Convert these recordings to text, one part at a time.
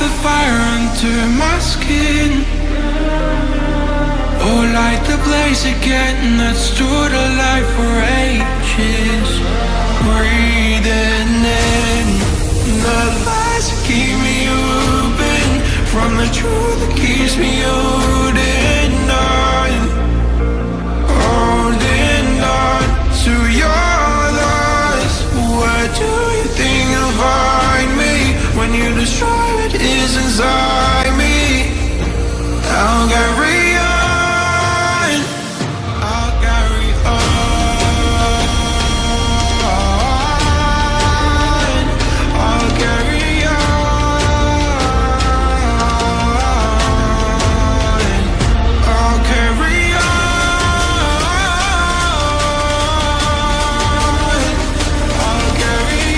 the fire under my skin. Oh, light the blaze again that stood alive for ages. Breathing in the lies that keep me open from the truth that keeps me holding on. Holding on to your loss. Where do you think you'll find me when you destroy what is inside me? I'll carry on. I'll carry on. I'll carry on. I'll carry on. I'll carry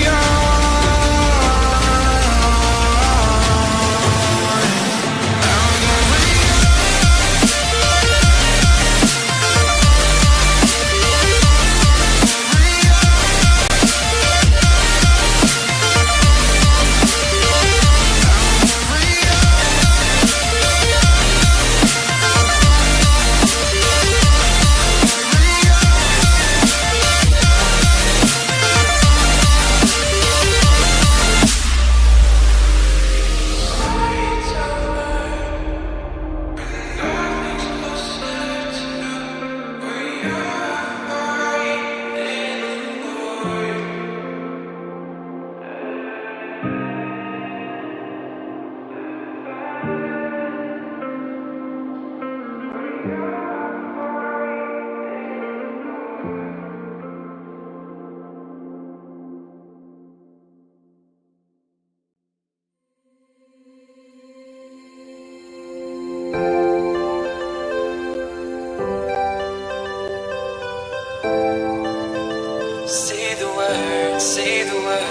say the word, say the word.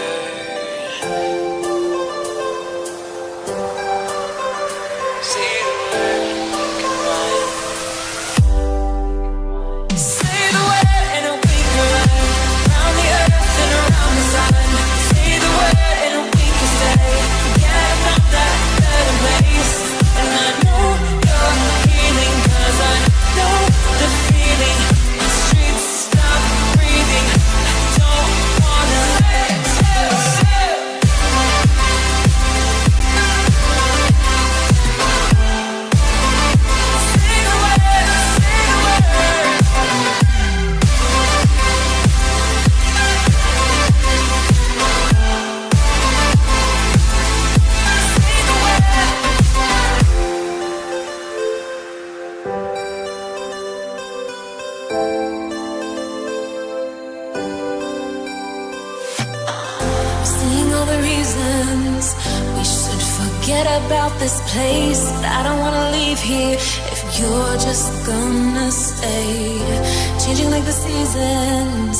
Say the word, goodbye. Say the word and we can run around the earth and around the sun. Say the word and we can stay. Forget about that better place. And I know you're healing, 'cause I know the feeling. The streets stop breathing. Don't wanna seeing all the reasons we should forget about this place. But I don't wanna leave here if you're just gonna stay. Changing like the seasons,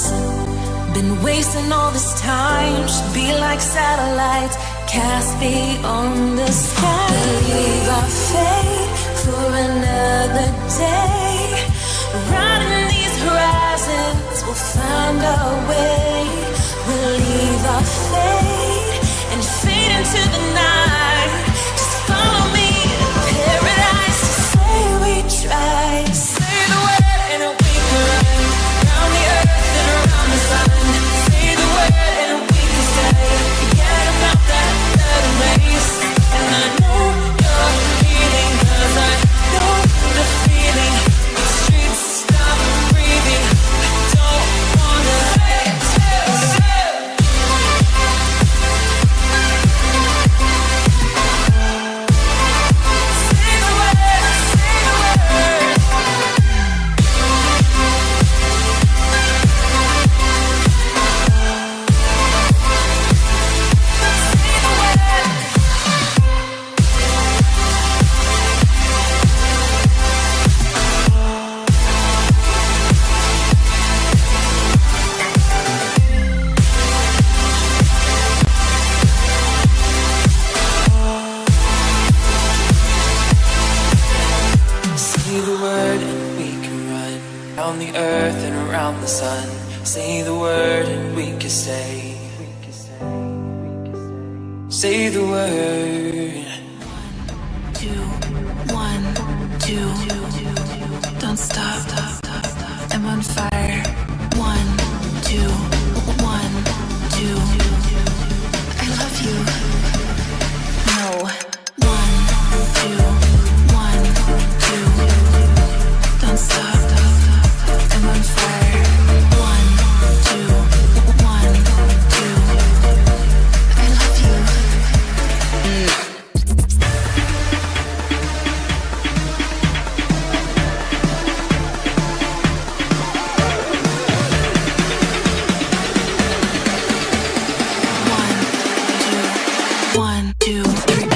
been wasting all this time. Should be like satellites cast beyond the sky. Leave our fate for another day. Riding these horizons, we'll find our way. We'll leave our fate and fade into the night. Just follow me to paradise. Say we tried. Say the word and we can run around the earth and around the sun. Say the word and we can stay. Forget about that better place. And I know you're healing, 'cause I know the feeling. The streets stop breathing. Don't wanna around the earth and around the sun. Say the word and we can stay. Say the word. two, one, two. Don't stop. I'm on fire. One, two, one, two. I love you. No. One, two, one, two. Don't stop. I'm on fire. One, two, one, two. I love you. One, two, three.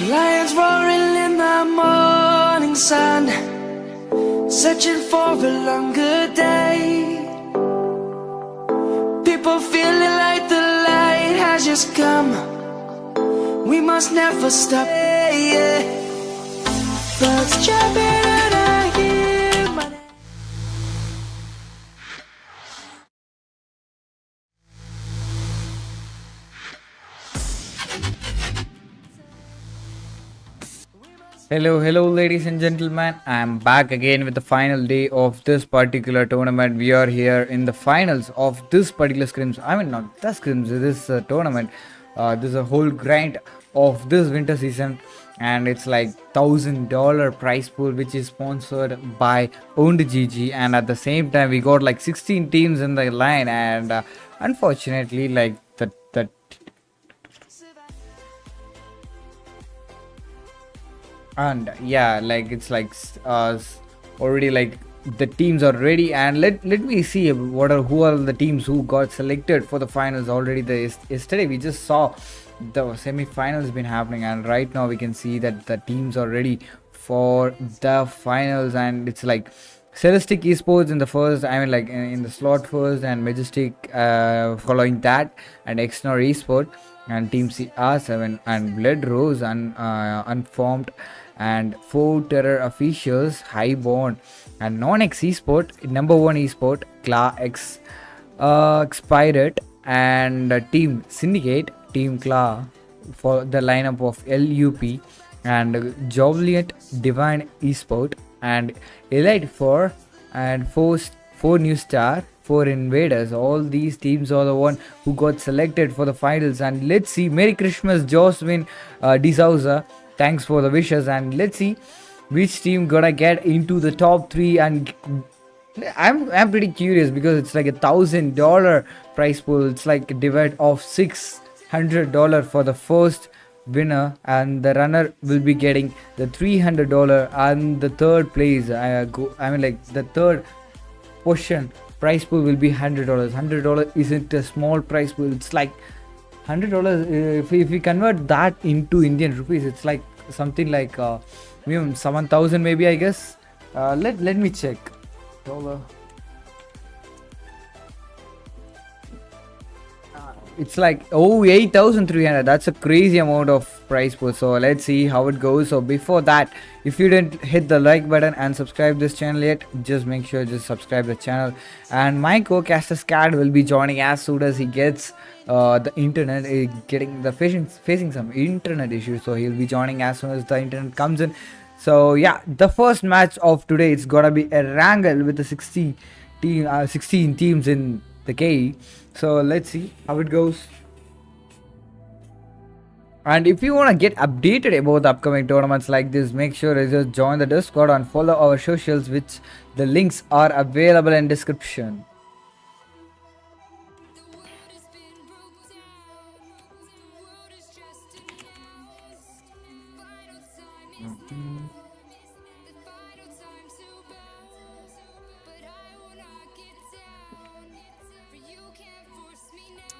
Lions roaring in the morning sun, searching for a longer day. People feeling like the light has just come. We must never stop. Yeah. Birds chirping and I hear my name. Hello, ladies and gentlemen. I'm back again with the final day of this particular tournament. We are here in the finals of this particular scrims. I mean, not the scrims, this tournament. This is a whole grind of this winter season, and it's like $1,000 prize pool, which is sponsored by Owned GG. And at the same time, we got like 16 teams in the line, and unfortunately, like the and yeah, like it's like already like the teams are ready, and let me see who are the teams who got selected for the finals already. Yesterday we just saw the semi-finals been happening, and right now we can see that the teams are ready for the finals. And it's like Celestic Esports in the first, I mean like in the slot first, and Majestic following that, and Exnor Esport, and Team CR7, and Blood Rose unformed, and 4 Terror Officials, Highborn, and Non-X Esport, number 1 Esport, Cla X Expired, and Team Syndicate, Team Cla for the lineup of LUP, and Jovliant Divine Esport, and Elite 4, and 4 New Star, 4 Invaders. All these teams are the one who got selected for the finals. And let's see, Merry Christmas Josephine D'Souza, thanks for the wishes, and let's see which team gonna get into the top 3. And I'm pretty curious because it's like $1,000 prize pool. It's like a divide of $600 for the first winner, and the runner will be getting the $300, and the third place the third portion prize pool will be $100. $100 isn't a small prize pool. It's like $100. If we convert that into Indian rupees, it's like something like 7,000 maybe, I guess. Let me check. Dollar. It's like 8,300. That's a crazy amount of prize pool. So let's see how it goes. So before that, if you didn't hit the like button and subscribe this channel yet, just make sure just subscribe the channel. And my co-caster SCAD will be joining as soon as he gets the internet getting the facing some internet issues. So he'll be joining as soon as the internet comes in. So yeah, the first match of today, it's gonna be a wrangle with the 16 teams in the KE. So let's see how it goes. And if you want to get updated about the upcoming tournaments like this, make sure to just join the Discord and follow our socials, which the links are available in description.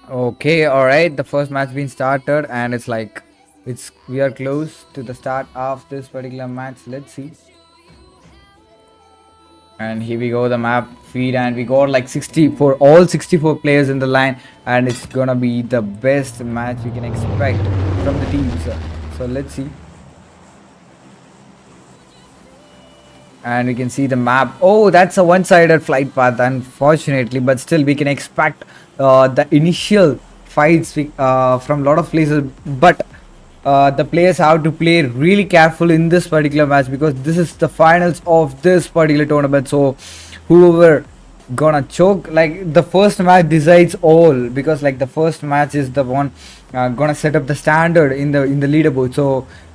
Okay, alright, the first match been started, and it's like we are close to the start of this particular match. Let's see. And here we go, the map feed, and we got like all 64 players in the line, and it's gonna be the best match you can expect from the teams. So let's see. And we can see the map. Oh, that's a one-sided flight path, unfortunately, but still we can expect the initial fights from a lot of places, but the players have to play really careful in this particular match, because this is the finals of this particular tournament. So whoever gonna choke, like the first match decides all, because like the first match is the one gonna set up the standard in the leaderboard.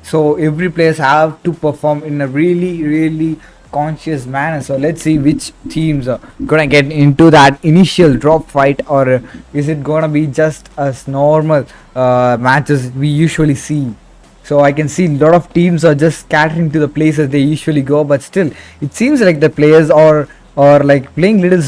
So every players have to perform in a really conscious manner. So let's see which teams are gonna get into that initial drop fight, or is it gonna be just as normal matches we usually see. So I can see a lot of teams are just scattering to the places they usually go, but still it seems like the players are like playing little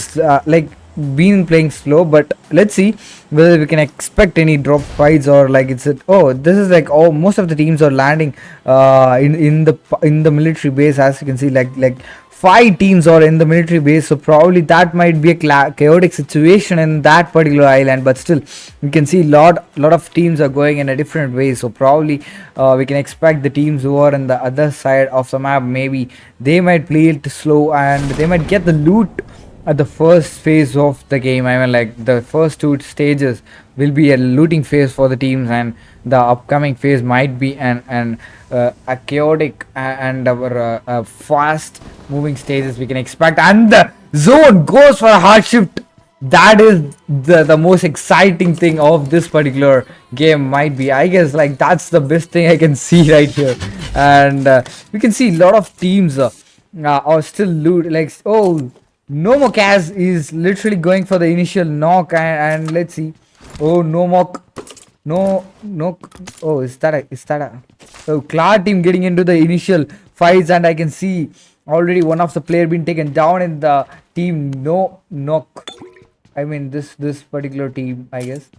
like been playing slow, but let's see whether we can expect any drop fights or like it's a, oh, this is like, oh, most of the teams are landing in the military base, as you can see, like 5 teams are in the military base, so probably that might be a chaotic situation in that particular island, but still we can see lot of teams are going in a different way, so probably we can expect the teams who are on the other side of the map, maybe they might play it slow and they might get the loot at the first phase of the game. I mean, like the first 2 stages will be a looting phase for the teams, and the upcoming phase might be a chaotic and our fast moving stages we can expect. And the zone goes for a hard shift. That is the most exciting thing of this particular game, might be, I guess, like that's the best thing I can see right here. And we can see a lot of teams are still loot, like, oh, Nomokaz is literally going for the initial knock, and let's see. Oh, Nomok. No. Oh, is that a so Cloud team getting into the initial fights, and I can see already one of the player being taken down in the team no knock. I mean this particular team, I guess.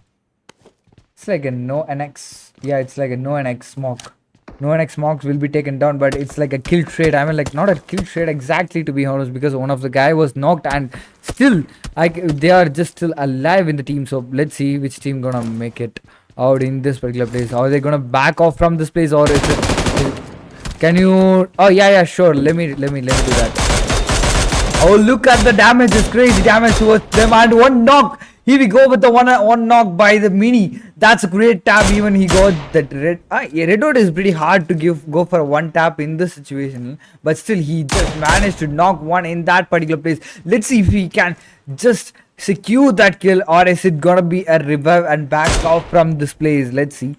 It's like a no NX. Yeah, it's like a no NX smoke. No NX smokes will be taken down, but it's like a kill trade. I mean, like not a kill trade exactly, to be honest, because one of the guy was knocked and still they are just still alive in the team. So let's see which team gonna make it out in this particular place. Are they gonna back off from this place, or is it, can you, oh yeah, sure, let me do that. Oh, look at the damage, it's crazy damage towards them, and one knock. Here we go with the one knock by the mini. That's a great tap. Even he got that red. Red dot is pretty hard to go for a one tap in this situation, but still he just managed to knock one in that particular place. Let's see if he can just secure that kill, or is it gonna be a revive and back off from this place. Let's see.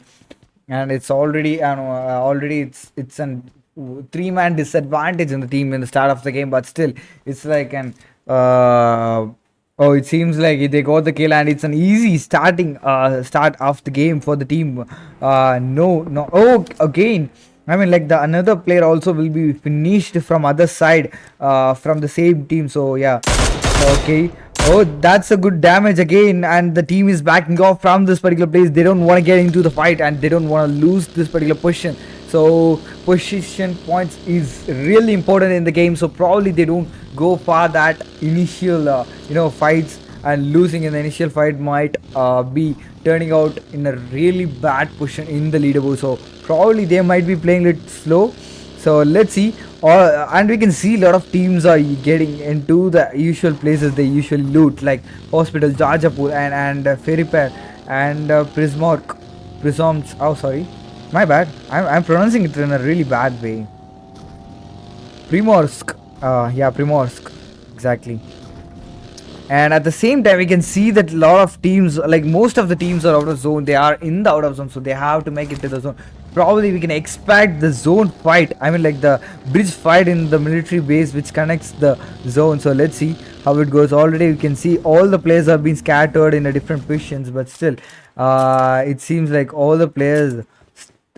And it's already it's an 3-man disadvantage in the team in the start of the game, but still it's like an oh, it seems like they got the kill, and it's an easy start of the game for the team. No. Oh, again. I mean, like the another player also will be finished from other side, from the same team. So yeah. Okay. Oh, that's a good damage again, and the team is backing off from this particular place. They don't want to get into the fight, and they don't want to lose this particular position. So position points is really important in the game, so probably they don't go for that initial fights, and losing in the initial fight might be turning out in a really bad position in the leaderboard. So probably they might be playing a little slow. So let's see. And we can see a lot of teams are getting into the usual places they usually loot, like Hospital, Jajapur, and Ferripair, and Prisms. Oh, sorry. My bad. I'm pronouncing it in a really bad way. Primorsk. Yeah, Primorsk. Exactly. And at the same time, we can see that a lot of teams, like most of the teams are out of zone. They are in the out of zone, so they have to make it to the zone. Probably we can expect the zone fight. I mean, like the bridge fight in the military base, which connects the zone. So let's see how it goes. Already we can see all the players have been scattered in a different positions, but still, it seems like all the players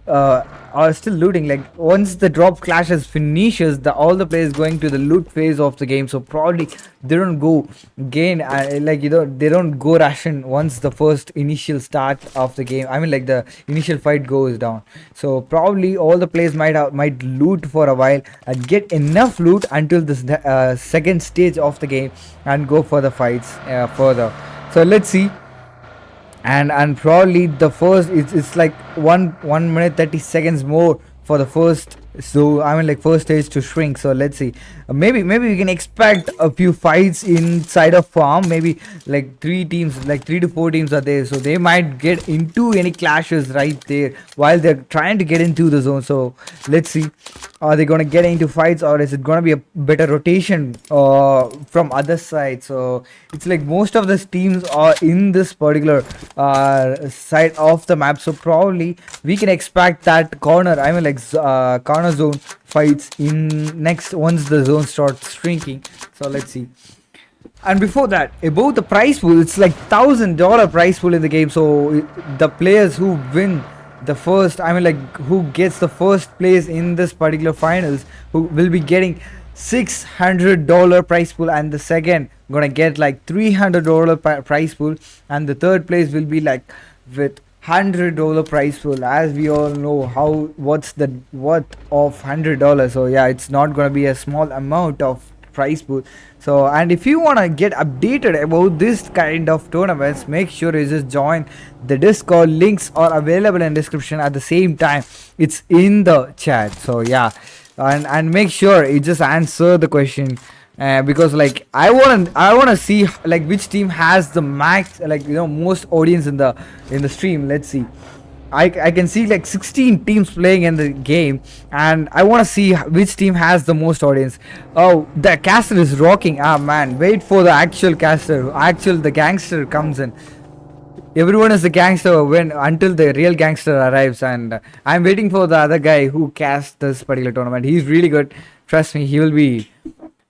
are still looting. Like once the drop clashes finishes, all the players going to the loot phase of the game, so probably they don't go gain they don't go ration once the first initial start of the game, I mean like the initial fight goes down. So probably all the players might loot for a while and get enough loot until the second stage of the game and go for the fights further. So let's see. And probably the first it's like 1 minute 30 seconds more for the first, so I mean like first stage to shrink. So let's see, maybe we can expect a few fights inside a farm. Maybe like 3 to 4 teams are there, so they might get into any clashes right there while they're trying to get into the zone. So let's see, are they gonna get into fights, or is it gonna be a better rotation from other side? So it's like most of the teams are in this particular side of the map, so probably we can expect that corner, I mean like corner zone fights in next once the zone starts shrinking. So let's see. And before that, about the prize pool, it's like $1,000 prize pool in the game. So the players who win the first, I mean like who gets the first place in this particular finals, who will be getting $600 prize pool, and the second gonna get like $300 prize pool, and the third place will be like with $100 prize pool. As we all know how what's the worth of $100, so yeah, it's not gonna be a small amount of prize pool. So, and if you want to get updated about this kind of tournaments, make sure you just join the Discord. Links are available in description. At the same time, it's in the chat. So yeah, and make sure you just answer the question, because like I want to see like which team has the max, like most audience in the stream. Let's see. I can see like 16 teams playing in the game, and I want to see which team has the most audience. Oh, the caster is rocking. Ah man, wait for the actual caster. The gangster comes in. Everyone is the gangster when until the real gangster arrives, and I'm waiting for the other guy who cast this particular tournament. He's really good. Trust me, he will be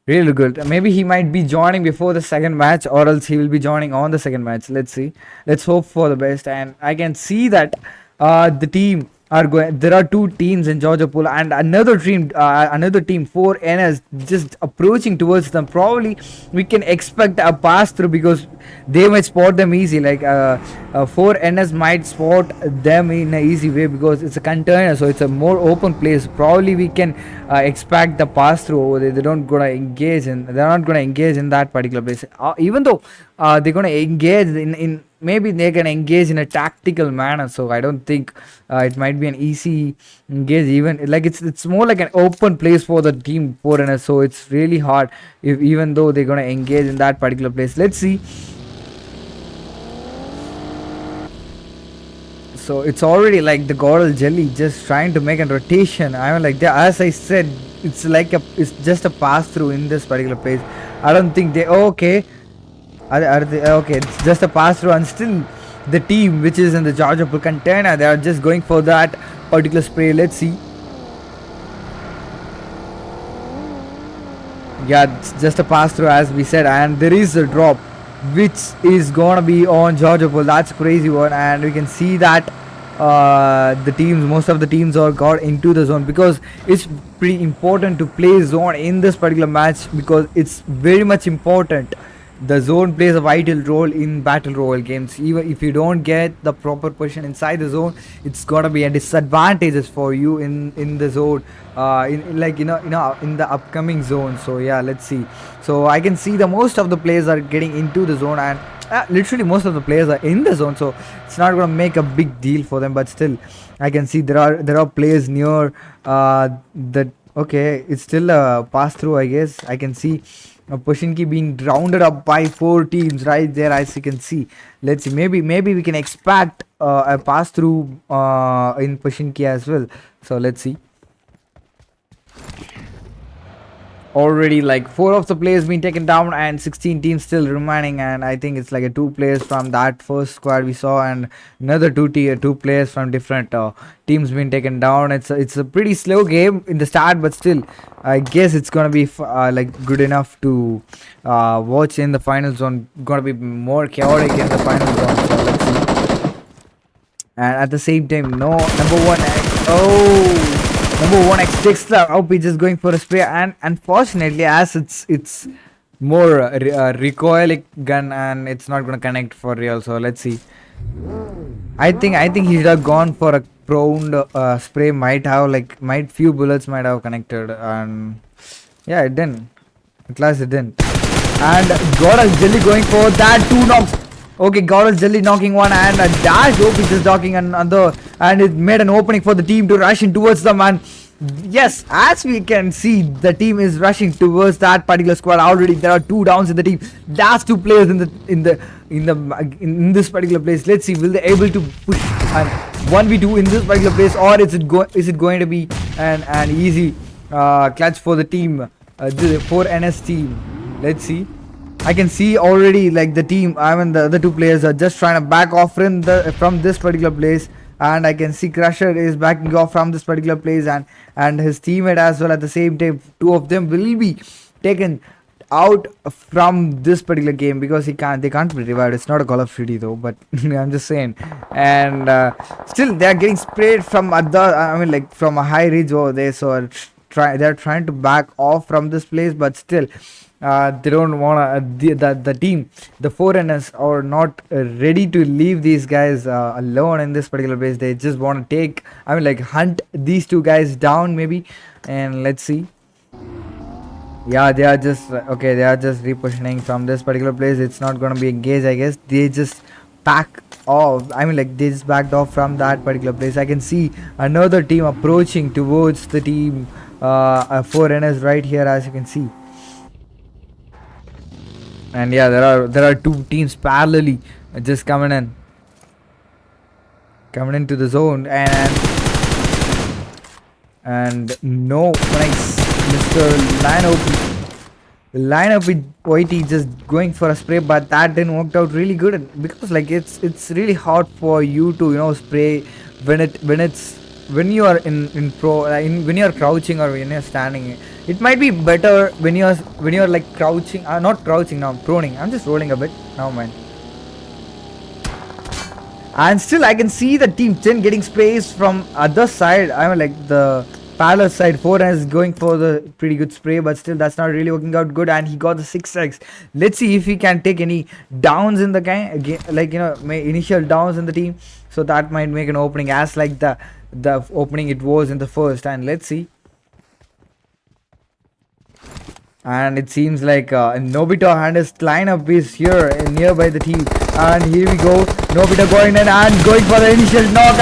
really good. Maybe he might be joining before the second match, or else he will be joining on the second match. Let's see. Let's hope for the best. And I can see that the team are going. There are two teams in Georgia pool, and another team 4NS just approaching towards them. Probably we can expect a pass through, because they might spot them easy. Like 4NS might spot them in an easy way, because it's a container, so it's a more open place. Probably we can expect the pass through over there. They're not gonna engage in that particular place. Even though they're gonna engage in maybe they can engage in a tactical manner. So I don't think it might be an easy engage. Even like it's more like an open place for the team 4NS. So it's really hard even though they're gonna engage in that particular place. Let's see. So it's already like the Goral Jelly just trying to make a rotation. I mean, like as I said, it's just a pass through in this particular place. I don't think they okay. Are they okay? It's just a pass through, and still the team which is in the Georgia pool container, they are just going for that particular spray. Let's see. Yeah, it's just a pass through as we said, and there is a drop which is gonna be on Georgia pool. That's a crazy one, and we can see that most of the teams are got into the zone, because it's pretty important to play zone in this particular match, because it's very much important. The zone plays a vital role in battle royale games. Even if you don't get the proper position inside the zone, it's gonna be a disadvantages for you in the zone, in the upcoming zone. So yeah, let's see. So I can see the most of the players are getting into the zone, and literally most of the players are in the zone. So it's not gonna make a big deal for them, but still, I can see there are players near the. Okay, it's still a pass through. I guess I can see Pushinki being rounded up by 4 teams right there, as you can see. Let's see, maybe we can expect a pass through in Pushinki as well. So let's see. Already like 4 of the players being taken down, and 16 teams still remaining, and I think it's like a 2 players from that first squad we saw, and another 2 players from different teams being taken down. It's a pretty slow game in the start, but still I guess it's gonna be like good enough to watch in the final zone. Gonna be more chaotic in the final zone. So let's see. And at the same time, no, number 1 Number 1 X takes the up, he's just going for a spray, and unfortunately, as it's more recoil gun, and it's not gonna connect for real. So let's see. I think he should have gone for a prone spray. Might few bullets might have connected, and yeah, it didn't. At last it didn't. And Goral Jelly going for that 2 knocks. Okay, Goral Jelly knocking one, and a dash OP just knocking another, and it made an opening for the team to rush in towards them. And yes, as we can see, the team is rushing towards that particular squad. Already there are 2 downs in the team. Last 2 players in this particular place. Let's see, will they able to push and 1v2 in this particular place, or is it going to be an easy clutch for the team, the 4NS team? Let's see. I can see already like the team, the other 2 players are just trying to back off from this particular place, and I can see Crusher is backing off from this particular place, and his teammate as well. At the same time, 2 of them will be taken out from this particular game, because they can't be revived. It's not a Call of Duty though, but I'm just saying. And still they are getting sprayed from from a high ridge over there, so they're trying to back off from this place, but still they don't want to the team, the foreigners are not ready to leave these guys alone in this particular place. They just want to take, I mean, like, hunt these two guys down maybe. And let's see. Yeah, they are just okay, they are just repositioning from this particular place. It's not gonna be engaged, I guess. They just back off, I mean, like, they just backed off from that particular place. I can see another team approaching towards the team foreigners right here, as you can see. And yeah, there are two teams parallelly just coming into the zone. And no, nice, Mr. line up with YT just going for a spray, but that didn't work out really good, because like it's really hard for you to, you know, spray when you are in pro when you are crouching or when you're standing. It might be better when you're like crouching, not crouching now, proning. I'm just rolling a bit now, man. And still I can see the team 10 getting sprays from other side. I mean, like, the parallel side. 4 is going for the pretty good spray, but still that's not really working out good. And he got the 6x. Let's see if he can take any downs in the game, like, you know, initial downs in the team. So that might make an opening as like the opening it was in the first. And let's see. And it seems like Nobita and his lineup is here nearby the team. And here we go, Nobita going in and going for the initial knock,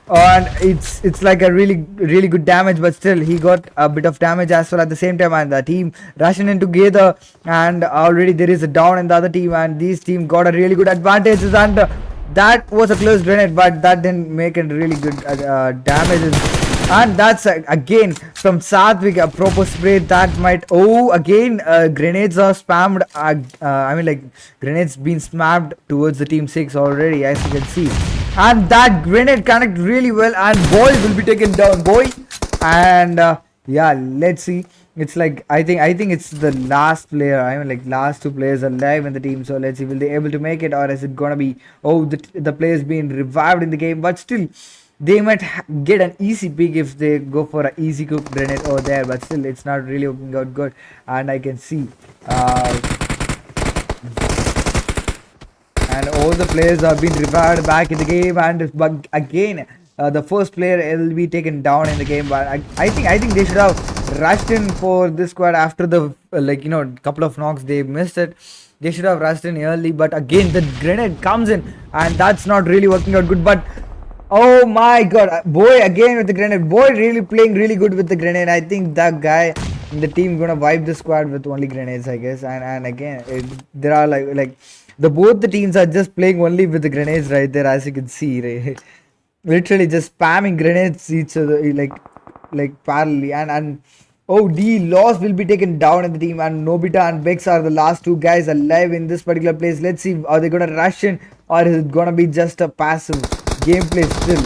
and it's like a really good damage, but still he got a bit of damage as well at the same time. And the team rushing in together, and already there is a down in the other team, and this team got a really good advantages. And that was a close grenade, but that didn't make a really good damage. And that's again from Satvik, a proper spray that might, again grenades are spammed. I mean, like, grenades been spammed towards the team 6 already, as you can see. And that grenade connect really well, and boy will be taken down, boy. And yeah, let's see. It's like, I think it's the last player, I mean, like, last 2 players alive in the team. So let's see, will they able to make it, or is it gonna be, the players being revived in the game. But still, they might get an easy pick if they go for an easy cook grenade over there, but still it's not really working out good. And I can see and all the players have been revived back in the game. And but again, the first player will be taken down in the game. But I think they should have rushed in for this squad after the like, you know, couple of knocks. They missed it. They should have rushed in early, but again the grenade comes in, and that's not really working out good. But oh my god, boy again with the grenade. Boy really playing really good with the grenade. I think that guy in the team gonna wipe the squad with only grenades, I guess. And again, there are like both the teams are just playing only with the grenades right there, as you can see, right? Literally just spamming grenades each other like parallelly. And D loss will be taken down in the team, and Nobita and Bex are the last 2 guys alive in this particular place. Let's see, are they gonna rush in, or is it gonna be just a passive gameplay still?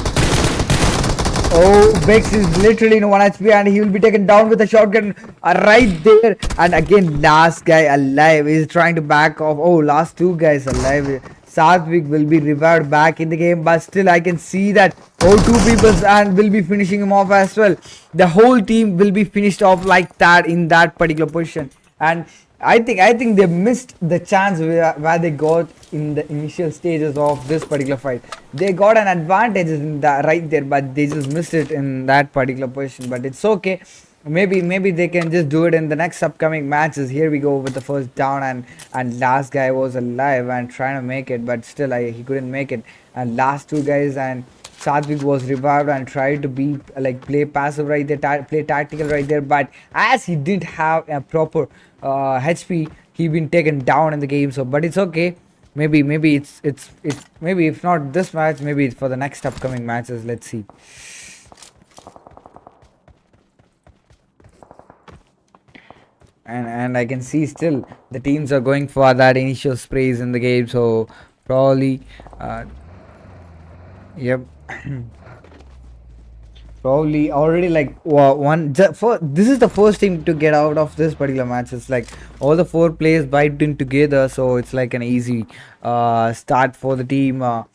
Bex is literally in 1 HP, and he will be taken down with a shotgun right there. And again, last guy alive is trying to back off. Last 2 guys alive. Satvik will be revived back in the game, but still I can see that 2 people and will be finishing him off as well. The whole team will be finished off like that in that particular position. And I think they missed the chance where they got in the initial stages of this particular fight. They got an advantage in that right there, but they just missed it in that particular position. But it's okay. Maybe they can just do it in the next upcoming matches. Here we go with the first down, and last guy was alive and trying to make it, but still he couldn't make it. And last 2 guys, and Satvik was revived and tried to be like play passive right there, play tactical right there. But as he didn't have a proper HP, he been taken down in the game. So, but it's okay. Maybe it's maybe if not this match, maybe it's for the next upcoming matches. Let's see. And I can see still the teams are going for that initial sprays in the game. So probably yep. Probably already like this is the first team to get out of this particular match. It's like all the 4 players bite in together, so it's like an easy start for the team. Yeah,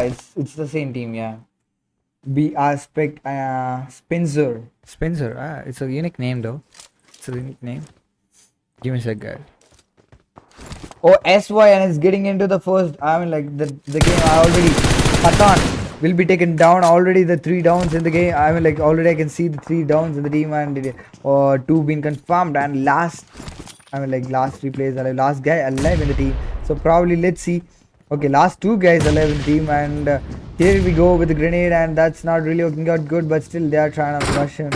it's the same team, yeah. B aspect Spencer. Spencer. It's a unique name though. It's a unique name. Give me a sec, guys. Oh, SY and it's getting into the first. I mean, like the game I already. Patan will be taken down already. The 3 downs in the game. I mean, like already I can see the 3 downs in the team and 2 being confirmed. And last, I mean, like last 3 players alive. Last guy alive in the team. So probably let's see. Okay, last 2 guys alive in the team and here we go with the grenade and that's not really working out good. But still they are trying to flush him.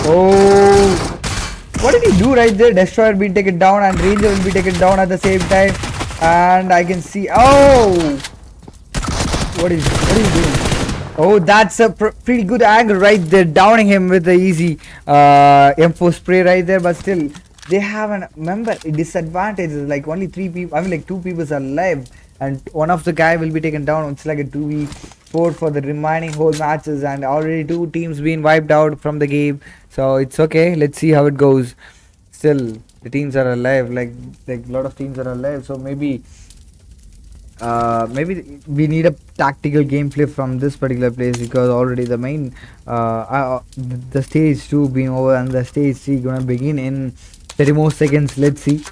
Oh. What did he do right there? Destroyer being taken down and Ranger will be taken down at the same time. And I can see. Oh! What is he doing? Oh, that's a pretty good angle right there. Downing him with the easy M4 spray right there. But still, they have an. Remember, disadvantage is like only 3 people. I mean, like 2 people are alive. And one of the guy will be taken down. It's like a 2v4 for the remaining whole matches. And already 2 teams being wiped out from the game. So it's okay. Let's see how it goes. Still, the teams are alive. Like a lot of teams are alive. So maybe we need a tactical gameplay from this particular place because already the main the stage 2 being over and the stage 3 gonna begin in 30 more seconds. Let's see.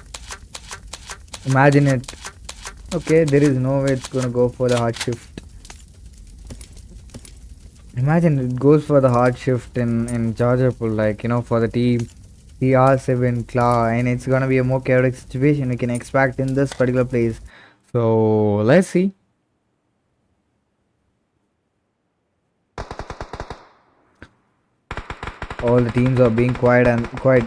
Imagine it. Okay, there is no way it's gonna go for the hard shift. Imagine it goes for the hard shift in charger pool, like for the team TR7 Claw, and it's gonna be a more chaotic situation we can expect in this particular place. So let's see. All the teams are being quiet and quite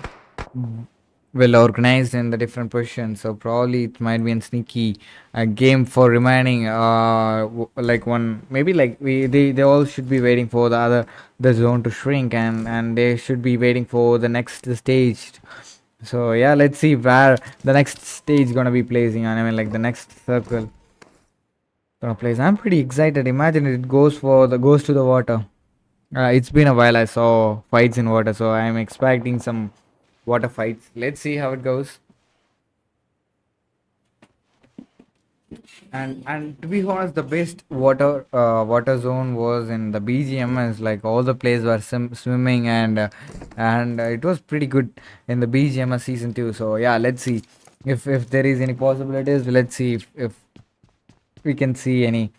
well organized in the different positions, so probably it might be a sneaky game for remaining like one, maybe like they all should be waiting for the zone to shrink and they should be waiting for the next stage. So yeah, let's see where the next stage gonna be placing. I mean, like the next circle gonna place. I'm pretty excited. Imagine it goes to the water. It's been a while I saw fights in water, so I'm expecting some water fights. Let's see how it goes. And to be honest, the best water zone was in the BGMS. Like all the players were swimming and it was pretty good in the BGMS season 2. So yeah, let's see if there is any possibilities. Let's see if we can see any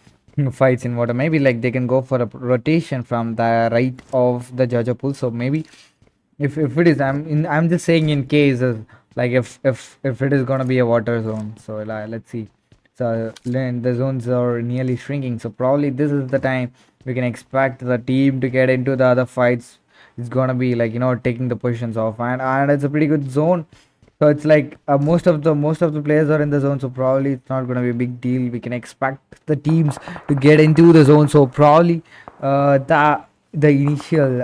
fights in water. Maybe like they can go for a rotation from the right of the judge pool. So maybe if it is, I'm just saying in case like if it is gonna be a water zone. So let's see. So the zones are nearly shrinking, so probably this is the time we can expect the team to get into the other fights. It's gonna be like taking the positions off, and it's a pretty good zone. So it's like most of the players are in the zone, so probably it's not gonna be a big deal. We can expect the teams to get into the zone, so probably the initial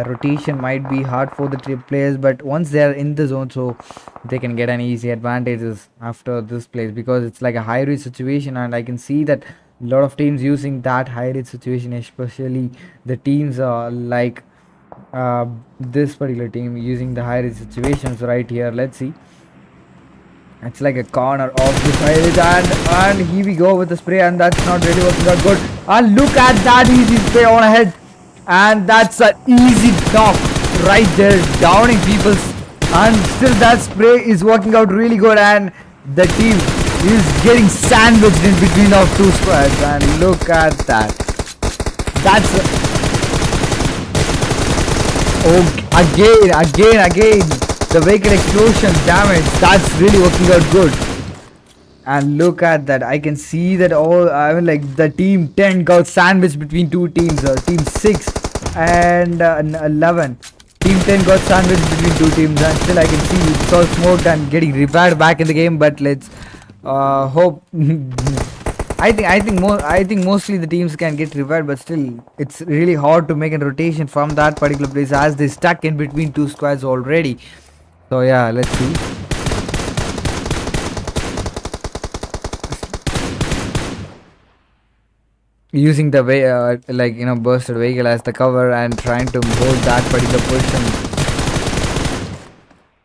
rotation might be hard for the players, but once they are in the zone, so they can get an easy advantages after this place because it's like a high risk situation, and I can see that a lot of teams using that high risk situation, especially the teams like this particular team using the high risk situations right here. Let's see. It's like a corner of the side and here we go with the spray, and that's not really working out good. And look at that easy spray on ahead, and that's an easy knock right there, downing people, and still that spray is working out really good, and the team is getting sandwiched in between of 2 squads. And look at that. That's again the vehicle explosion damage. That's really working out good. And look at that. I can see that all. I mean, like the team 10 got sandwiched between 2 teams. Team 6 and 11. Team 10 got sandwiched between 2 teams, and still I can see it's all smoked and getting revived back in the game. But let's hope. I think mostly the teams can get revived, but still it's really hard to make a rotation from that particular place as they stuck in between 2 squads already. So yeah, let's see. Using the way bursted vehicle as the cover and trying to hold that particular position.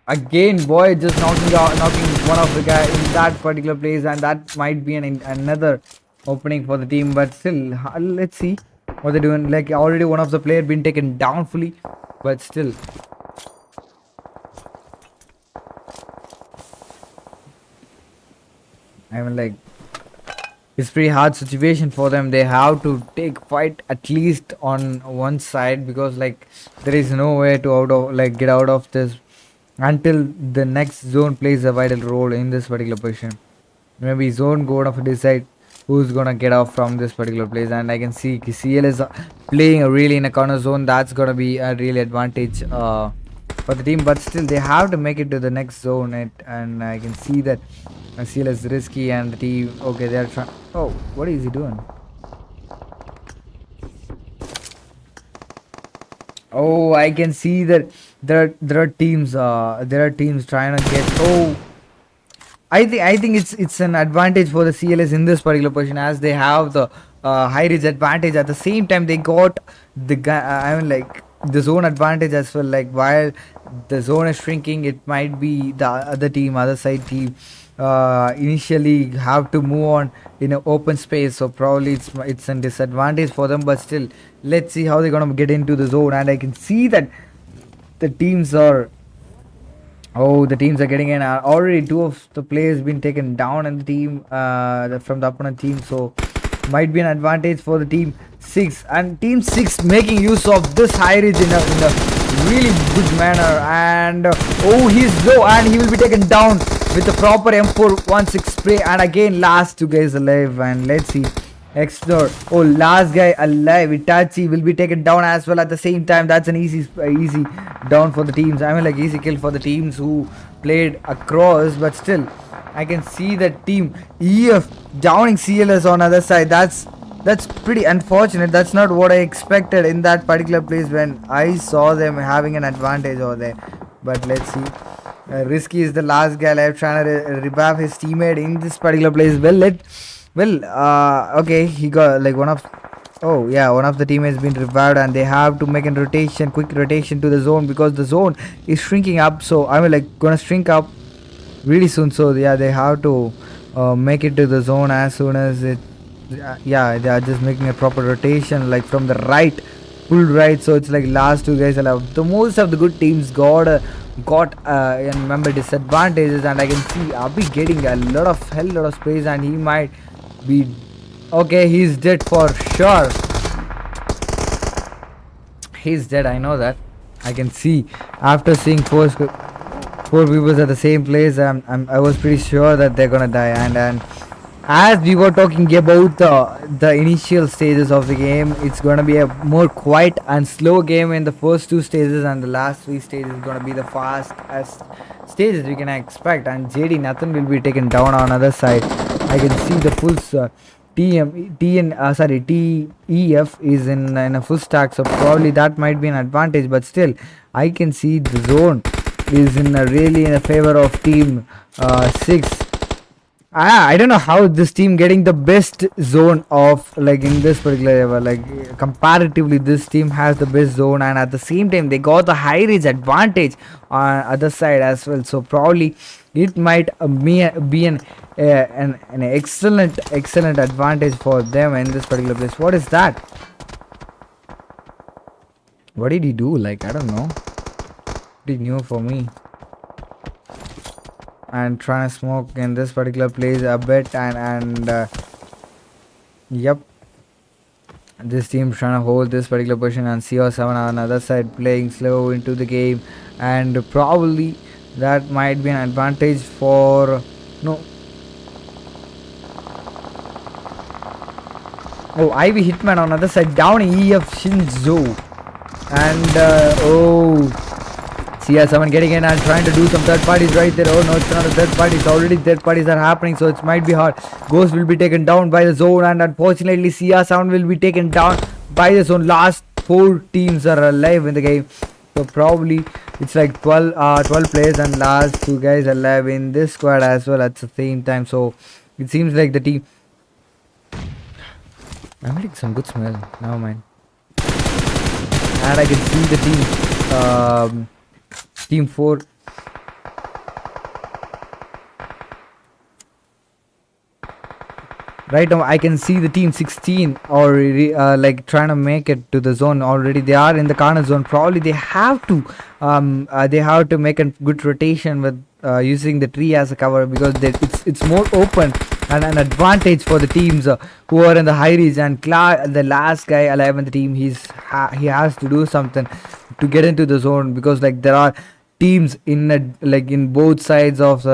Again, boy, just knocking one of the guy in that particular place, and that might be another opening for the team. But still, let's see. what they're doing. Like already one of the player been taken down fully, but still. I mean, like, it's pretty hard situation for them. They have to take fight at least on one side, because like there is no way to get out of this until the next zone plays a vital role in this particular position. Maybe zone gonna decide who's gonna get off from this particular place, and I can see CL is playing really in a corner zone. That's gonna be a really advantage for the team, but still they have to make it to the next zone. And I can see that CL is risky, and the team, okay, they're trying. Oh, what is he doing? Oh, I can see that there are teams trying to get. Oh, I think it's an advantage for the CLS in this particular position, as they have the high ridge advantage. At the same time, they got the I mean, like, the zone advantage as well. Like, while the zone is shrinking, it might be the other side team initially have to move on in an open space, so probably it's a disadvantage for them. But still, let's see how they're gonna get into the zone. And I can see that the teams are. Oh, the teams are getting in. Already two of the players been taken down in the team from the opponent team, so might be an advantage for the team 6. And team 6 making use of this high ridge in a really good manner. And oh, he's low, and he will be taken down with the proper M416 spray. And again, last two guys alive. And let's see. Explore. Oh, last guy alive. Itachi will be taken down as well at the same time. That's an easy down for the teams. I mean, like, easy kill for the teams who played across. But still, I can see that team EF downing CLS on other side. That's pretty unfortunate. That's not what I expected in that particular place when I saw them having an advantage over there. But let's see. Risky is the last guy alive, trying to revive his teammate in this particular place. Okay, he got like one of the teammates been revived, and they have to make a quick rotation to the zone, because the zone is shrinking up. So I mean, like, gonna shrink up really soon. So yeah, they have to make it to the zone as soon as it. Yeah, they are just making a proper rotation, like from the right, full right. So it's like last two guys allowed. The most of the good teams got remember disadvantages, and I can see Abhi getting a lot of space, and he might be okay. He's dead for sure. He's dead. I know that. I can see after seeing four people at the same place. I was pretty sure that they're gonna die. And as we were talking about the initial stages of the game, it's gonna be a more quiet and slow game in the first two stages, and the last three stages is gonna be the fastest stages we can expect. And JD Nathan will be taken down on other side. I can see the full TEF is in a full stack, so probably that might be an advantage. But still, I can see the zone is really in favor of team 6. I don't know how this team getting the best zone of, like, in this particular level. Like, comparatively, this team has the best zone, and at the same time they got the high ridge advantage on other side as well. So probably it might be an excellent advantage for them in this particular place. What is that? What did he do? Like, I don't know. Pretty new for me. And trying to smoke in this particular place a bit, and yep, this team trying to hold this particular position, and CO7 on the other side playing slow into the game, and probably that might be an advantage for no. Oh, Ivy Hitman on the other side down EF Shinzo, and CR7 getting in and trying to do some third parties right there. Oh no, it's not a third party. It's already third parties are happening, so it might be hard. Ghost will be taken down by the zone, and unfortunately CR7 will be taken down by the zone. Last 4 teams are alive in the game, so probably it's like 12 players, and last 2 guys alive in this squad as well at the same time. So it seems like the team. I'm getting some good smell. Never mind. And I can see the team. Team 4. right now I can see the team 16 already like trying to make it to the zone already. They are in the corner zone. Probably they have to make a good rotation with using the tree as a cover, because it's more open and an advantage for the teams who are in the high reach. And the last guy alive in the team, he has to do something to get into the zone, because like there are teams in both sides of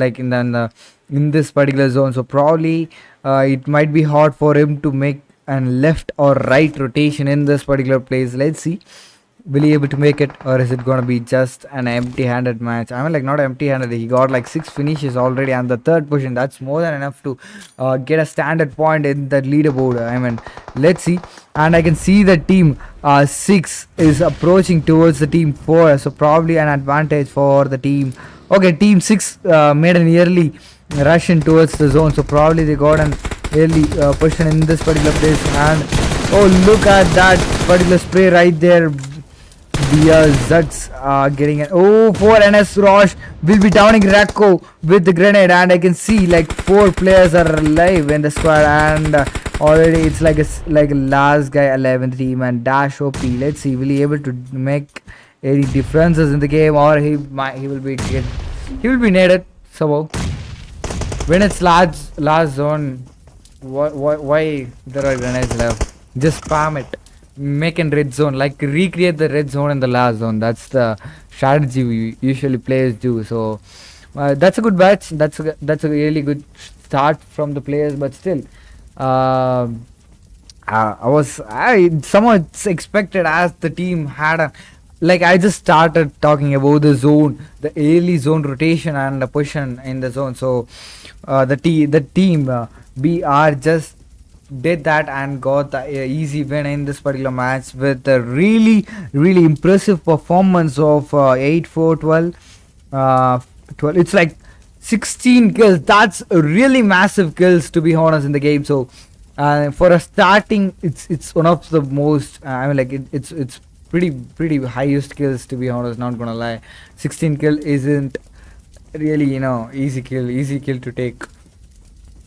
like in this particular zone. So probably it might be hard for him to make an left or right rotation in this particular place. Let's see, will he able to make it, or is it gonna be just an empty-handed match? I mean, like, not empty-handed, he got like 6 finishes already, and the third position, that's more than enough to get a standard point in the leaderboard. I mean, let's see. And I can see the team 6 is approaching towards the team 4, so probably an advantage for the team. Okay, team 6 made an early rush in towards the zone, so probably they got an early position in this particular place. And oh, look at that particular spray right there. The Zuts are getting an for NS Rosh will be downing Rakko with the grenade, and I can see like 4 players are alive in the squad, and already it's like a last guy alive in the team, and Dash OP. Let's see, will he able to make any differences in the game, or he will be naded somehow. When it's large zone, why there are grenades left? Just spam it. Make in red zone, like recreate the red zone in the last zone. That's the strategy we usually players do. So that's a good batch. That's a really good start from the players. But still, I somewhat expected, as the team had a, like, I just started talking about the zone, the early zone rotation and the position in the zone. So the team BR just did that and got the easy win in this particular match with a really impressive performance of 8-4-12. 12. It's like 16 kills. That's a really massive kills, to be honest, in the game. So for a starting, it's one of the most I mean, like, it's pretty highest kills, to be honest, not gonna lie. 16 kill isn't really, easy kill to take.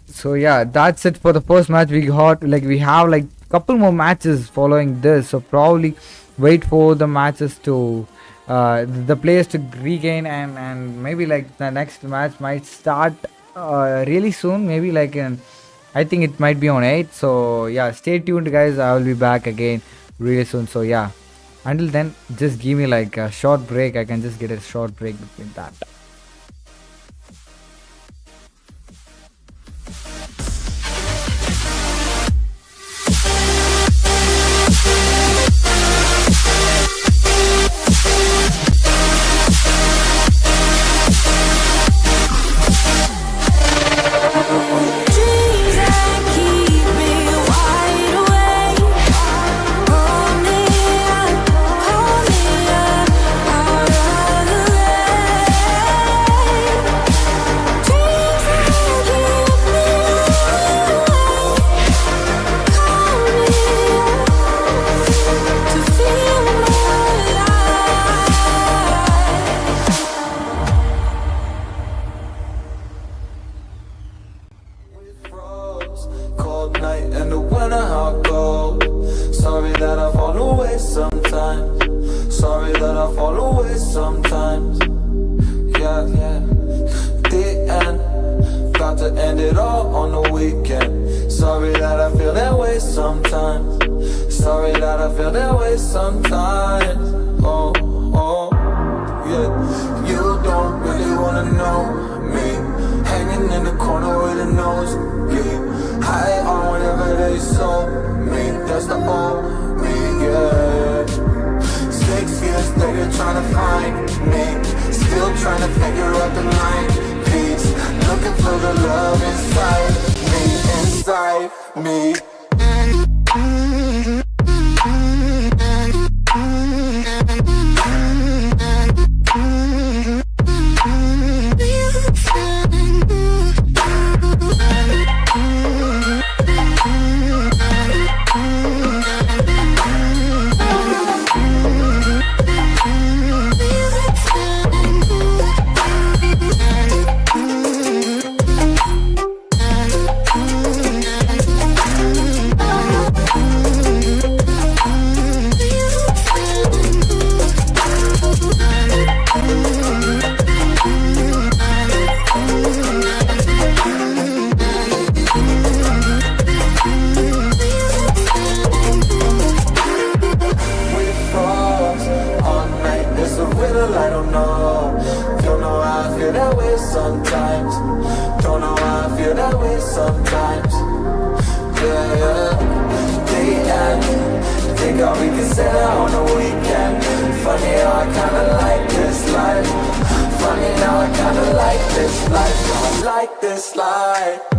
So yeah, that's it for the first match. We have like couple more matches following this, so probably wait for the matches to the players to regain, and maybe like the next match might start really soon, maybe like I think it might be on 8. So yeah, stay tuned guys, I will be back again really soon. So yeah, until then, just give me like a short break. I can just get a short break between that. sometimes. Yeah, yeah. The end. Think how we can set out on the weekend. Funny how I kinda like this life. Funny now I kinda like this life. I like this life.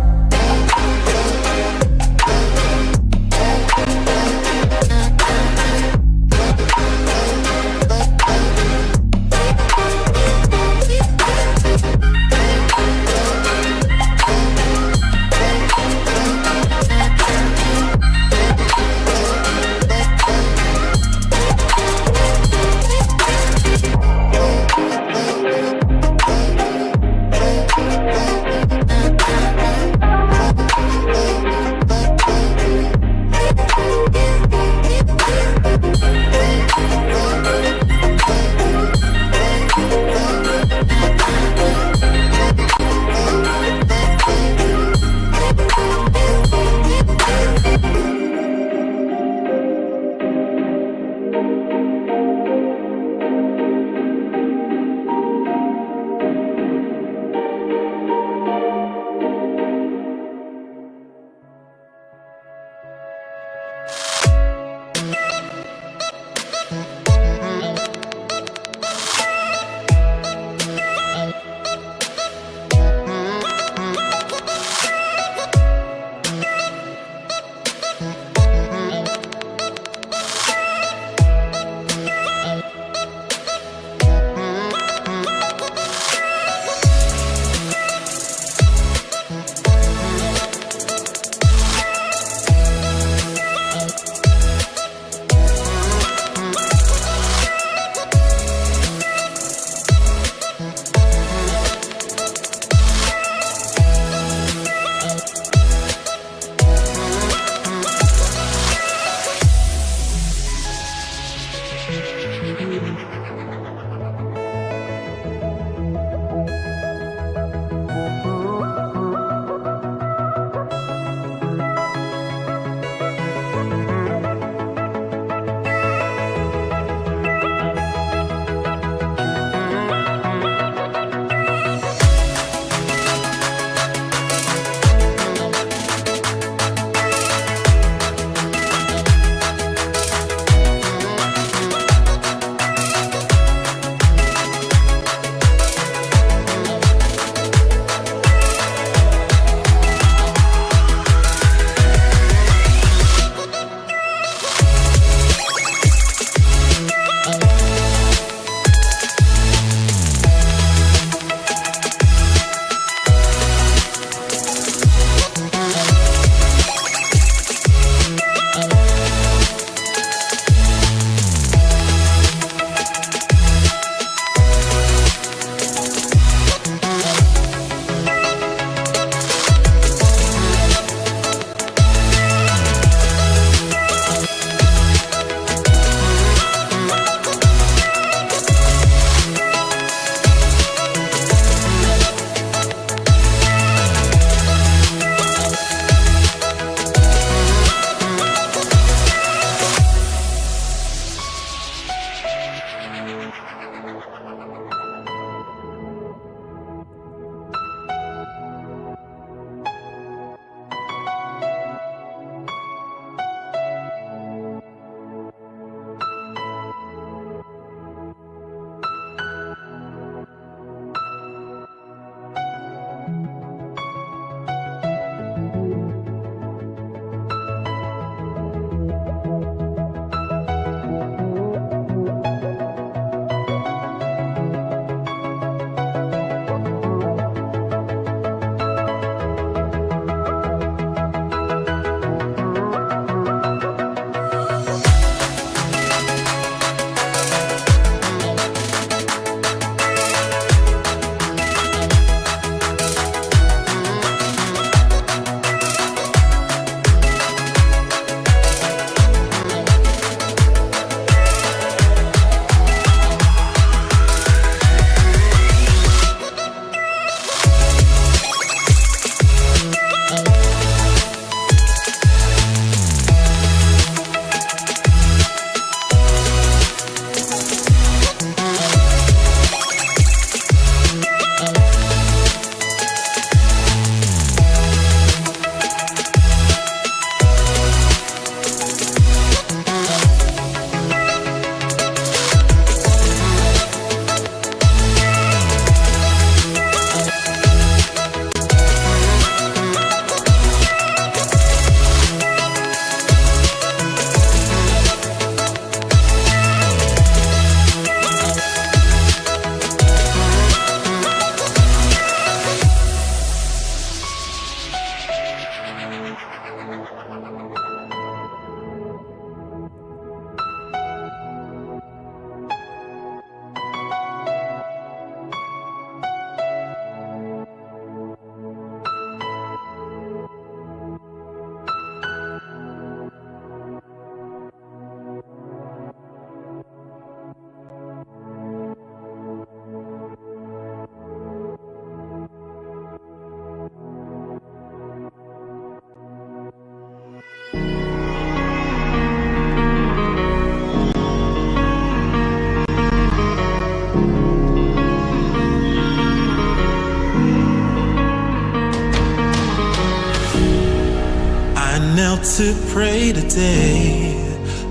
pray today,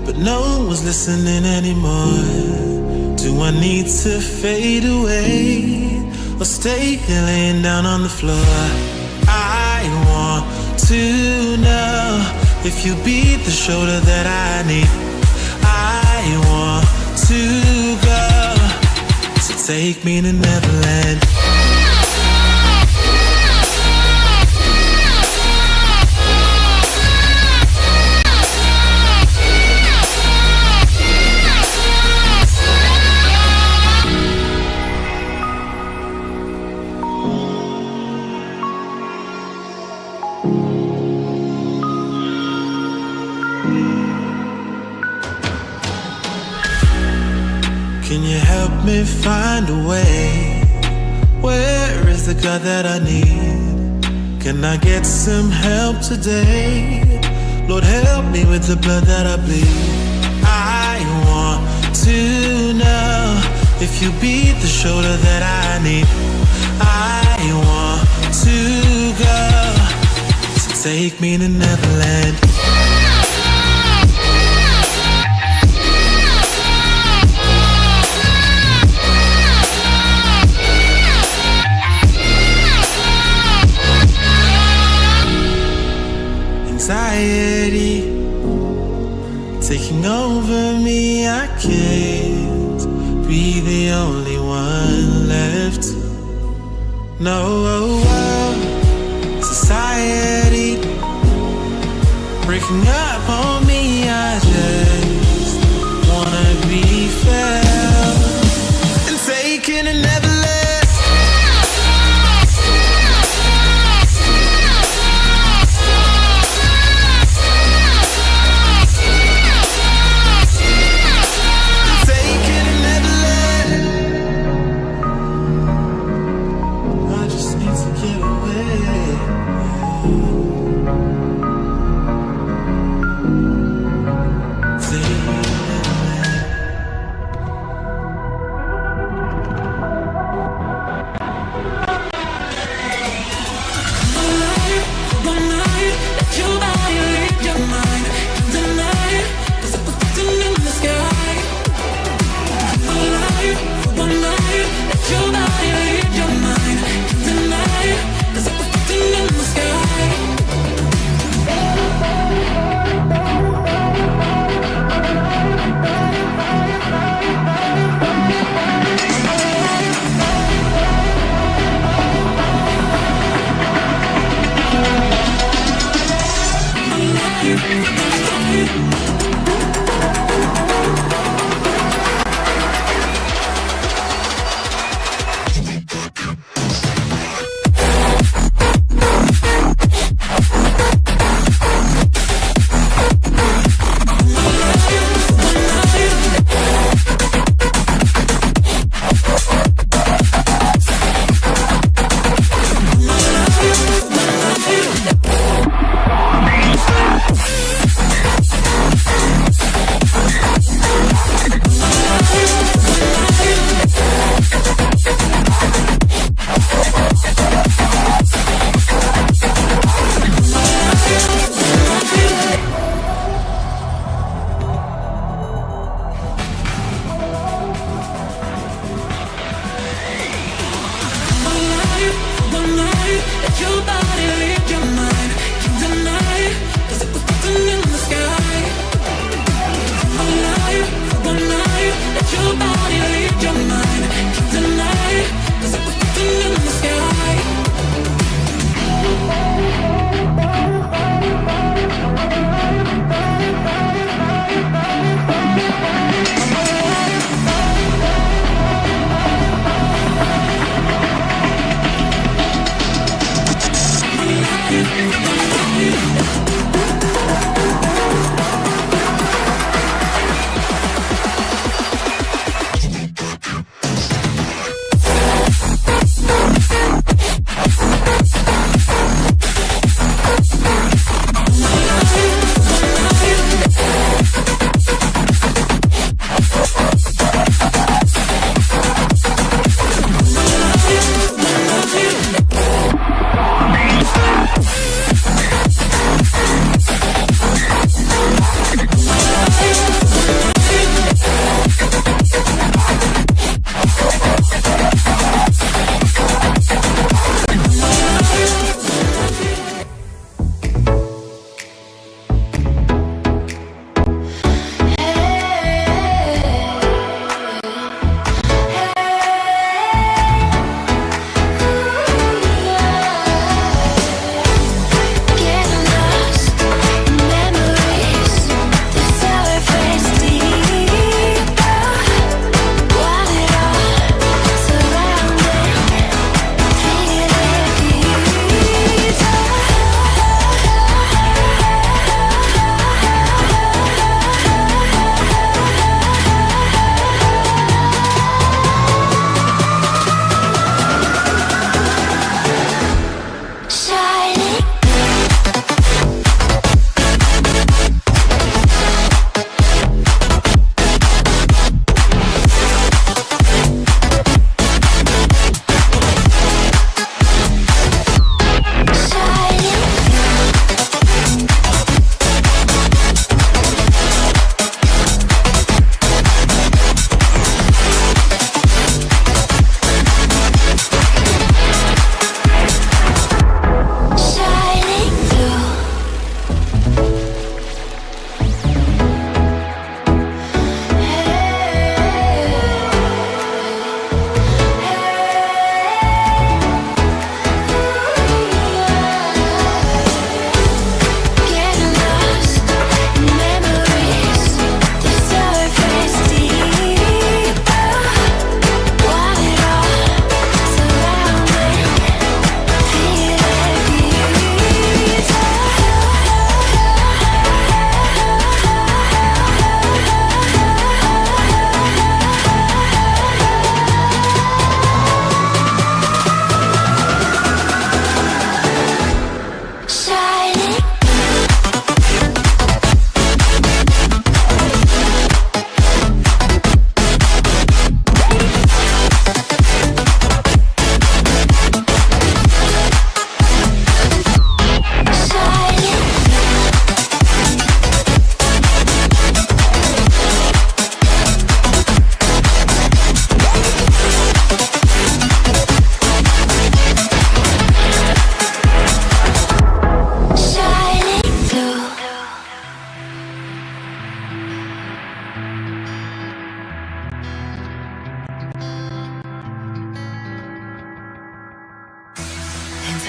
but no one's listening anymore. Do I need to fade away or stay here laying down on the floor? I want to know if you be the shoulder that I need. I want to go, so take me to Neverland. Can you help me find a way? Where is the God that I need? Can I get some help today? Lord, help me with the blood that I bleed. I want to know if you be the shoulder that I need. I want to go, so take me to Neverland. Anxiety taking over me, I can't be the only one left. No, society breaking up on me, I just wanna be felt and taken and never left.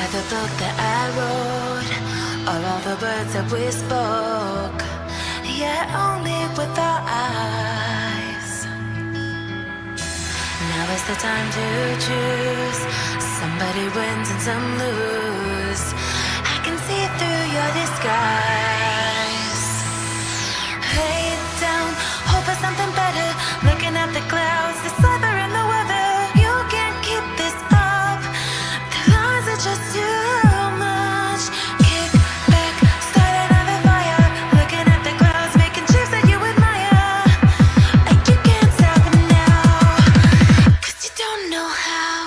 inside the book that I wrote are all the words that we spoke, yet only with our eyes. Now is the time to choose. Somebody wins and some lose. I can see through your disguise. Lay it down, hope for something better. Looking at the clouds, the sliver in the weather. You can't keep this up. The lines are just too much. Kick back, start another fire. Looking at the clouds, making shapes that you admire. And you can't stop it now, 'cause you don't know how.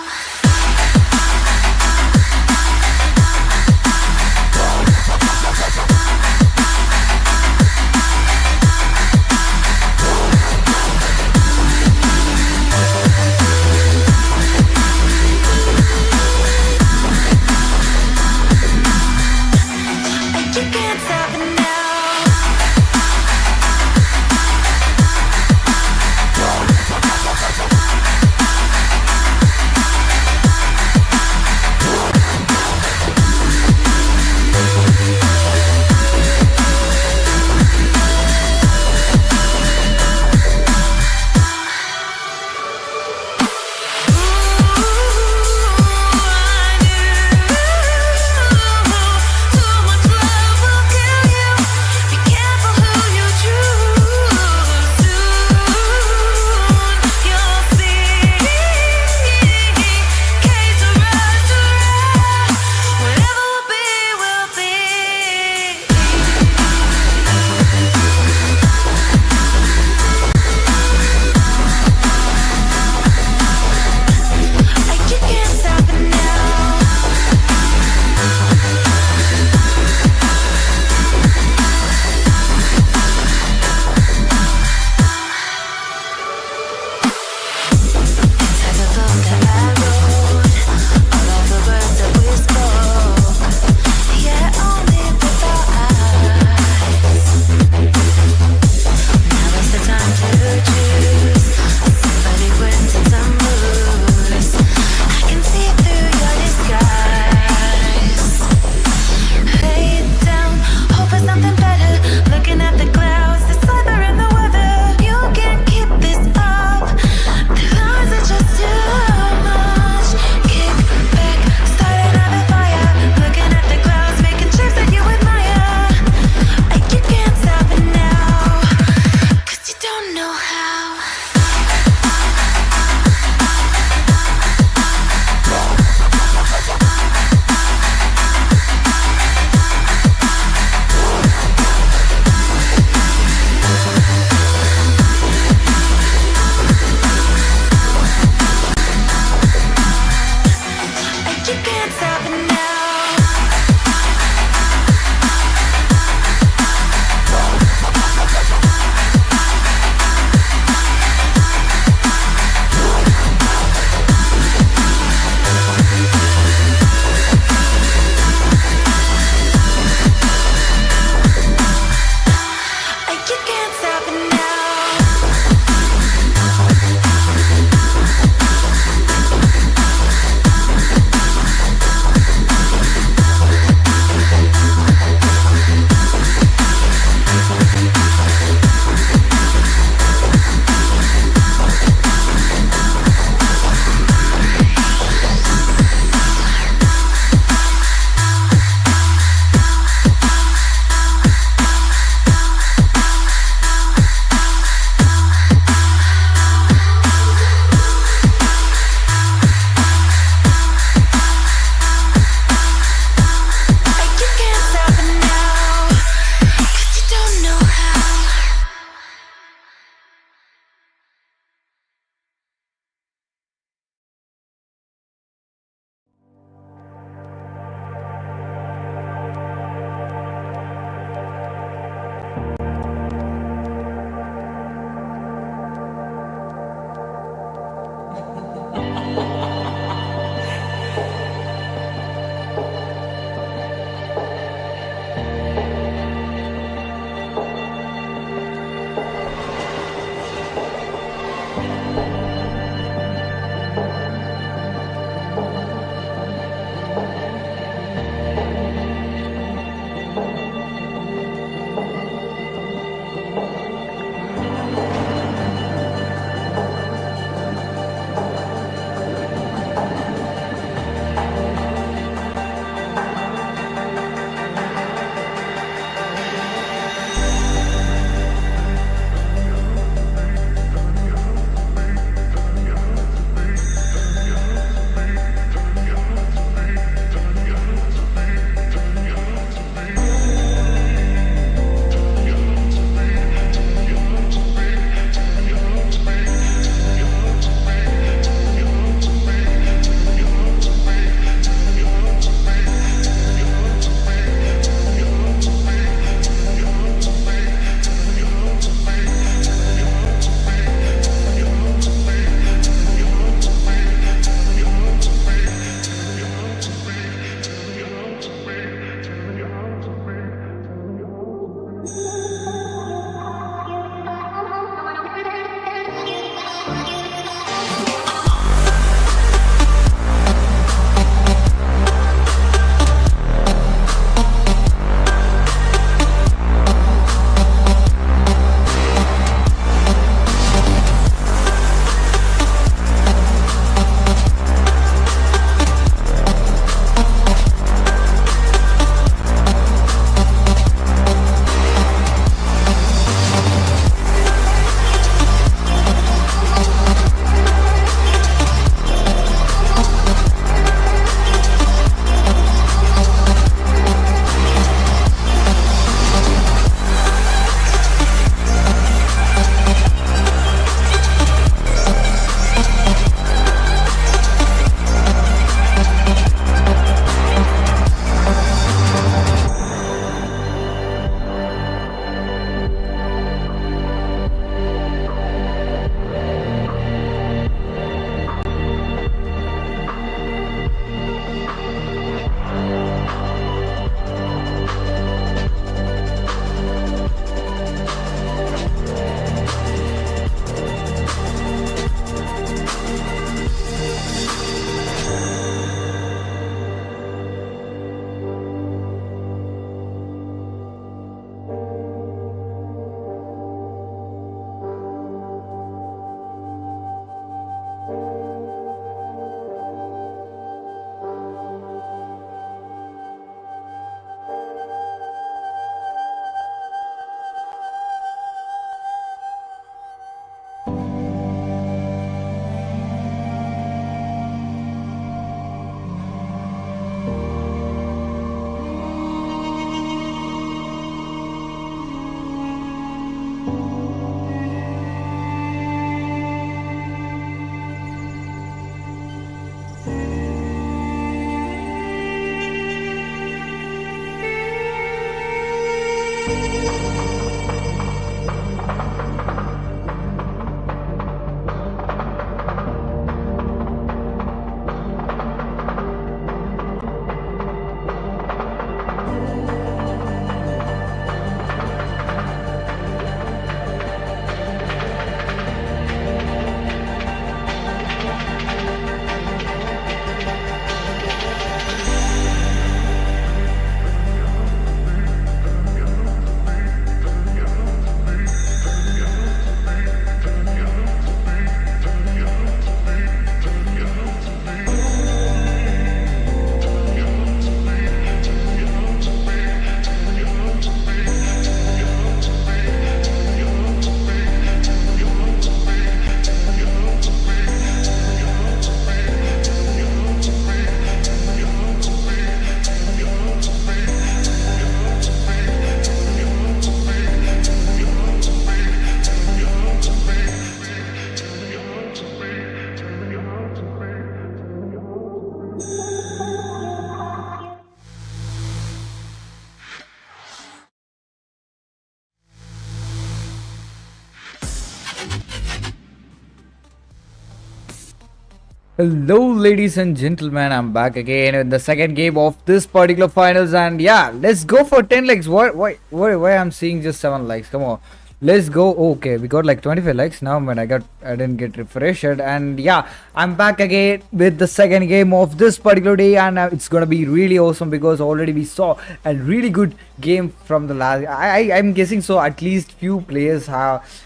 Hello, ladies and gentlemen. I'm back again with the second game of this particular finals, and yeah, let's go for 10 likes. Why I'm seeing just 7 likes? Come on, let's go. Okay, we got like 25 likes now, but I didn't get refreshed, and yeah, I'm back again with the second game of this particular day, and it's gonna be really awesome because already we saw a really good game from the last. I'm guessing so. At least few players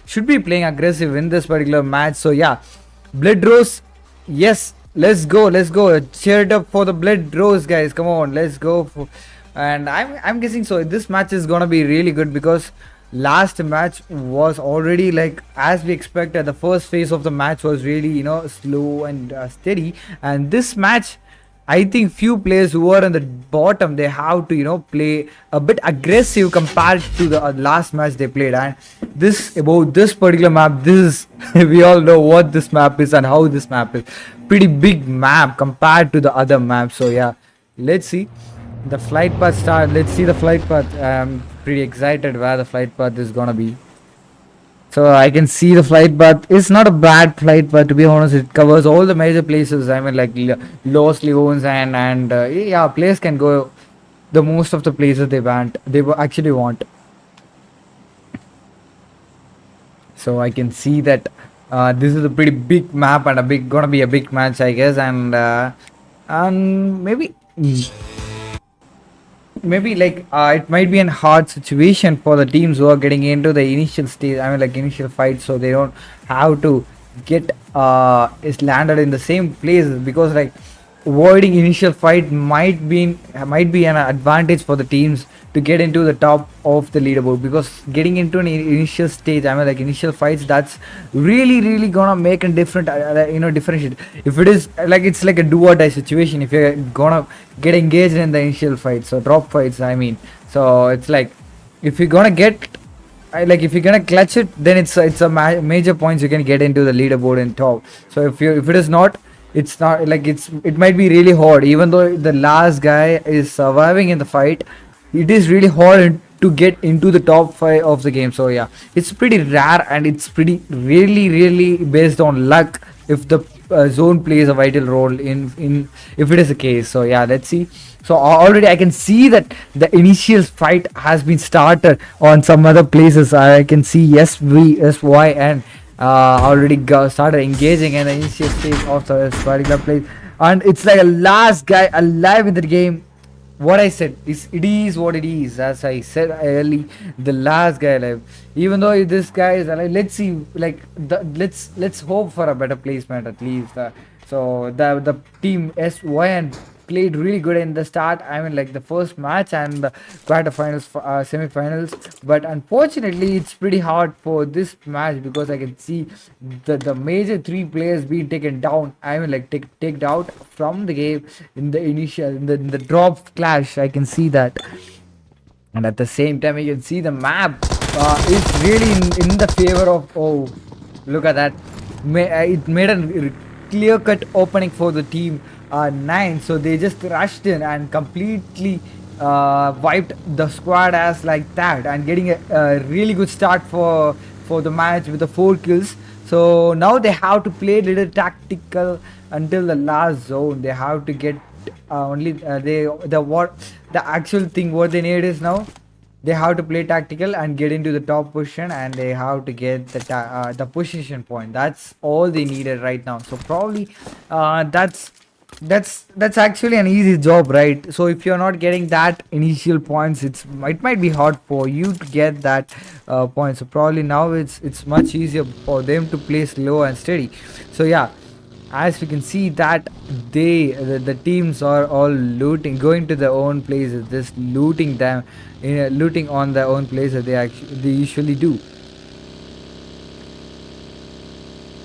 should be playing aggressive in this particular match. So yeah, Blood Rose. Yes, let's go. Cheer it up for the Blood Rose, guys. Come on, let's go. And I'm guessing so. This match is gonna be really good because last match was already like as we expected. The first phase of the match was really slow and steady, and this match. I think few players who are on the bottom they have to play a bit aggressive compared to the last match they played. And this particular map, this is we all know what this map is and how this map is. Pretty big map compared to the other maps. So yeah, let's see the flight path start. Let's see the flight path. I'm pretty excited where the flight path is gonna be. So I can see the flight path. It's not a bad flight path, to be honest. It covers all the major places. I mean, like Los Leones and yeah, players can go the most of the places they want. Actually want. So I can see that this is a pretty big map and gonna be a big match, I guess. And maybe like it might be a hard situation for the teams who are getting into the initial stage. I mean, like initial fight, so they don't have to get is landed in the same places because like avoiding initial fight might be an advantage for the teams to get into the top of the leaderboard, because getting into an initial stage, I mean like initial fights, that's really gonna make a different differentiate. If it is like it's like a do or die situation, if you're gonna get engaged in the initial fights or drop fights, I mean, so it's like if you're gonna get like if you're gonna clutch it, then it's a major points you can get into the leaderboard and top. So if it is not, it's not like it might be really hard. Even though the last guy is surviving in the fight, it is really hard to get into the top 5 of the game. So yeah, it's pretty rare and it's pretty really based on luck if the zone plays a vital role in if it is the case. So yeah, let's see. So already I can see that the initial fight has been started on some other places. I can see SVSY and already started engaging in the initial stage of the particular place, and it's like a last guy alive in the game. What I said is it is what it is. As I said early, the last guy alive. Even though this guy is alive, let's see. Like let's hope for a better placement at least. So the team SYN played really good in the start. I mean, like the first match and the quarterfinals, semifinals. But unfortunately, it's pretty hard for this match because I can see the major 3 players being taken down. I mean, like taken out from the game in the initial in the drop clash. I can see that, and at the same time, you can see the map is really in the favor of. Oh, look at that! It made a clear-cut opening for the team 9, so they just rushed in and completely wiped the squad as like that, and getting a really good start for the match with the 4 kills. So now they have to play little tactical until the last zone. They have to get only the actual thing what they need is now they have to play tactical and get into the top position, and they have to get the position point. That's all they needed right now. So probably that's actually an easy job, right? So if you're not getting that initial points, it might be hard for you to get that point. So probably now it's much easier for them to play slow and steady. So yeah, as we can see that the teams are all looting, going to their own places, just looting them, looting on their own places. They usually do.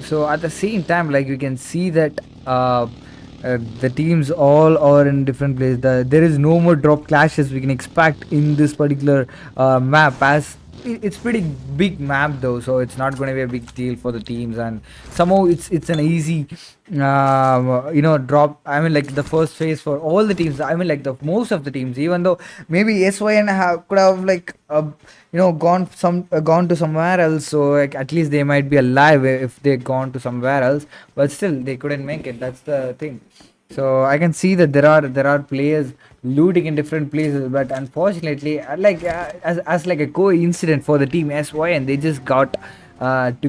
So at the same time, like you can see that the teams all are in different places. There is no more drop clashes we can expect in this particular map, as it's pretty big map though, so it's not going to be a big deal for the teams, and somehow it's an easy drop. I mean, like the first phase for all the teams. I mean, like the most of the teams, even though maybe SYN could have like gone to somewhere else, so like at least they might be alive if they gone to somewhere else, but still they couldn't make it. That's the thing. So I can see that there are players looting in different places, but unfortunately, as like a coincidence for the team SYN, they just got the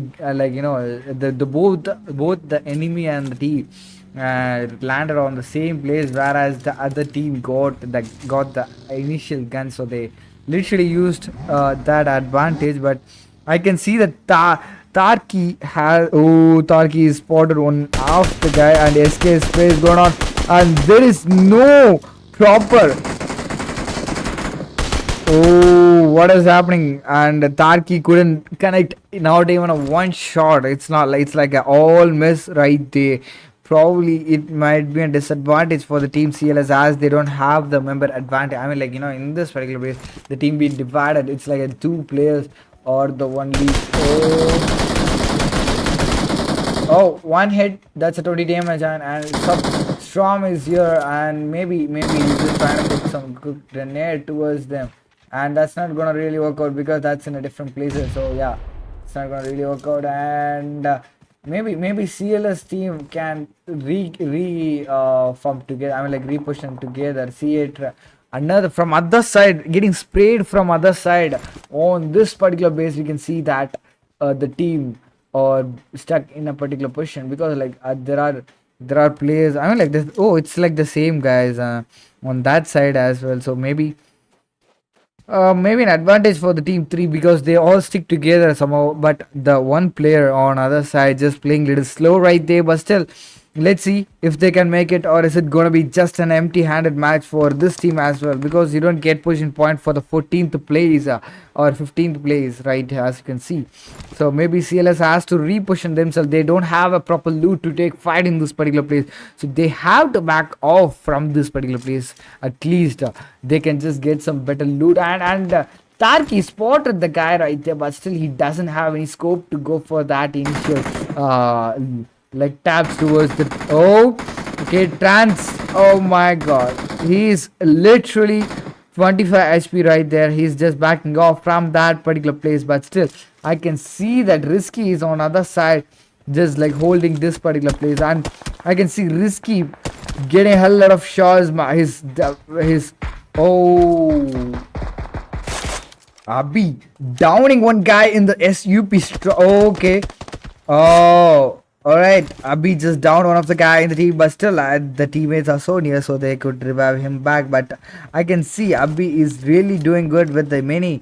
both the enemy and the team landed on the same place, whereas the other team got the initial gun, so they literally used that advantage. But I can see that Tarki is spotted one off the guy, and SK spray is going on, and there is no proper. Oh, what is happening? And Tarki couldn't connect, not even a one shot. It's not like, it's like a all miss right there. Probably it might be a disadvantage for the team CLS, as they don't have the member advantage. I mean, like, in this particular place, the team being divided, it's like a 2 players or the one lead. Oh, one hit, that's a 20 damage, and Storm is here, and maybe he's just trying to put some good grenade towards them, and that's not gonna really work out because that's in a different place. So yeah, it's not gonna really work out, and maybe CLS team can form together. I mean, like repush them together. See it another from other side, getting sprayed from other side on this particular base. We can see that the team or stuck in a particular position, because like there are players. I mean, like this. Oh, it's like the same guys on that side as well. So maybe an advantage for the team 3, because they all stick together somehow. But the one player on other side just playing little slow right there. But still, let's see if they can make it, or is it gonna be just an empty-handed match for this team as well, because you don't get position point for the 14th place or 15th place, right, as you can see. So maybe CLS has to reposition themselves. They don't have a proper loot to take fight in this particular place, so they have to back off from this particular place. At least they can just get some better loot, and Tarki spotted the guy right there, but still he doesn't have any scope to go for that initial like taps towards the trans. Oh my god, he's literally 25 HP right there. He's just backing off from that particular place, but still I can see that Risky is on other side, just like holding this particular place, and I can see Risky getting a hell lot of shots. His Abi downing one guy in the SUP. Okay. Oh, alright. Abi just downed one of the guy in the team, but still the teammates are so near, so they could revive him back. But I can see Abi is really doing good with the many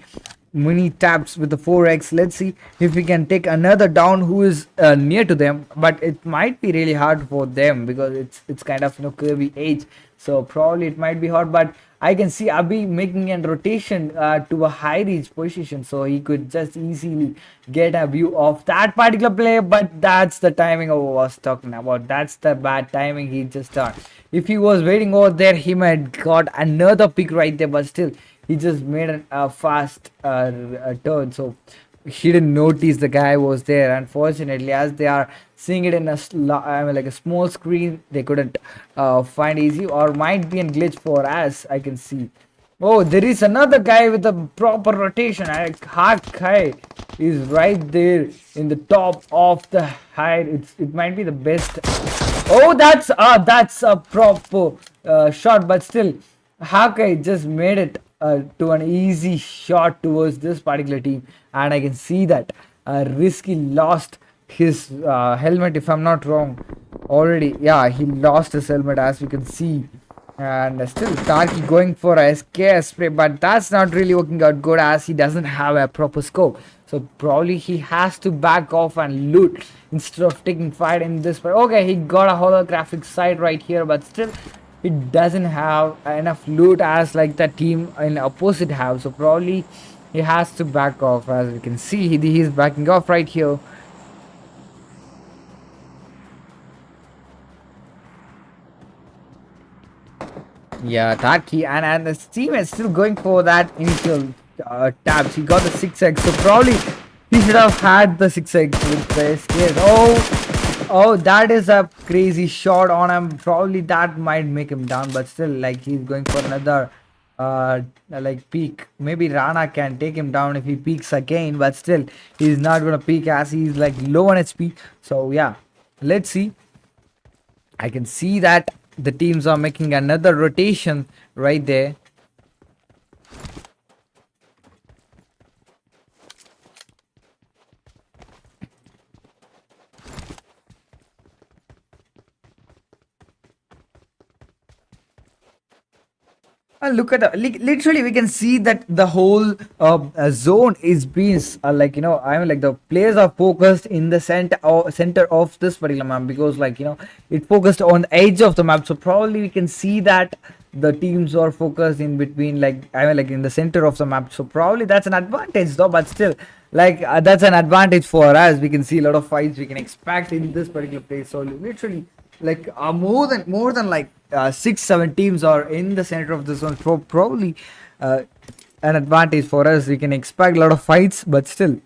taps with the 4x. Let's see if we can take another down who is near to them, but it might be really hard for them because it's kind of curvy edge, so probably it might be hard. But I can see Abi making a rotation to a high reach position, so he could just easily get a view of that particular play. But that's the timing I was talking about. That's the bad timing he just done. If he was waiting over there, he might got another pick right there, but still he just made a fast turn, so he didn't notice the guy was there. Unfortunately, as they are seeing it in a small screen, they couldn't find easy, or might be a glitch for us. I can see. Oh, there is another guy with a proper rotation. Hawkeye is right there in the top of the height. It might be the best. Oh, that's a proper shot, but still Hawkeye just made it to an easy shot towards this particular team, and I can see that Risky lost his helmet, if I'm not wrong. Already, yeah, he lost his helmet, as we can see. And still Tarki going for a SK spray, but that's not really working out good, as he doesn't have a proper scope. So probably he has to back off and loot instead of taking fight in this part. Okay, he got a holographic sight right here, but still he doesn't have enough loot as like the team in opposite have. So probably he has to back off. As we can see, he's backing off right here. Yeah, Tarki and the team is still going for that initial tabs. He got the 6x, so probably he should have had the 6x with the SKS. Oh, that is a crazy shot on him. Probably that might make him down, but still, like he's going for another like peak. Maybe Rana can take him down if he peaks again, but still he's not gonna peak as he's like low on HP. So yeah, let's see. I can see that the teams are making another rotation right there. And look at the literally we can see that the whole zone is being like I mean like the players are focused in the center of this particular map, because like it focused on the edge of the map, so probably we can see that the teams are focused in between, like I mean like in the center of the map, so probably that's an advantage though, but still like that's an advantage for us. We can see a lot of fights we can expect in this particular place, so literally like more than like 6-7 teams are in the center of this one, probably an advantage for us. We can expect a lot of fights, but still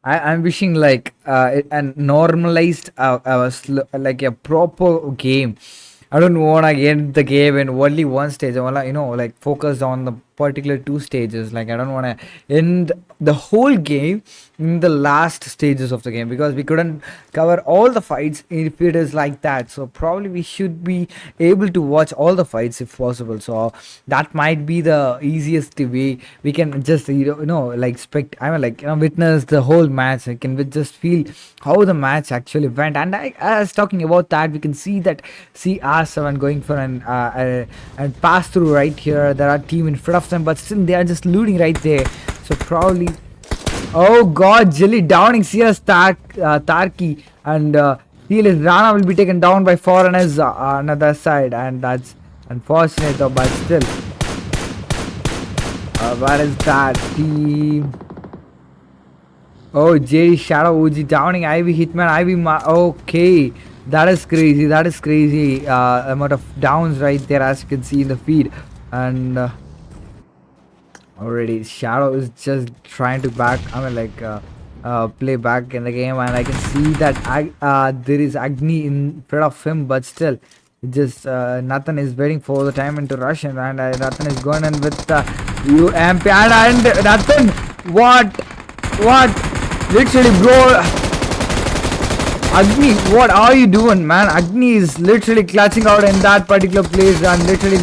I'm wishing like a normalized like a proper game. I don't want to end the game in only one stage. I want to like focus on the particular 2 stages. Like I don't want to end the whole game in the last stages of the game, because we couldn't cover all the fights if it is like that. So probably we should be able to watch all the fights if possible. So that might be the easiest way. We can just like witness the whole match. I can just feel how the match actually went. And I was talking about that, we can see that CR7 going for an and pass through right here. There are team in front of them, but still they are just looting right there. So probably, oh god, Jelly downing CS Tarki, and Steel's Rana will be taken down by foreigners on another side, and that's unfortunate though, but still. What is that team? Oh, JD Shadow Uji downing Ivy Hitman Ivy okay, that is crazy. That is crazy amount of downs right there, as you can see in the feed. And already Shadow is just trying to play back in the game, and I can see that there is Agni in front of him, but still just Nathan is waiting for the time into rush, and Nathan is going in with UMP, and Nathan, what literally, bro, Agni, what are you doing, man? Agni is literally clutching out in that particular place, and literally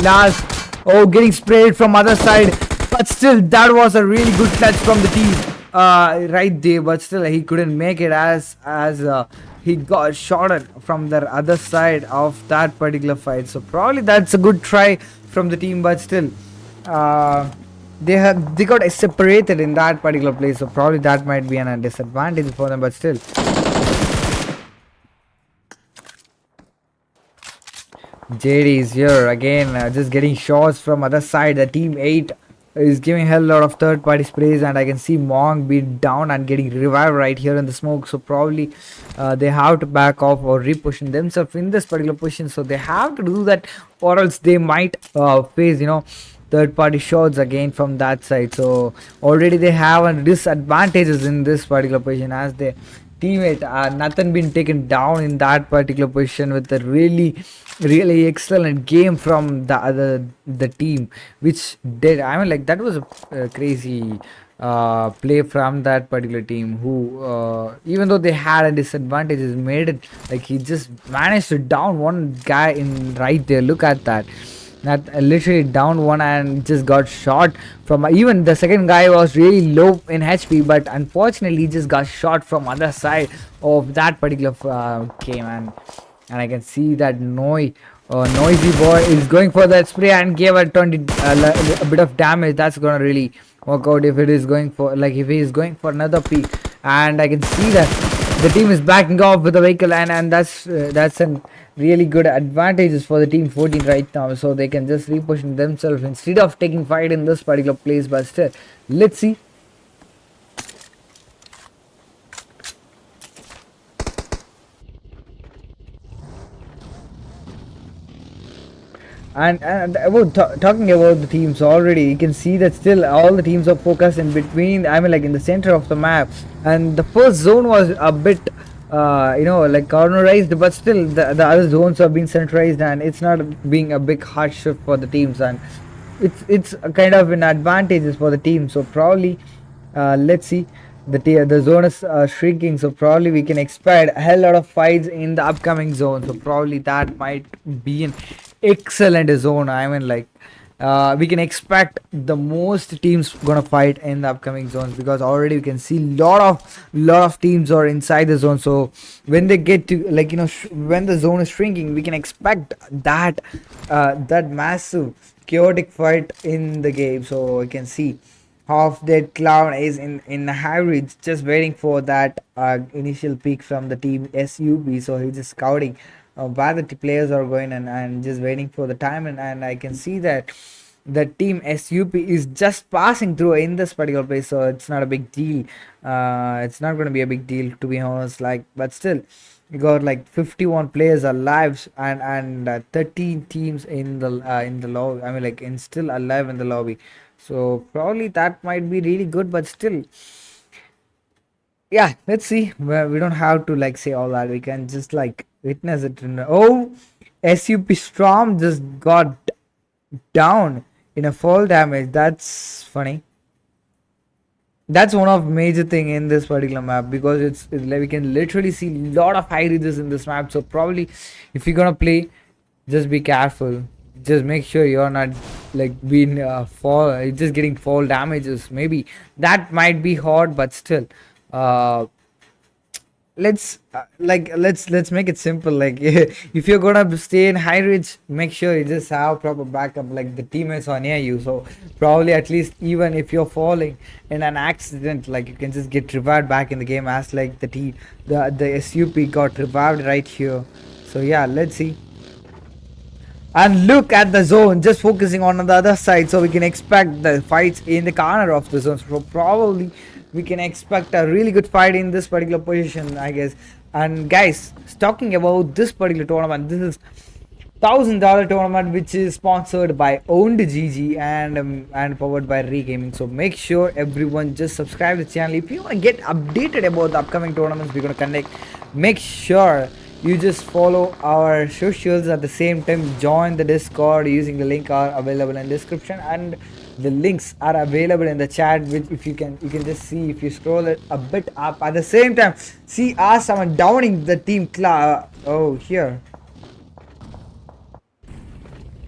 getting sprayed from other side. But still, that was a really good clutch from the team right there. But still, he couldn't make it as he got shot from the other side of that particular fight. So probably that's a good try from the team. But still, they got separated in that particular place. So probably that might be a disadvantage for them. But still. JD is here again, just getting shots from other side. The team 8 is giving hell lot of third party sprays, and I can see Monk be down and getting revived right here in the smoke. So probably they have to back off or reposition themselves in this particular position. So they have to do that, or else they might face third party shots again from that side. So already they have disadvantages in this particular position, as they teammate Nathan been taken down in that particular position with a really excellent game from the team, which did, I mean like that was a crazy play from that particular team, who even though they had a disadvantage, made it like he just managed to down one guy in right there. Look at that. That literally down one and just got shot from, even the second guy was really low in HP, but unfortunately he just got shot from other side of that particular game. And I can see that noisy boy is going for that spray and gave a bit of damage. That's gonna really work out if he is going for another peak. And I can see that the team is backing off with the vehicle, and that's an really good advantages for the team 14 right now, so they can just reposition themselves instead of taking fight in this particular place. But still, let's see. And about talking about the teams already, you can see that still all the teams are focused in between. I mean, like in the center of the map, and the first zone was a bit, like cornerized, but still the other zones are being centralized, and it's not being a big hardship for the teams, and it's a kind of an advantages for the team. So probably, let's see. The zone is shrinking, so probably we can expect a hell lot of fights in the upcoming zone. So probably that might be an excellent zone. I mean, like we can expect the most teams gonna fight in the upcoming zones, because already we can see lot of teams are inside the zone. So when they get to, like, when the zone is shrinking, we can expect that massive chaotic fight in the game. So we can see half that clown is in high ridge, just waiting for that initial peak from the team SUB. So he's just scouting where the players are going, and just waiting for the time, and I can see that the team SUP is just passing through in this particular place. So it's not a big deal. It's not going to be a big deal, to be honest, like, but still we got like 51 players alive, and 13 teams in the lobby. I mean, like, in still alive in the lobby. So probably that might be really good, but still, yeah, let's see. Well, we don't have to like say all that. We can just like witness it. Oh, SUP Storm just got down in a fall damage. That's funny. That's one of major thing in this particular map, because it's like we can literally see a lot of high ridges in this map. So probably, if you're gonna play, just be careful. Just make sure you're not like being just getting fall damages. Maybe that might be hard, but still, uh let's make it simple. Like, if you're gonna stay in high ridge, make sure you just have proper backup, like the teammates are near you. So probably, at least, even if you're falling in an accident, like, you can just get revived back in the game, as like the SUP got revived right here. So yeah, let's see. And look at the zone, just focusing on the other side, so we can expect the fights in the corner of the zone. So probably we can expect a really good fight in this particular position, I guess. And guys, talking about this particular tournament, this is $1,000 tournament, which is sponsored by Owned GG and powered by Regaming. So make sure everyone just subscribe to the channel if you want to get updated about the upcoming tournaments we're gonna conduct. Make sure you just follow our socials. At the same time, join the Discord using the link are available in description, and the links are available in the chat, which if you can just see if you scroll it a bit up. At the same time, see someone downing the team oh, here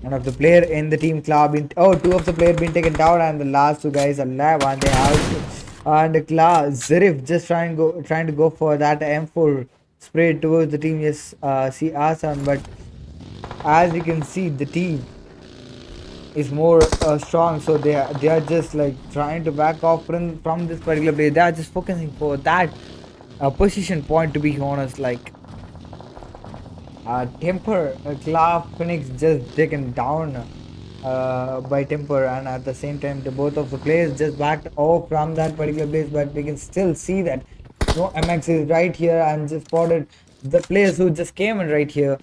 one of the player in the team club two of the player been taken down, and the last two guys are alive, and they have and the class Zerif just trying to go for that M4 spray towards the team. Yes, see awesome, but as you can see, the team is more strong, so they are just like trying to back off from this particular place. They are just focusing for that position point, to be honest. Like, Temper Claw Phoenix just taken down by Temper, and at the same time, both of the players just backed off from that particular place, but we can still see that no MX is right here, and just spotted the players who just came in right here.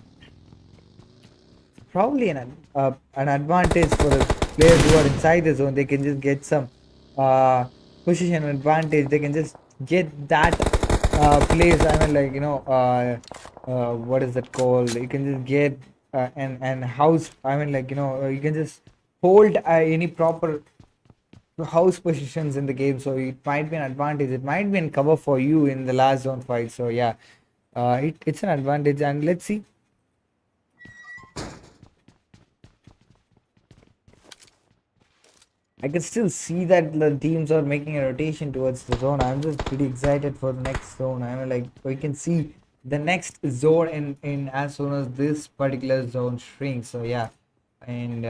Probably an advantage for the players who are inside the zone. They can just get some position advantage. They can just get that place. I mean, like, what is that called? You can just get and house. I mean, like, you can just hold any proper house positions in the game. So it might be an advantage. It might be in cover for you in the last zone fight. So yeah, it's an advantage. And let's see. I can still see that the teams are making a rotation towards the zone. I'm just pretty excited for the next zone. I mean, like, we can see the next zone in as soon as this particular zone shrinks. So yeah, and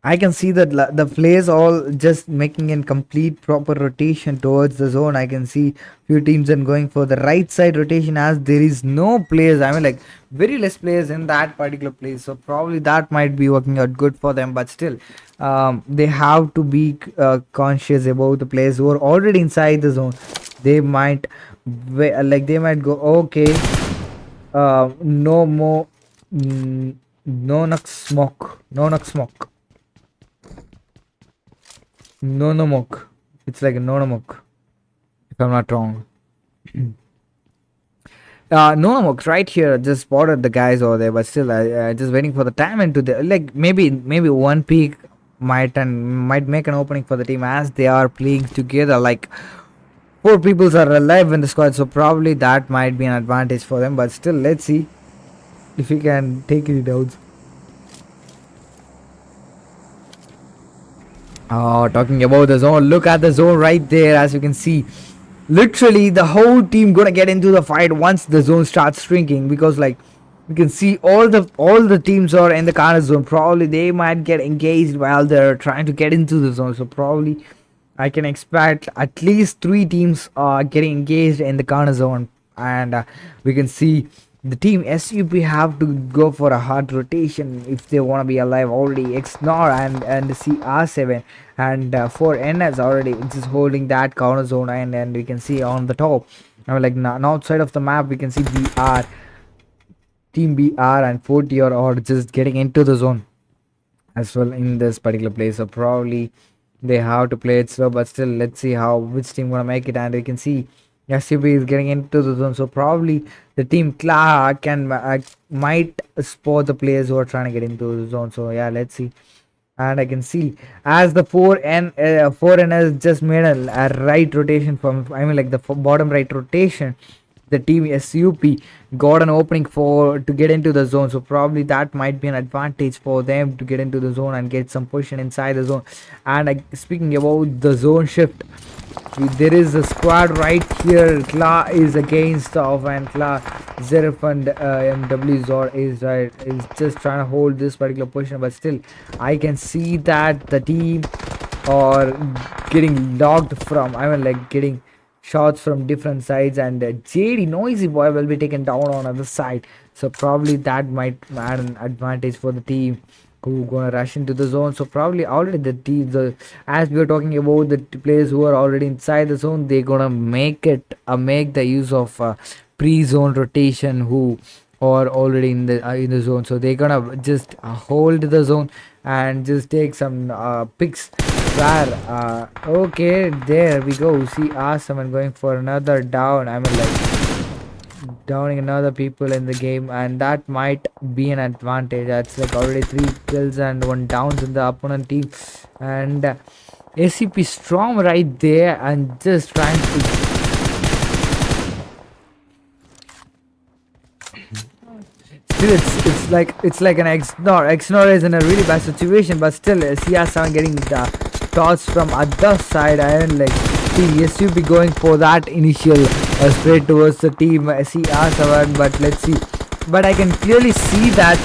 I can see that the players all just making a complete proper rotation towards the zone. I can see few teams and going for the right side rotation, as there is no players. I mean, like, very less players in that particular place. So probably that might be working out good for them. But still, they have to be conscious about the players who are already inside the zone. They might go okay. No more. No Nux smoke. No Nux smoke. No no mock. It's like a no no mock. If I'm not wrong. No no mock right here. Just spotted the guys over there, but still, I just waiting for the time and to the like maybe one peak might make an opening for the team as they are playing together. Like four peoples are alive in the squad, so probably that might be an advantage for them. But still, let's see if we can take it down. Oh, talking about the zone. Look at the zone right there, as you can see. Literally, the whole team gonna get into the fight once the zone starts shrinking, because like you can see all the teams are in the corner zone. Probably they might get engaged while they're trying to get into the zone. So probably I can expect at least 3 teams are getting engaged in the corner zone, and we can see the team SUP have to go for a hard rotation if they want to be alive already. XNOR and CR7 and 4NS already just holding that corner zone, and we can see on the top, like outside of the map, we can see BR, team BR and 40 are just getting into the zone as well in this particular place. So probably they have to play it slow, but still, let's see how which team gonna make it. And we can see SUB is getting into the zone, so probably the team Clara can might spot the players who are trying to get into the zone. So yeah, let's see. And I can see as the 4N has just made a right rotation from, I mean like the bottom right rotation, the team SUP got an opening to get into the zone. So probably that might be an advantage for them to get into the zone and get some position inside the zone. And speaking about the zone shift, there is a squad right here. Kla is against off, and Kla, Zerif and MW Zor is just trying to hold this particular position, but still I can see that the team are getting locked from, I mean like getting shots from different sides, and JD Noisy Boy will be taken down on other side. So probably that might add an advantage for the team who gonna rush into the zone. So probably already the teams, as we were talking about the players who are already inside the zone, they gonna make the use of pre-zone rotation who are already in the zone. So they're gonna just hold the zone and just take some picks. Where okay, there we go. See someone going for another down. I mean like downing another people in the game, and that might be an advantage. That's like already 3 kills and 1 downs in the opponent team, and ACP Storm right there and just trying to still it's like an XNOR is in a really bad situation, but still CR7 getting the toss from other side, and like team SUP going for that initial spray towards the team CR7, but let's see. But I can clearly see that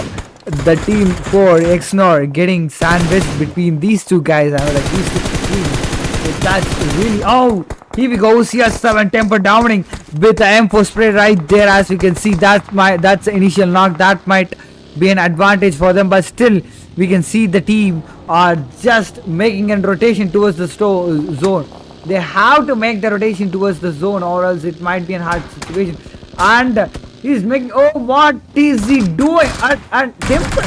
the team for XNOR getting sandwiched between these two guys. I mean like these two teams. That's really, oh, here we go. CR7 temper downing with the M4 spray right there, as you can see. That's the initial knock. That might be an advantage for them, but still we can see the team are just making a rotation towards the zone. They have to make the rotation towards the zone, or else it might be a hard situation. And he's making, oh, what is he doing? And Temper,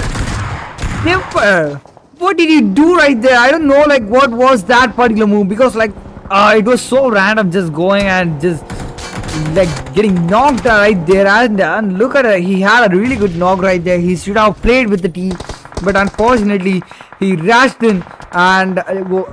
what did he do right there? I don't know like what was that particular move, because like it was so random, just going and just like getting knocked right there. And look at it, he had a really good knock right there. He should have played with the team, but unfortunately he rushed in and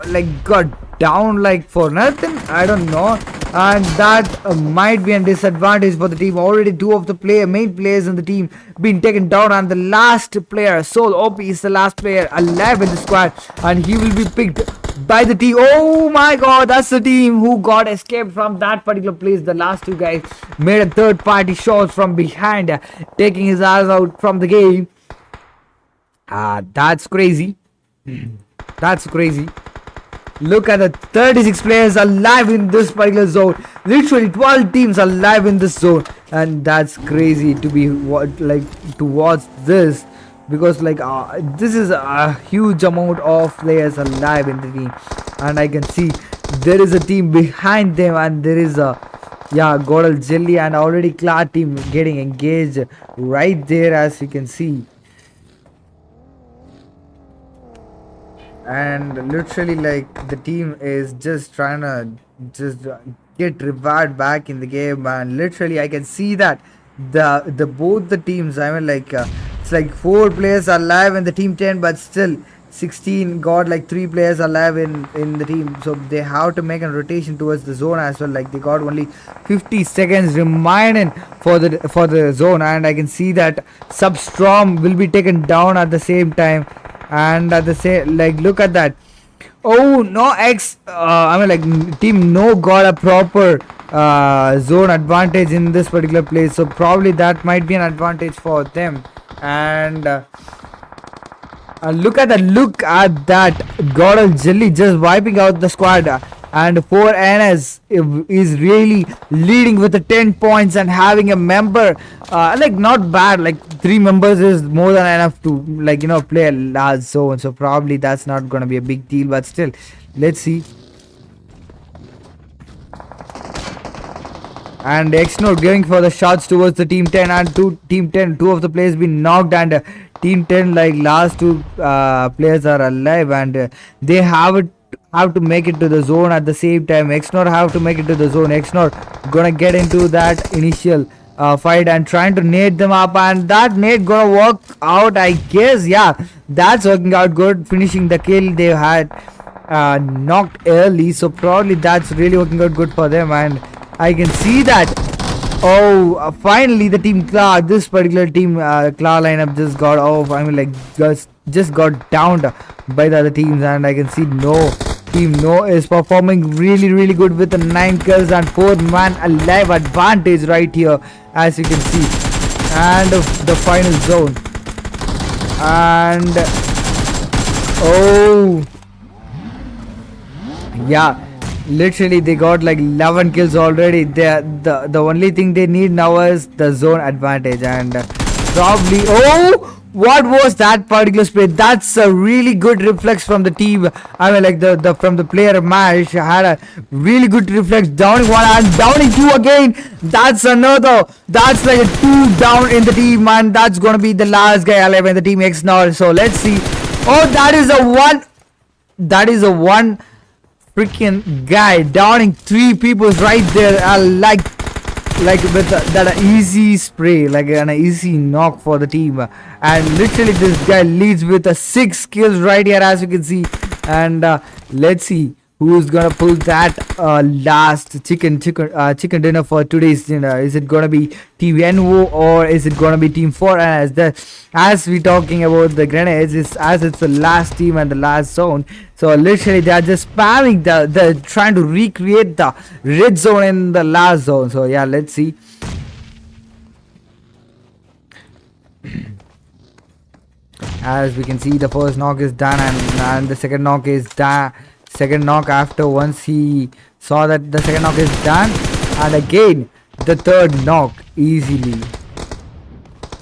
like got down like for nothing. I don't know, and that might be a disadvantage for the team. Already 2 of the main players in the team been taken down, and the last player, Soul OP, is the last player alive in the squad, and he will be picked by the team. Oh my god, that's the team who got escaped from that particular place. The last 2 guys made a third party shot from behind, taking his ass out from the game. That's crazy. That's crazy. Look at the 36 players alive in this particular zone. Literally 12 teams alive in this zone, and that's crazy to be to watch this, because like this is a huge amount of players alive in the team, and I can see there is a team behind them, and there is a Yeah, Godal Jelly and already Cloud team getting engaged right there, as you can see. And literally, like, the team is just trying to just get revived back in the game, and literally I can see that the both the teams, I mean, like, it's like 4 players are alive in the team 10, but still 16 got like 3 players alive in the team, so they have to make a rotation towards the zone as well. Like, they got only 50 seconds remaining for the zone, and I can see that Substorm will be taken down at the same time. And at the same, like, look at that. Oh no, I mean, like, team no got a proper zone advantage in this particular place, so probably that might be an advantage for them. And look at that Godal Jelly just wiping out the squad, and 4NS is really leading with the 10 points and having a member, like, not bad. Like, 3 members is more than enough to, like, play a large zone, so probably that's not gonna be a big deal, but still, let's see. And Xnode going for the shots towards the team 10, and team 10, 2 of the players been knocked, and team 10, like, last 2 players are alive, and they have to make it to the zone at the same time. Xnode have to make it to the zone. Xnode gonna get into that initial fight and trying to nade them up, and that nade gonna work out, I guess. Yeah, that's working out good, finishing the kill. They had knocked early, so probably that's really working out good for them, and I can see that. Oh, finally the team Claw, this particular team Claw lineup just got off. I mean, like, just got downed by the other teams, and I can see Team No is performing really good with the 9 kills and 4-man alive advantage right here, as you can see. And the final zone. And oh yeah, literally they got like 11 kills already. The only thing they need now is the zone advantage, and probably, oh, what was that particular spray? That's a really good reflex from the team. I mean, like, from the player Mash had a really good reflex, downing 1 and downing 2 again. That's another. That's like a 2 down in the team, and that's gonna be the last guy alive in the team X now. So let's see. Oh, that is a 1. That is a 1 freaking guy downing 3 people right there. Like with that easy spray, like an easy knock for the team, and literally this guy leads with a 6 kills right here, as you can see. And let's see who's gonna pull that last chicken dinner for today's dinner. Is it gonna be Team NO or is it gonna be Team 4? As we talking about the grenades, as it's the last team and the last zone, so literally they are just spamming the trying to recreate the red zone in the last zone. So yeah, let's see. As we can see, the first knock is done, and the second knock is done. Second knock after once he saw that the second knock is done, and again the third knock easily.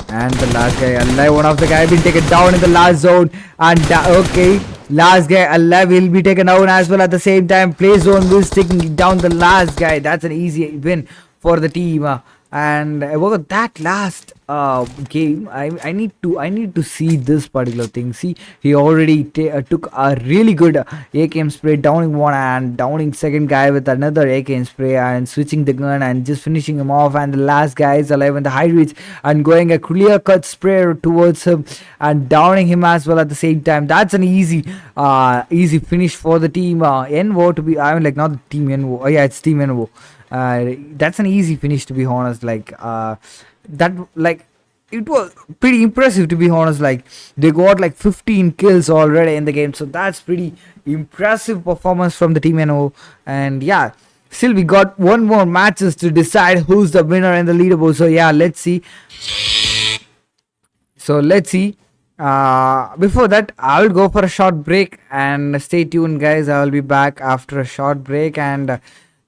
And the last guy alive, one of the guy been taken down in the last zone, and okay, last guy alive will be taken down as well at the same time. Play zone was taking down the last guy. That's an easy win for the team. And about that last game, I need to see this particular thing. See, he already took a really good AKM spray, downing 1 and downing second guy with another AKM spray, and switching the gun and just finishing him off. And the last guy is alive in the high reach and going a clear cut spray towards him and downing him as well at the same time. That's an easy finish for the team NO to be. I mean, like, not the team NO. Oh yeah, it's team NO. That's an easy finish, to be honest. Like that, like, it was pretty impressive, to be honest. Like, they got like 15 kills already in the game, so that's pretty impressive performance from the team NO. And yeah, still we got 1 more matches to decide who's the winner in the leaderboard. So yeah, let's see. Before that, I will go for a short break, and stay tuned, guys. I will be back after a short break. And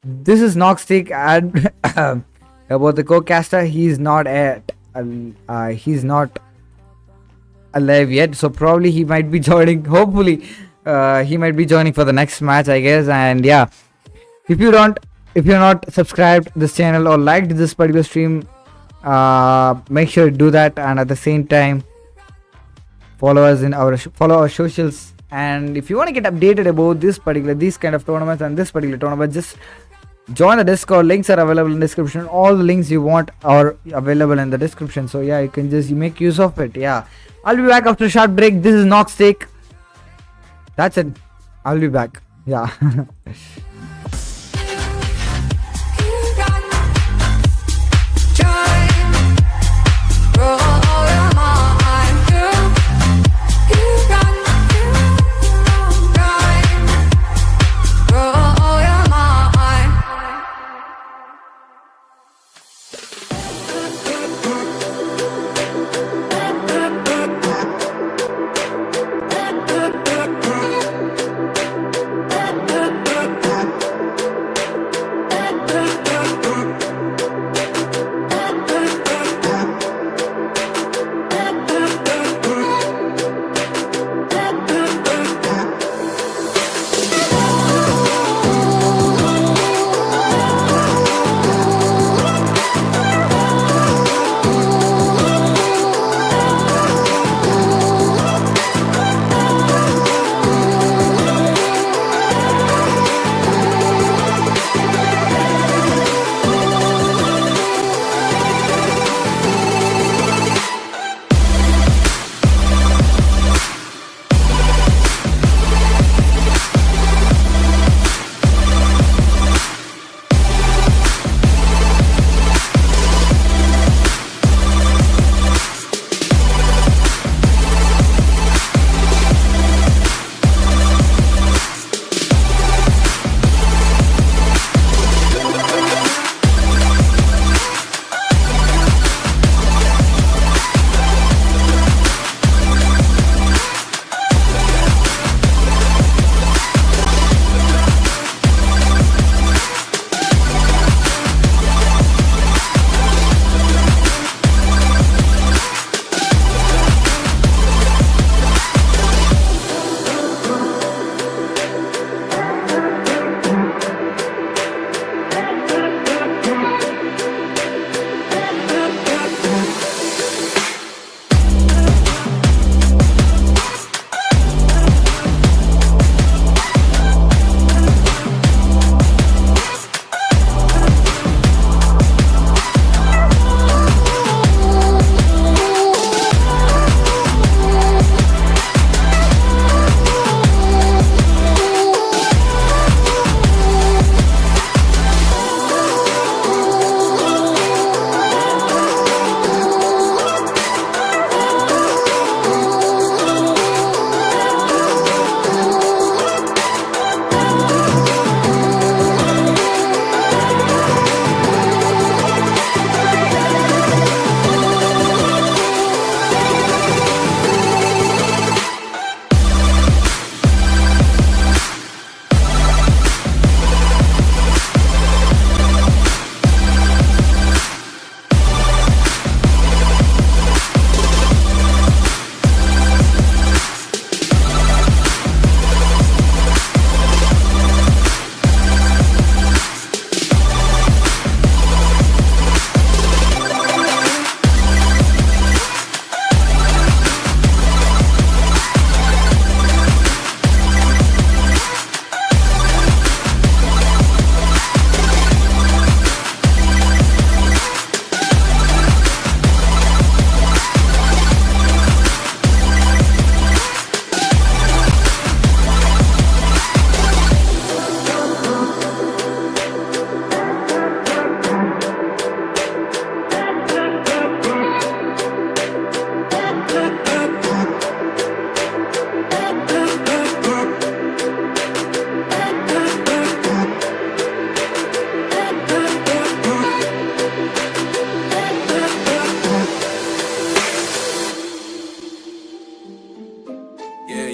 this is Noxtic, and about the co-caster, he's not alive yet, so probably he might be joining. Hopefully he might be joining for the next match, I guess. And yeah, if you don't if you're not subscribed this channel or liked this particular stream, make sure to do that, and at the same time follow us in follow our socials. And if you want to get updated about these kind of tournaments and this particular tournament, just join the Discord. Links are available in the description. All the links you want are available in the description, so yeah, you can just make use of it. Yeah, I'll be back after a short break. This is Noxtic. That's it, I'll be back. Yeah.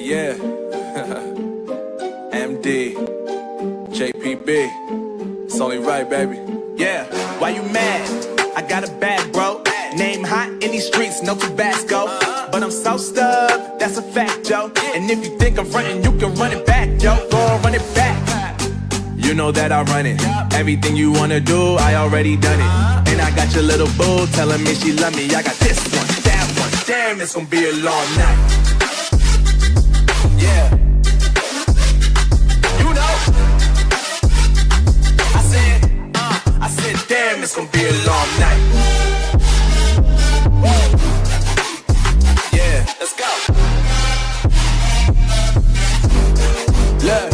Yeah. MD, JPB. It's only right, baby. Yeah, why you mad? I got a bad bro. Name hot in these streets, no Tabasco. But I'm so stubbed, that's a fact, yo. And if you think I'm frontin', you can run it back, yo. Go on, run it back. You know that I run it. Everything you wanna do, I already done it. And I got your little boo telling me she love me. I got this one, that one. Damn, it's gonna be a long night. Yeah. You know. I said, damn, it's gonna be a long night. Yeah, let's go. Look.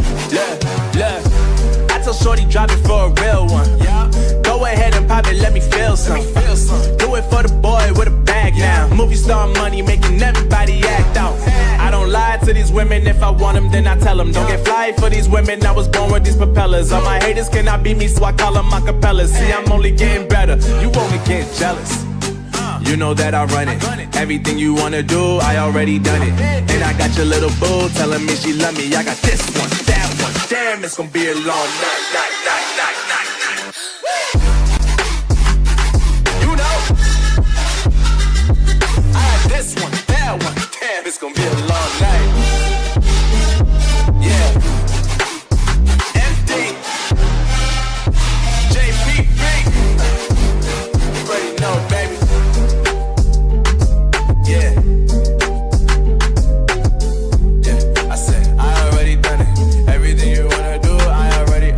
I tell shorty drop it for a real one. Yeah. Go ahead and pop it, let me feel some. Do it for the boy with a bag now. Movie star money making everybody act out. I don't lie to these women, if I want them then I tell them. Don't get fly for these women, I was born with these propellers. All my haters cannot beat me, so I call them acapellas. See, I'm only getting better, you only get jealous. You know that I run it. Everything you wanna do, I already done it. And I got your little boo telling me she love me. I got this one, that one. Damn, it's gonna be a long night. You know, I got this one, that one. Damn, it's gonna be a long night. Yeah. MD. JPP. You already know, baby. Yeah, I said, I already done it. Everything you wanna do, I already.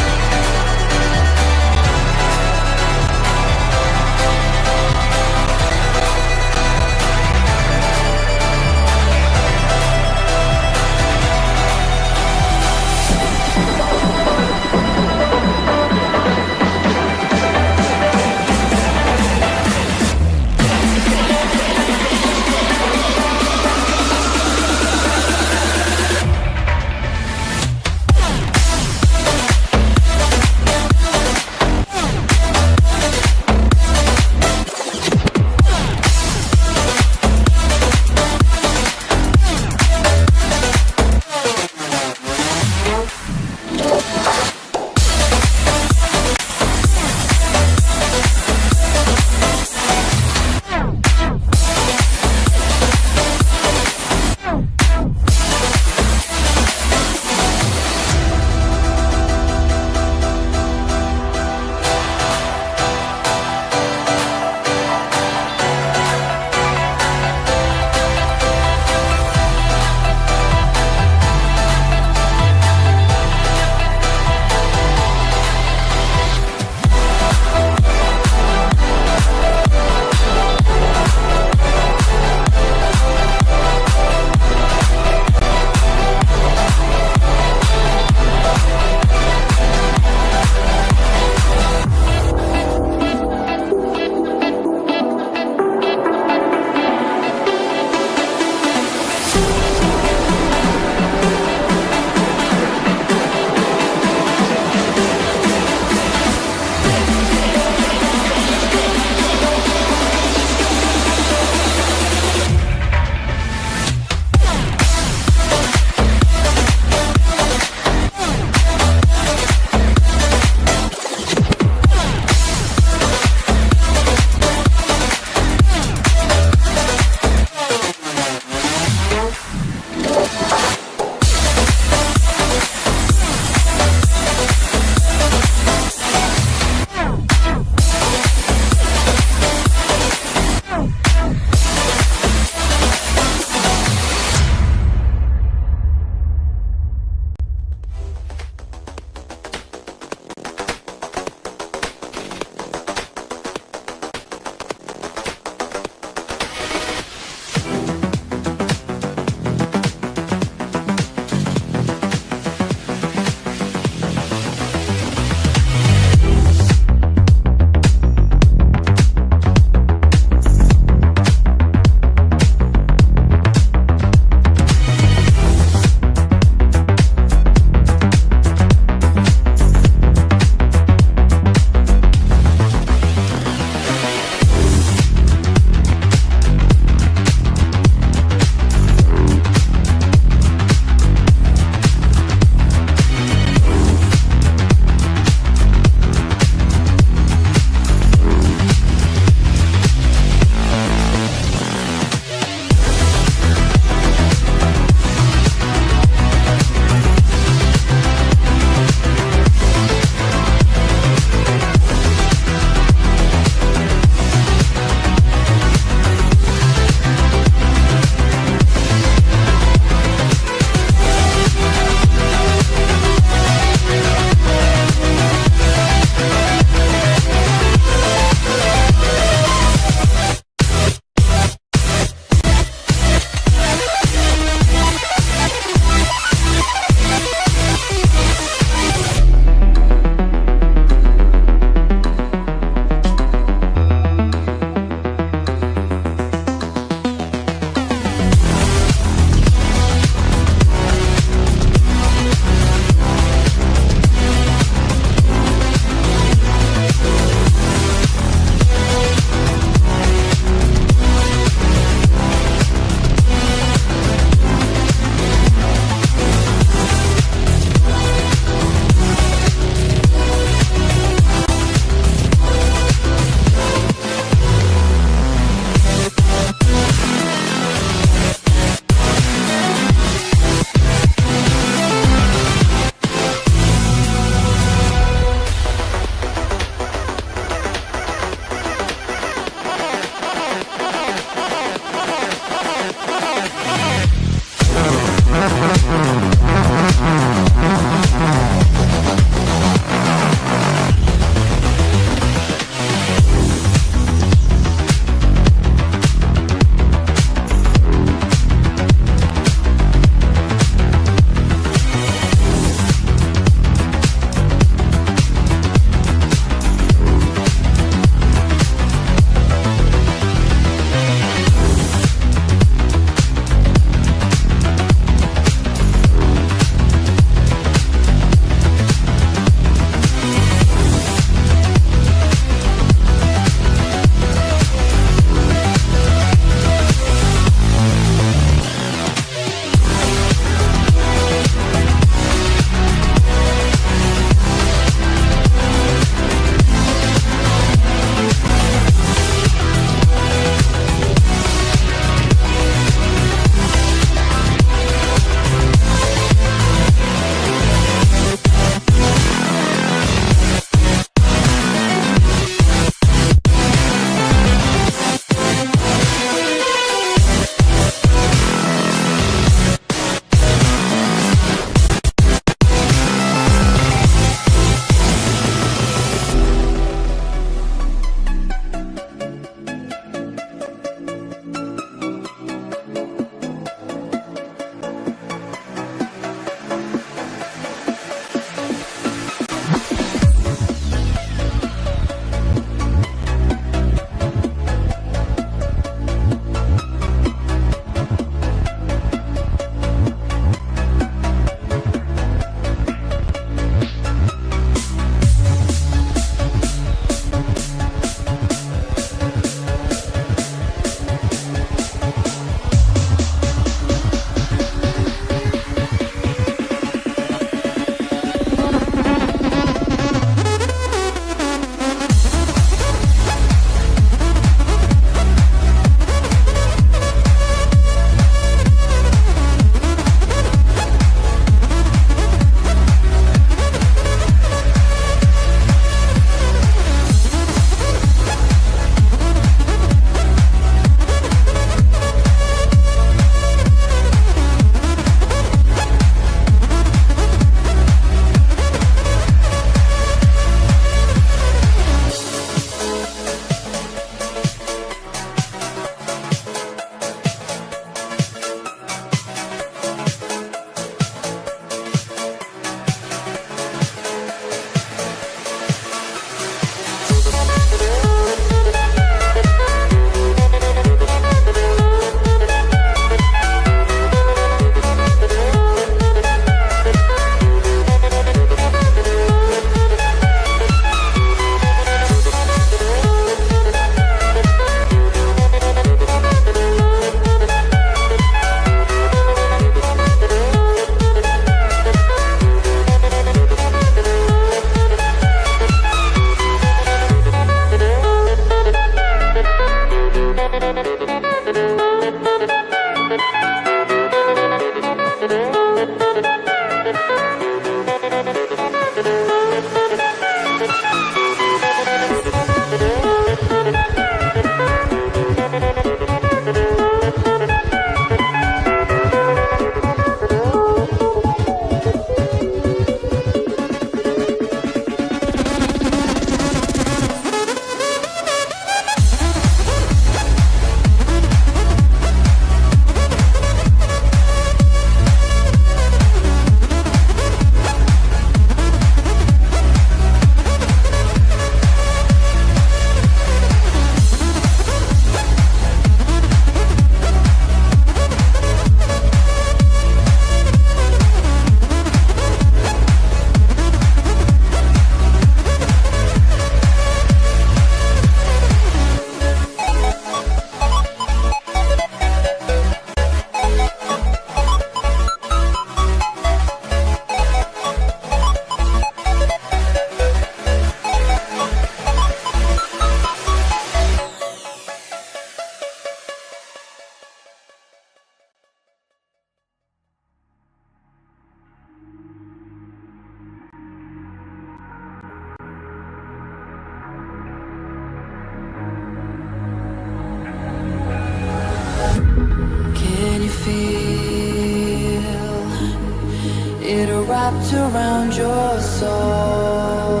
wrapped around your soul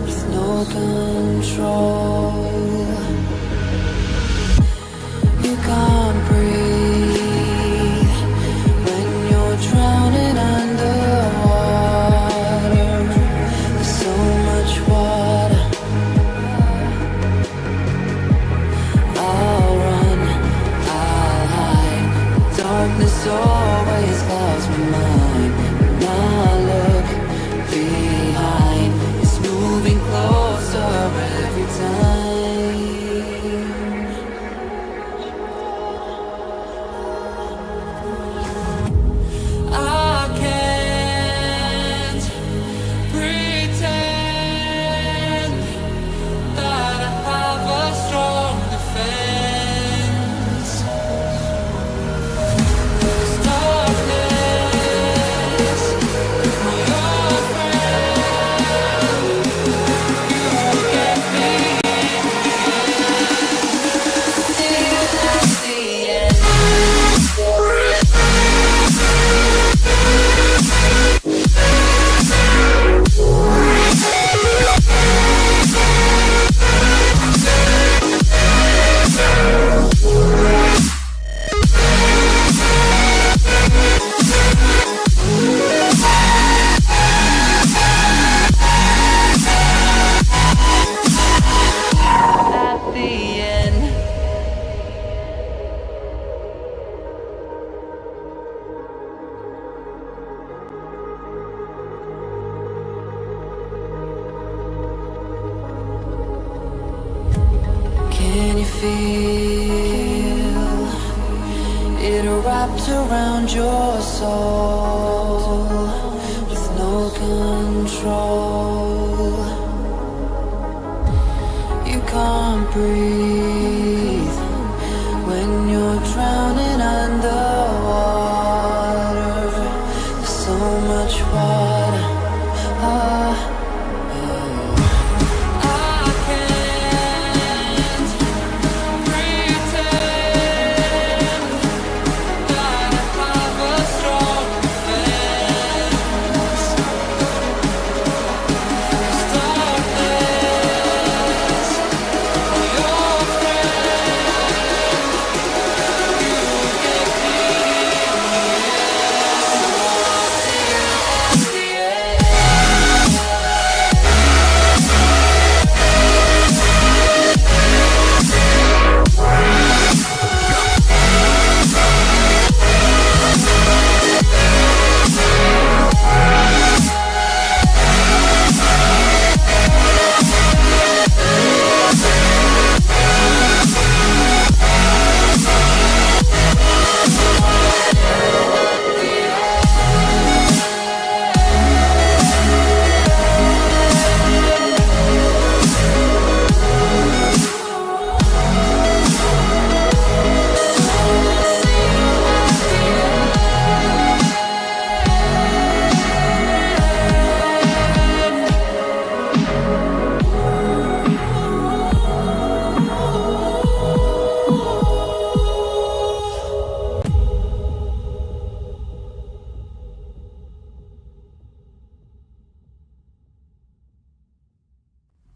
with no control. You can't breathe when you're drowning underwater. There's so much water. I'll run, I'll hide. Darkness always clouds my mind. Now look behind. It's moving closer every time. I can't pretend that I have a strong defense. There's darkness, my old friend. You get me till the end. At the end. Can you feel it wrapped around your soul with no control? You can't breathe when you're drowning underwater. There's so much water. I can't pretend that I have a strong defense. There's darkness, my old friend. You get me till the end.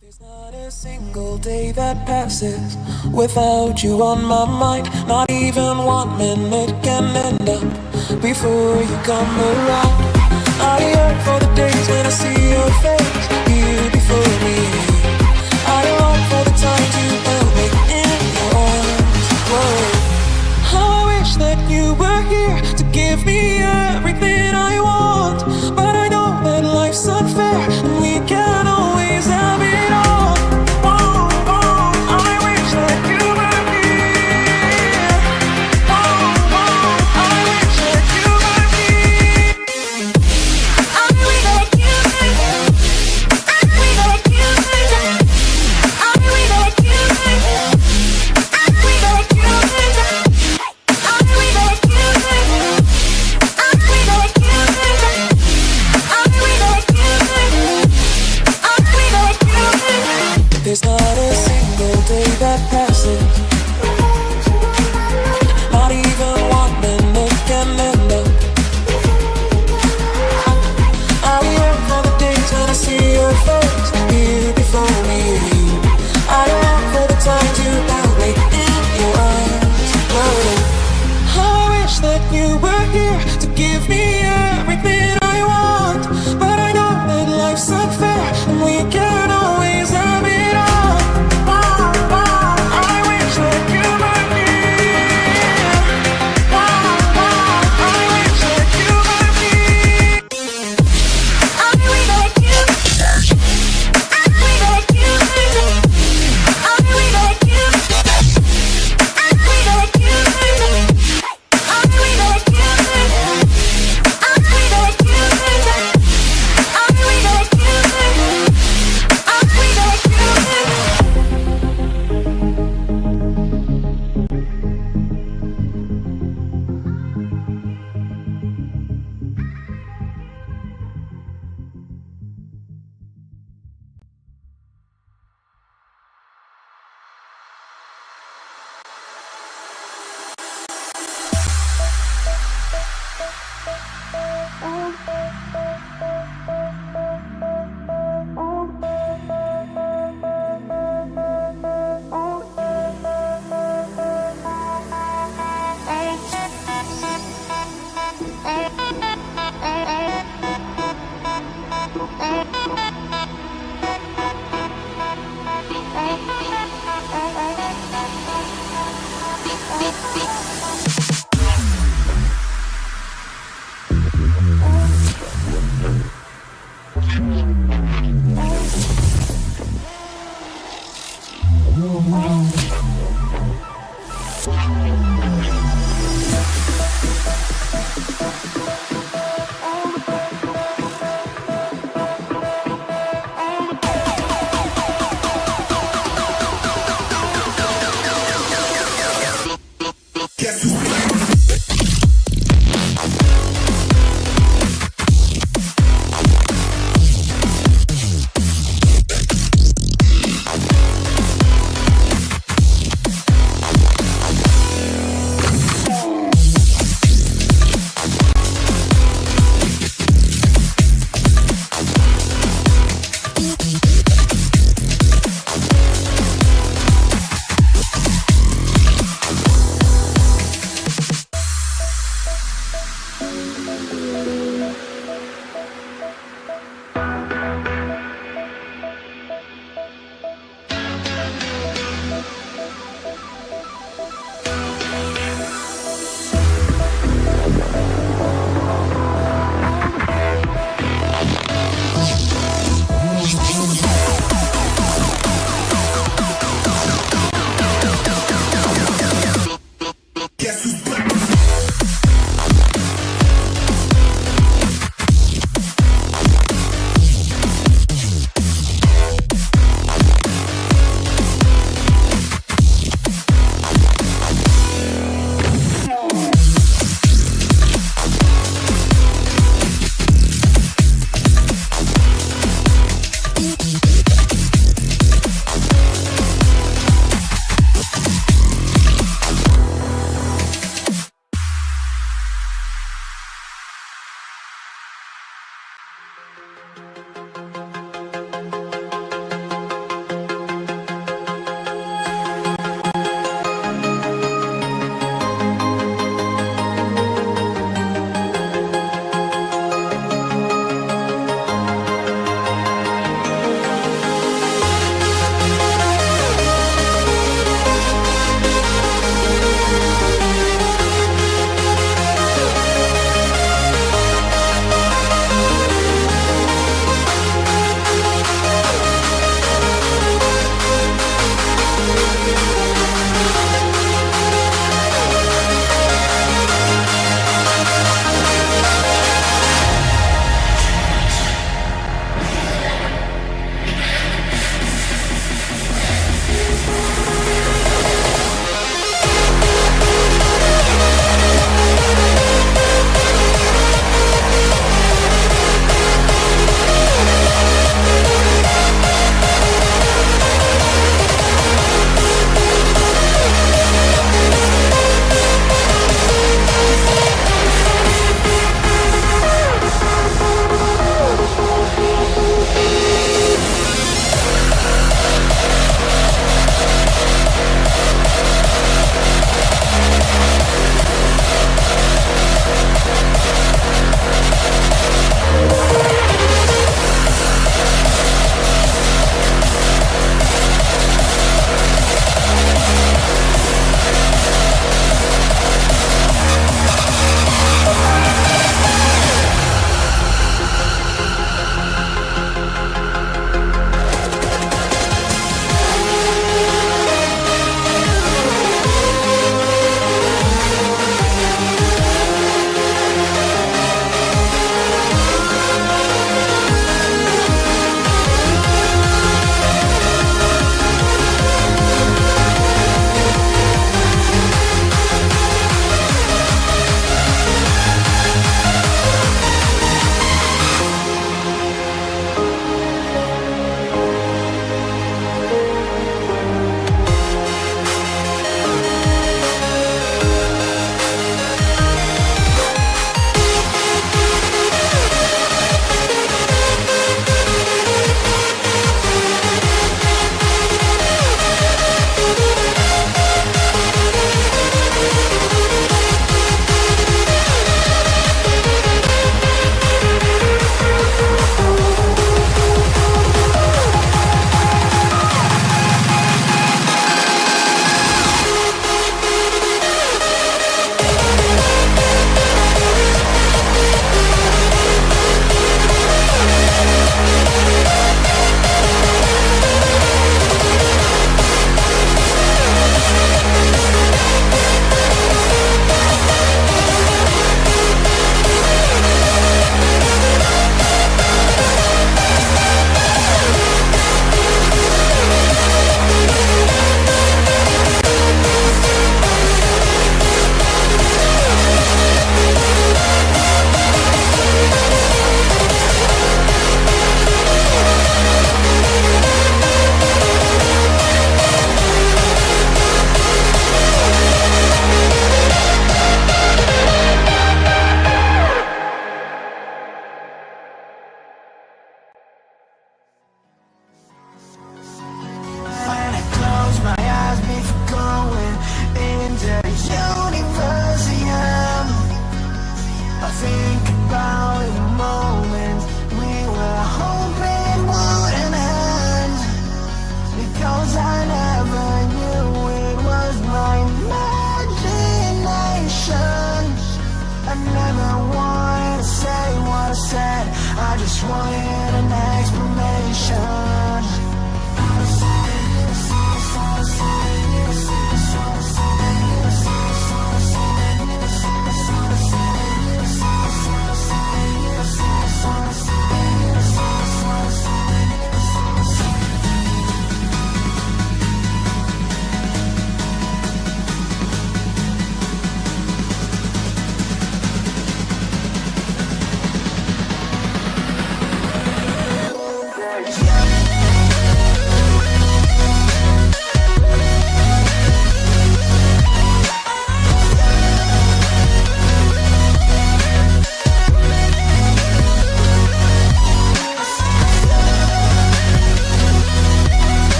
There's not a single day that passes without you on my mind. Not even 1 minute can end up before you come around. I yearn for the days when I see your face here before me. I long for the times you held me in your arms. Whoa. How I wish that you were here to give me everything I want. But I know that life's unfair and we can't always have it all. Whoa, whoa, I wish that you were here. Whoa, whoa, I wish that you were here. I wish that you were here. I wish that you were here.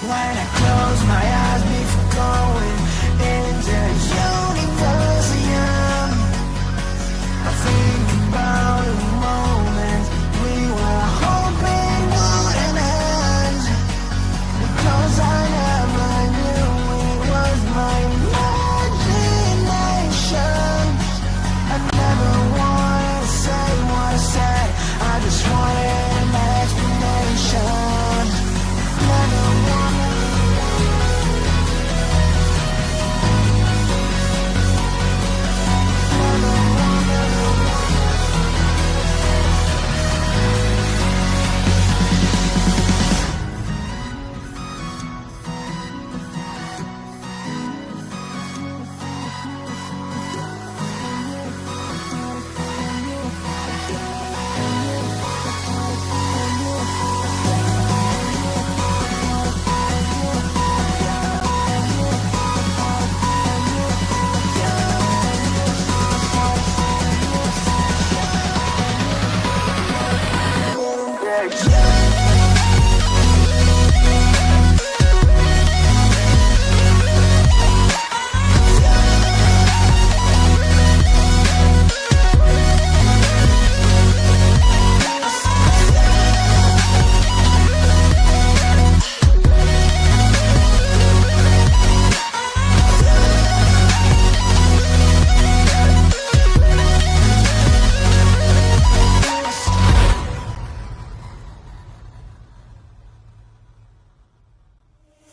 When I close my eyes before going into the universe again, I think about the moments we were hoping wouldn't end, because I never knew it was my imagination. I never wanted to say what I said, I just wanted an explanation. Never wanted.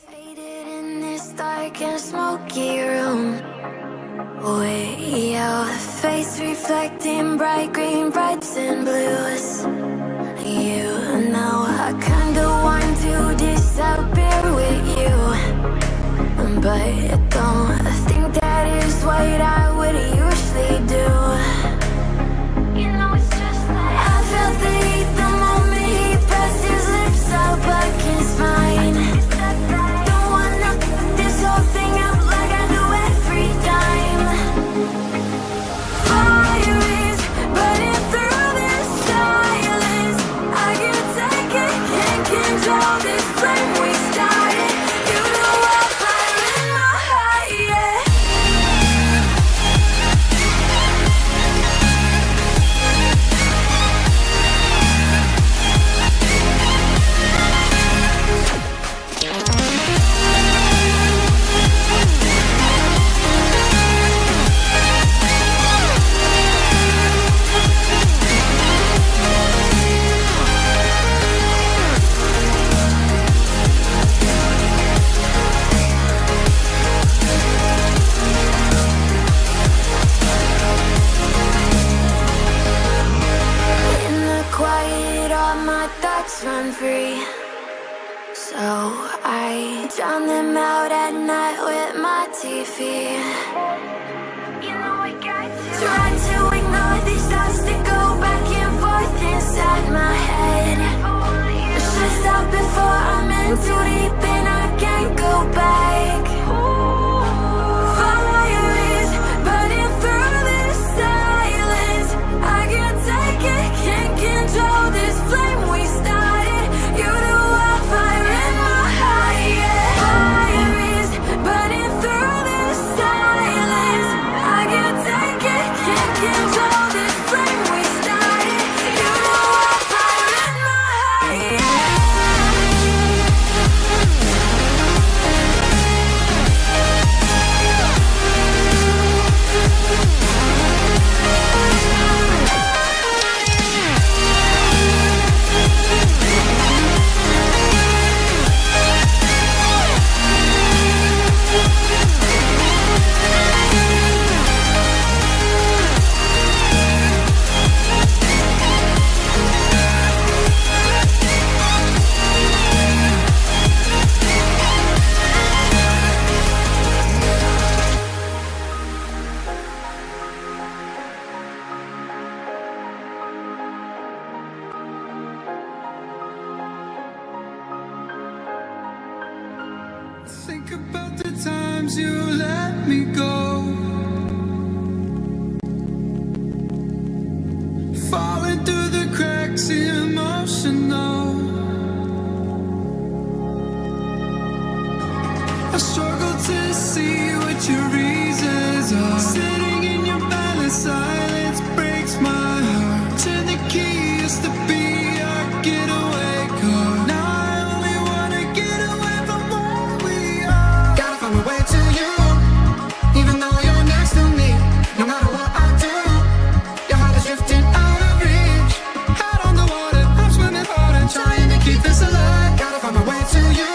Faded in this dark and smoky room, way out, face reflecting bright green, brights and blues. You know I kinda want to disappear with you, but I don't think that is what I would usually do. You know it's just like I felt the heat the moment he pressed his lips up against mine. Don't wanna put this whole thing out like I do every time. Fire is burning through this silence. I can't take it, can't control this flame we started. You know I'm fire in my heart, yeah. In the quiet, all my thoughts run free, so I drown them out at night with my TV. You know I got to try to ignore these thoughts that go back and forth inside my head. It's just out before I'm in too deep and I can't go back. Fire is burning through this silence. I can't take it, can't control this flame we started. You know I'm fire in my heart, yeah. Fire is burning through this silence. I can't take it, can't control this flame we started. You know I'm fire in my heart, yeah. Think about the times you let me go, falling through the cracks, emotional. your reasons are. Sitting in your palace, silence breaks my heart. Turn the key, used to be our getaway car. Now I only wanna get away from where we are. Gotta find my way to you, even though you're next to me. No matter what I do, your heart is drifting out of reach. Head on the water, I'm swimming hard and trying to keep this alive. Gotta find my way to you.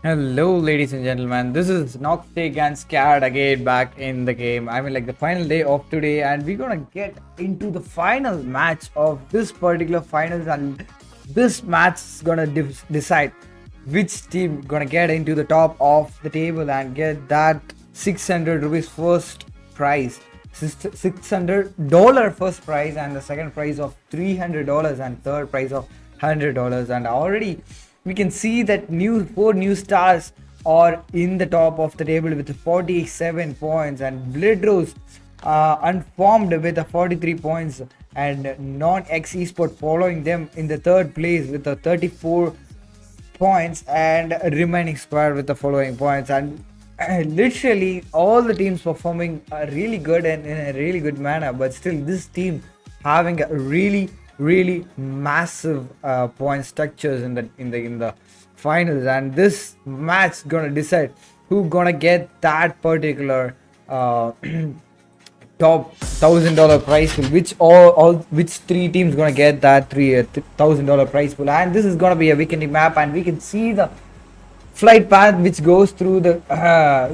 Hello, ladies and gentlemen. This is Noxtic and Scared again back in the game. I mean, like the final day of today, and we're gonna get into the final match of this particular finals, and this match is gonna decide which team gonna get into the top of the table and get that 600 rupees first prize, $600 first prize, and the second prize of $300, and third prize of $100. And already we can see that four new stars are in the top of the table with 47 points, and Blood Rose unformed with 43 points, and non-X esport following them in the third place with 34 points, and remaining squad with the following points. And literally all the teams performing really good and in a really good manner, but still this team having a really massive point structures in the finals, and this match gonna decide who gonna get that particular top $1,000 prize pool, which three teams gonna get that $1,000 prize pool. And this is gonna be a weekend map, and we can see the flight path which goes through the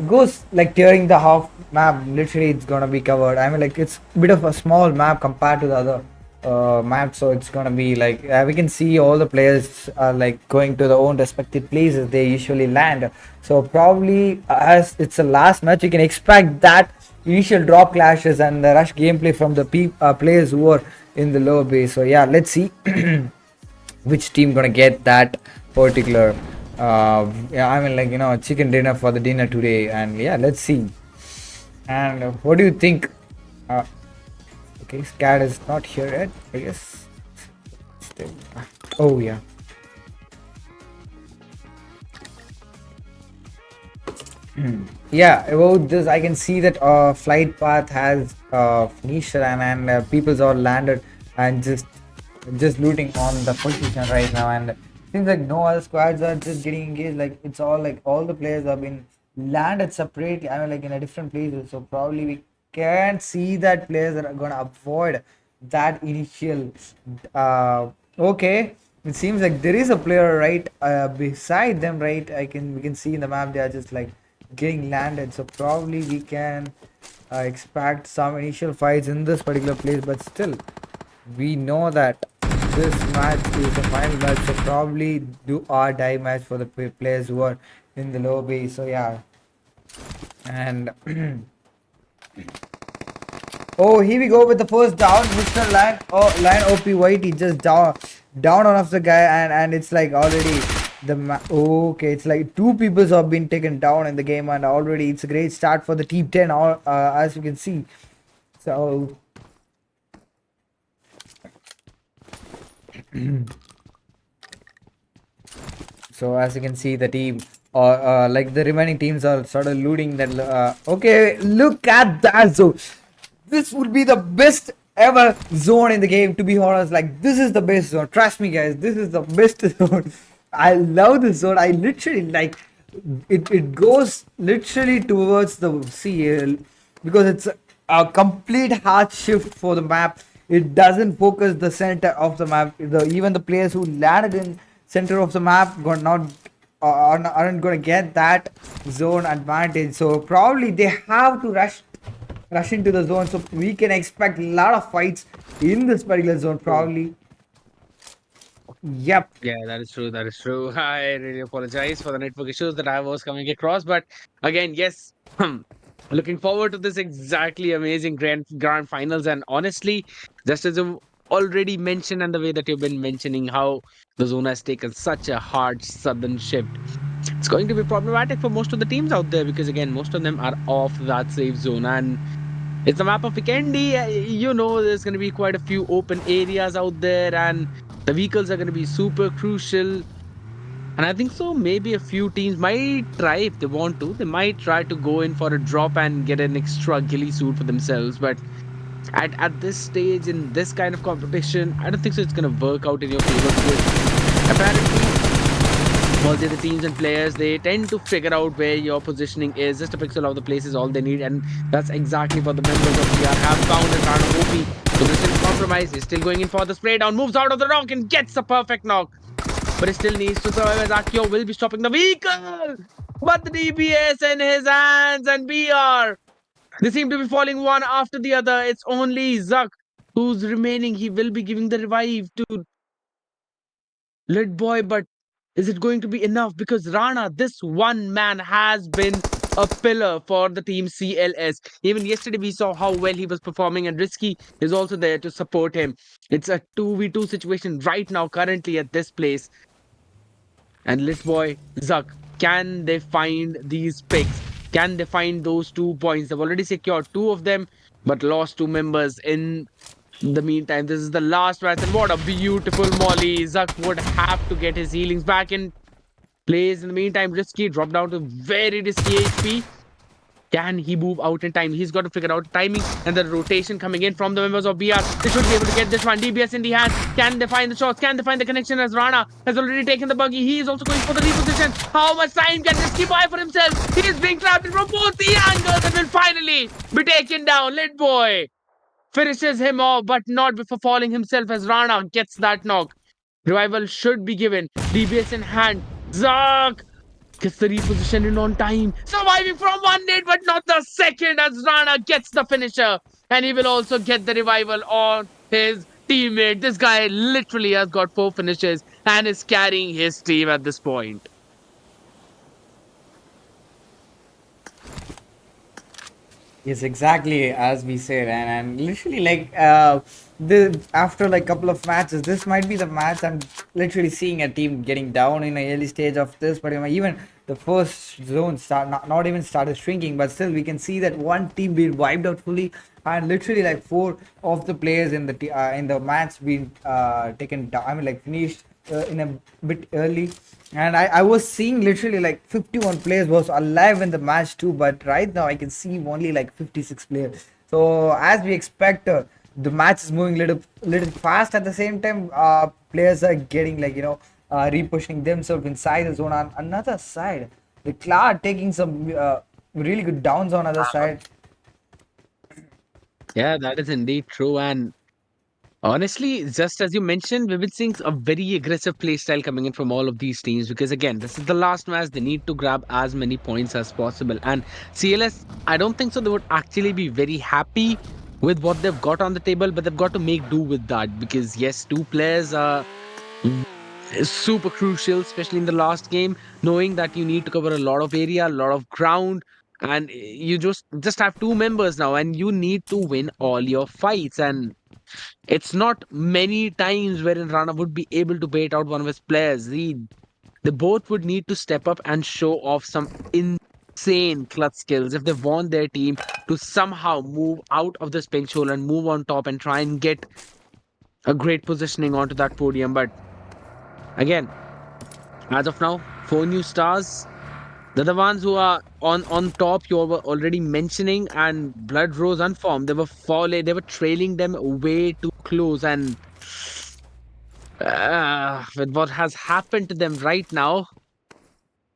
goes like tearing the half map. Literally it's gonna be covered. I mean, like it's a bit of a small map compared to the other map, so it's gonna be like we can see all the players are like going to their own respective places they usually land. So probably as it's the last match, you can expect that initial drop clashes and the rush gameplay from the players who are in the lower base. So yeah, let's see which team gonna get that particular yeah, I mean, like, you know, chicken dinner for the dinner today. And yeah, let's see. And what do you think? Okay, Scad is not here yet, I guess. Still. Oh yeah. Yeah, about this I can see that flight path has finished, and people's all landed and just looting on the position right now, and seems like no other squads are just getting engaged. Like it's all like all the players have been landed separately, I mean, like in a different places. So probably we can see that players are gonna avoid that initial okay, it seems like there is a player right beside them, right? We can see in the map they are just like getting landed. So probably we can expect some initial fights in this particular place, but still we know that this match is the final match, so probably do or die match for the players who are in the lower base. So yeah, and oh, here we go with the first down. Mr. Lion OP Whitey just down one of the guy, and it's like already okay, it's like two people have been taken down in the game, and already it's a great start for the team 10 as you can see. So so as you can see, the team like the remaining teams are sort of looting that okay, look at that. So this would be the best ever zone in the game, to be honest. Like this is the best zone, trust me guys, this is the best zone. I love this zone. I literally like it goes literally towards the sea because it's a complete hard shift for the map. It doesn't focus the center of the map. Even the players who landed in center of the map aren't gonna get that zone advantage. So probably they have to rush into the zone. So we can expect a lot of fights in this particular zone probably. Yep. Yeah, that is true. That is true. I really apologize for the network issues that I was coming across. But again, yes, looking forward to this exactly amazing grand finals. And honestly, just as already mentioned and the way that you've been mentioning how the zone has taken such a hard sudden shift, it's going to be problematic for most of the teams out there because again, most of them are off that safe zone and it's the map of Vikendi. There's going to be quite a few open areas out there and the vehicles are going to be super crucial. And I think so. Maybe a few teams might try if they want to. They might try to go in for a drop and get an extra ghillie suit for themselves. But at this stage in this kind of competition, I don't think so. It's going to work out in your favor because apparently all the other teams and players they tend to figure out where your positioning is. Just a pixel of the place is all they need, and that's exactly what the members of PR have found in Rana OP. Position compromise. He's still going in for the spray down. Moves out of the rock and gets a perfect knock. But he still needs to survive as Akio will be stopping the vehicle. But the DBS in his hands and BR. They seem to be falling one after the other. It's only Zuck who's remaining. He will be giving the revive to Lit Boy, but is it going to be enough? Because Rana, this one man has been a pillar for the team CLS. Even yesterday, we saw how well he was performing, and Risky is also there to support him. It's a 2v2 situation right now, currently at this place. And Litboy, Zuck, can they find these picks? Can they find those 2 points? They've already secured two of them, but lost two members in the meantime. This is the last match, and what a beautiful molly. Zuck would have to get his healings back in place. In the meantime, Risky dropped down to very risky HP. Can he move out in time? He's got to figure out timing and the rotation coming in from the members of BR. They should be able to get this one. DBS in the hand. Can they find the shots? Can they find the connection as Rana has already taken the buggy? He is also going for the reposition. How much time can Risky buy for himself? He is being trapped from both the angles and will finally be taken down. Lit Boy finishes him off, but not before falling himself as Rana gets that knock. Revival should be given. DBS in hand. Zark gets the reposition in on time, surviving from one hit, but not the second as Rana gets the finisher. And he will also get the revival on his teammate. This guy literally has got 4 finishes and is carrying his team at this point. Yes, exactly as we said, and literally like the after like couple of matches, this might be the match I'm literally seeing a team getting down in an early stage of this, but even the first zone not even started shrinking, but still we can see that one team being wiped out fully, and literally like 4 of the players in the match being taken down. I mean like finished in a bit early, and I was seeing literally like 51 players was alive in the match too, but right now I can see only like 56 players. So as we expect, the match is moving little fast. At the same time, players are getting like repushing themselves inside the zone. On another side, the Cloud taking some really good downs on other side. Yeah, that is indeed true. And honestly, just as you mentioned, we've been seeing a very aggressive play style coming in from all of these teams because, again, this is the last match. They need to grab as many points as possible. And CLS, I don't think so. They would actually be very happy with what they've got on the table, but they've got to make do with that because, yes, 2 players are super crucial, especially in the last game, knowing that you need to cover a lot of area, a lot of ground. And you just have 2 members now, and you need to win all your fights. And it's not many times wherein Rana would be able to bait out one of his players. They both would need to step up and show off some insane clutch skills if they want their team to somehow move out of this pinch hole and move on top and try and get a great positioning onto that podium. But again, as of now, 4 new stars. They're the ones who are on top. You were already mentioning, and Blood Rose Unformed. They were falling. They were trailing them way too close, and with what has happened to them right now,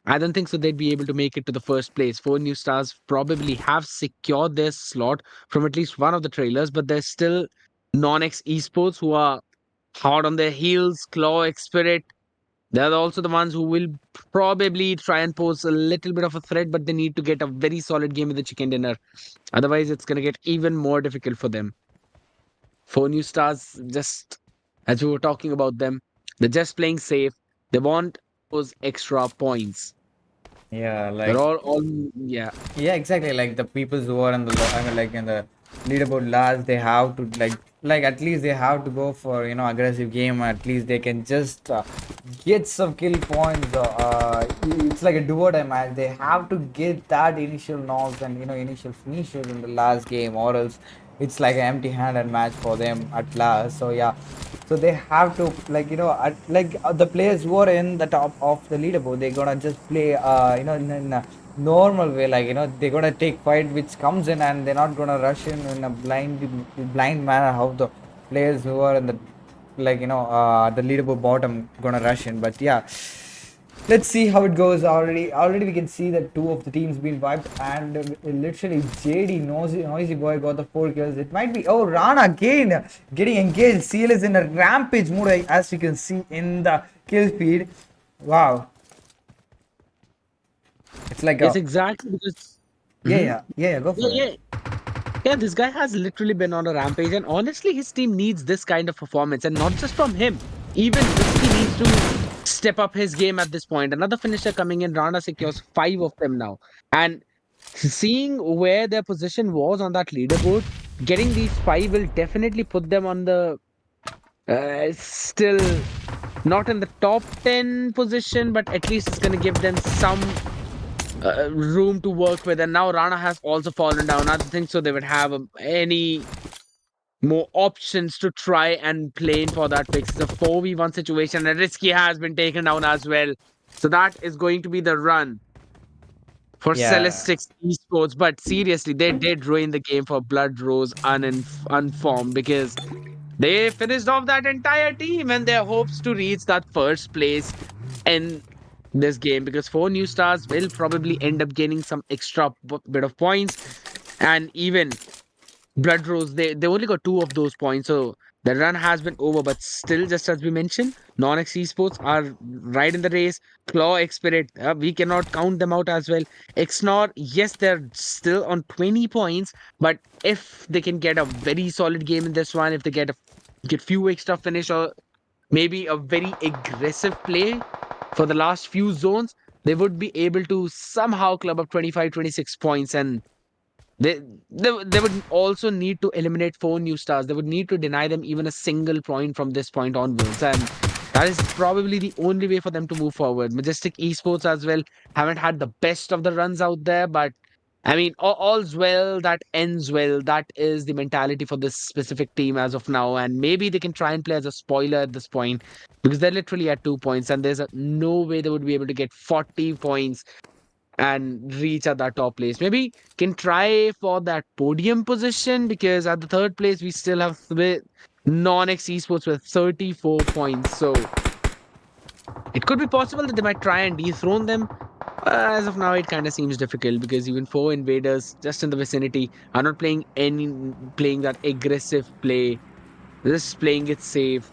I don't think so. They'd be able to make it to the first place. 4 new stars probably have secured their slot from at least one of the trailers, but there's still Non-X Esports who are hard on their heels. Claw, Spirit. They're also the ones who will probably try and pose a little bit of a threat, but they need to get a very solid game with the chicken dinner. Otherwise, it's going to get even more difficult for them. 4 new stars, just as we were talking about them, they're just playing safe. They want those extra points. Yeah, like They're all yeah. yeah, exactly. Like the people who are in the I mean like in the leaderboard last, they have to like like at least they have to go for aggressive game. At least they can just get some kill points. It's like a do or die match. They have to get that initial knocks and initial finishes in the last game, or else it's like an empty-handed match for them at last. So yeah, so they have to the players who are in the top of the leaderboard, they're gonna just play in a normal way, like they're gonna take fight which comes in, and they're not gonna rush in a blind manner how the players who are in the the leaderboard bottom gonna rush in. But yeah, let's see how it goes. Already we can see that two of the teams been wiped, and literally JD noisy boy got the 4 kills. It might be, oh, Rana again getting engaged. CL is in a rampage mode, as you can see in the kill feed. Wow, it's like Yes, exactly. Because go for yeah, it. yeah, this guy has literally been on a rampage, and honestly, his team needs this kind of performance, and not just from him. Even Risky needs to step up his game at this point. Another finisher coming in, Rana secures 5 of them now. And seeing where their position was on that leaderboard, getting these 5 will definitely put them on the still not in the top 10 position, but at least it's going to give them some room to work with. And now Rana has also fallen down. I don't think so they would have any more options to try and play in for that fix. It's a 4v1 situation, and Risky has been taken down as well. So that is going to be the run for Yeah. Celestics Esports. But seriously, they did ruin the game for Blood Rose unformed, because they finished off that entire team and their hopes to reach that first place in this game, because 4 new stars will probably end up gaining some extra bit of points. And even Blood Rose, they only got 2 of those points. So the run has been over, but still, just as we mentioned, non-X esports are right in the race. Claw, Spirit, we cannot count them out as well. Xnor, yes, they're still on 20 points, but if they can get a very solid game in this one, if they get few extra finish, or maybe a very aggressive play for the last few zones, they would be able to somehow club up 25, 26 points. And they, they would also need to eliminate 4 new stars. They would need to deny them even a single point from this point onwards. And that is probably the only way for them to move forward. Majestic Esports as well haven't had the best of the runs out there, but I mean, all's well that ends well. That is the mentality for this specific team as of now. And maybe they can try and play as a spoiler at this point, because they're literally at 2 points, and there's no way they would be able to get 40 points and reach at that top place. Maybe can try for that podium position, because at the third place we still have non-X esports with 34 points. So it could be possible that they might try and dethrone them. As of now, it kind of seems difficult, because even 4 invaders just in the vicinity are not playing that aggressive play, just playing it safe.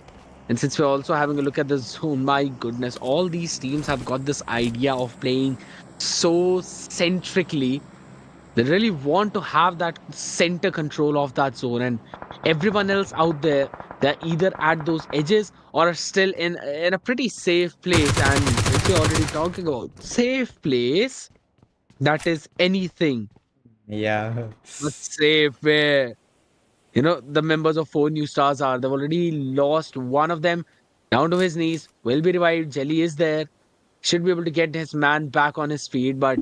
And since we're also having a look at the zone, my goodness, all these teams have got this idea of playing so centrically. They really want to have that center control of that zone, and everyone else out there, they're either at those edges or are still in a pretty safe place. And since we're already talking about safe place, that is anything Yeah. but safe where the members of 4 new stars are. They've already lost one of them down to his knees, will be revived. Jelly is there, should be able to get his man back on his feet, but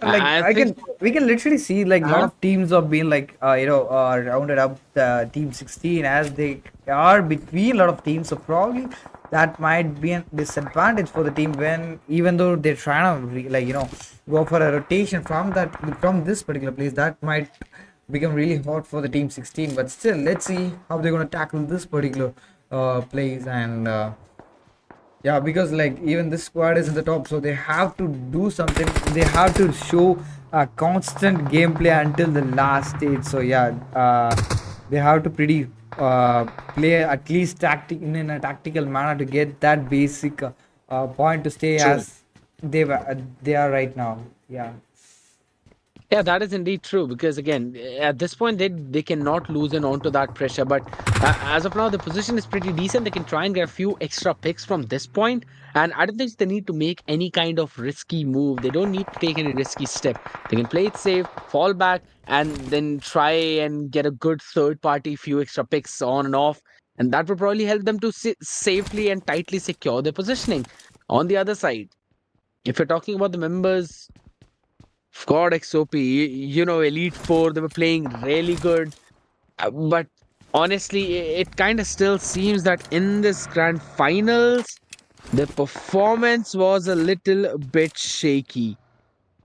Like I think we can literally see like a lot uh, of teams have been like rounded up the team 16, as they are between a lot of teams. So probably that might be a disadvantage for the team, when even though they're trying to go for a rotation from this particular place, that might become really hot for the team 16. But still, let's see how they're gonna tackle this particular place. And yeah, because like even this squad is in the top, so they have to do something. They have to show a constant gameplay until the last stage. So yeah, they have to pretty play at least in a tactical manner to get that basic point to stay true. as they are right now. Yeah. Yeah, that is indeed true because again, at this point they cannot lose in onto that pressure. But as of now, the position is pretty decent. They can try and get a few extra picks from this point, and I don't think they need to make any kind of risky move. They don't need to take any risky step. They can play it safe, fall back, and then try and get a good third party few extra picks on and off, and that will probably help them to safely and tightly secure their positioning. On the other side, if you're talking about the members God XOP, Elite Four, they were playing really good. But honestly, it kind of still seems that in this grand finals, the performance was a little bit shaky.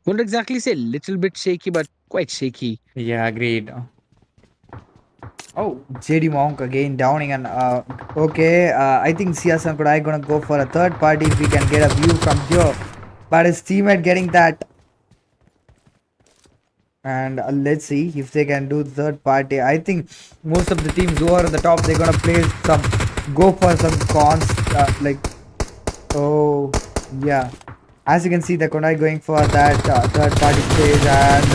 Wouldn't exactly say little bit shaky, but quite shaky. Yeah, agreed. Oh, JD Monk again downing and okay. I think CSM could I gonna go for a third party if we can get a view from here, but his teammate getting that. And let's see if they can do third party. I think most of the teams who are at the top, they're gonna play some, go for some cons, like, oh yeah, as you can see, the Konai going for that third party stage. And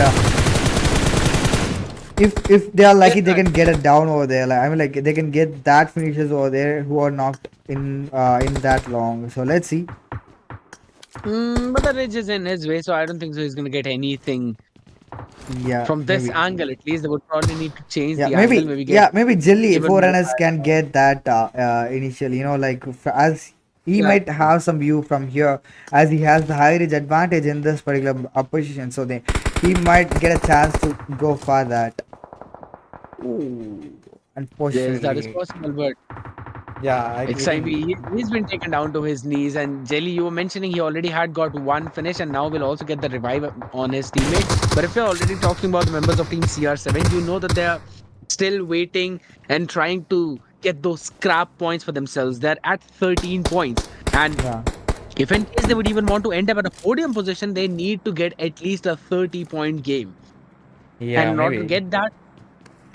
if they are lucky, they can get it down over there. Like, I mean, like, they can get that finishers over there who are knocked in that long. So let's see. But the ridge is in his way, so I don't think so he's going to get anything Yeah, from this maybe. angle. At least they would probably need to change Yeah, the angle, maybe. maybe get Yeah, maybe Jelly even more. forerunners can get that initially. Like as he Yeah. might have some view from here, as he has the high ridge advantage in this particular position. So he might get a chance to go for that. Ooh, Yes, that is unfortunately. possible, but Yeah, it's I time think. he's been taken down to his knees. And Jelly, you were mentioning he already had got one finish, and now will also get the revive on his teammate. But if you're already talking about the members of Team CR7, you know that they're still waiting and trying to get those scrap points for themselves. They're at 13 points, and Yeah, if in case they would even want to end up at a podium position, they need to get at least a 30-point game. And yeah, in order to maybe. get that,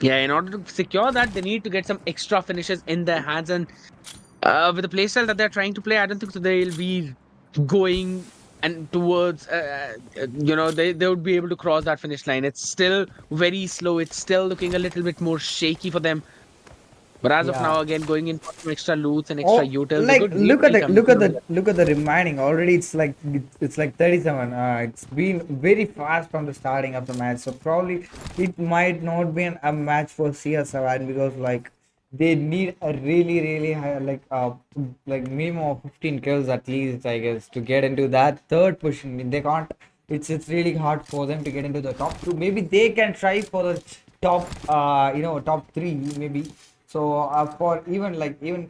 yeah, in order to secure that, they need to get some extra finishes in their hands. And with the playstyle that they're trying to play, I don't think so they'll be going and towards they would be able to cross that finish line. It's still very slow. It's still looking a little bit more shaky for them. But as of Yeah. now, again going in for some extra loots and extra Oh, utils, a like good lead will come in. look at the remaining. Already, it's like 37. It's been very fast from the starting of the match. So probably it might not be a match for CS7 because like they need a really high like minimum of 15 kills at least, I guess, to get into that third position. They can't. It's really hard for them to get into the top two. Maybe they can try for the top top three maybe. So for even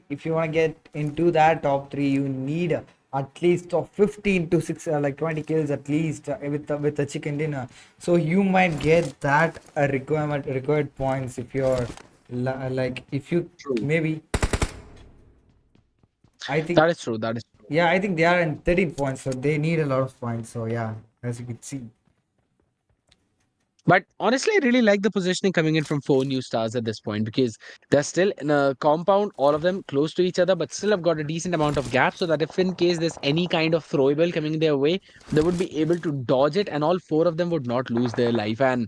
if you want to get into that top three, you need at least of 15 to 6 like 20 kills at least with the chicken dinner. So you might get that required points if you're like if you True. maybe I think That is true. That is true. yeah, I think they are in 13 points, so they need a lot of points. So yeah, as you can see. But honestly, I really like the positioning coming in from four new stars at this point because they're still in a compound, all of them close to each other, but still have got a decent amount of gap so that if in case there's any kind of throwable coming their way, they would be able to dodge it and all four of them would not lose their life. And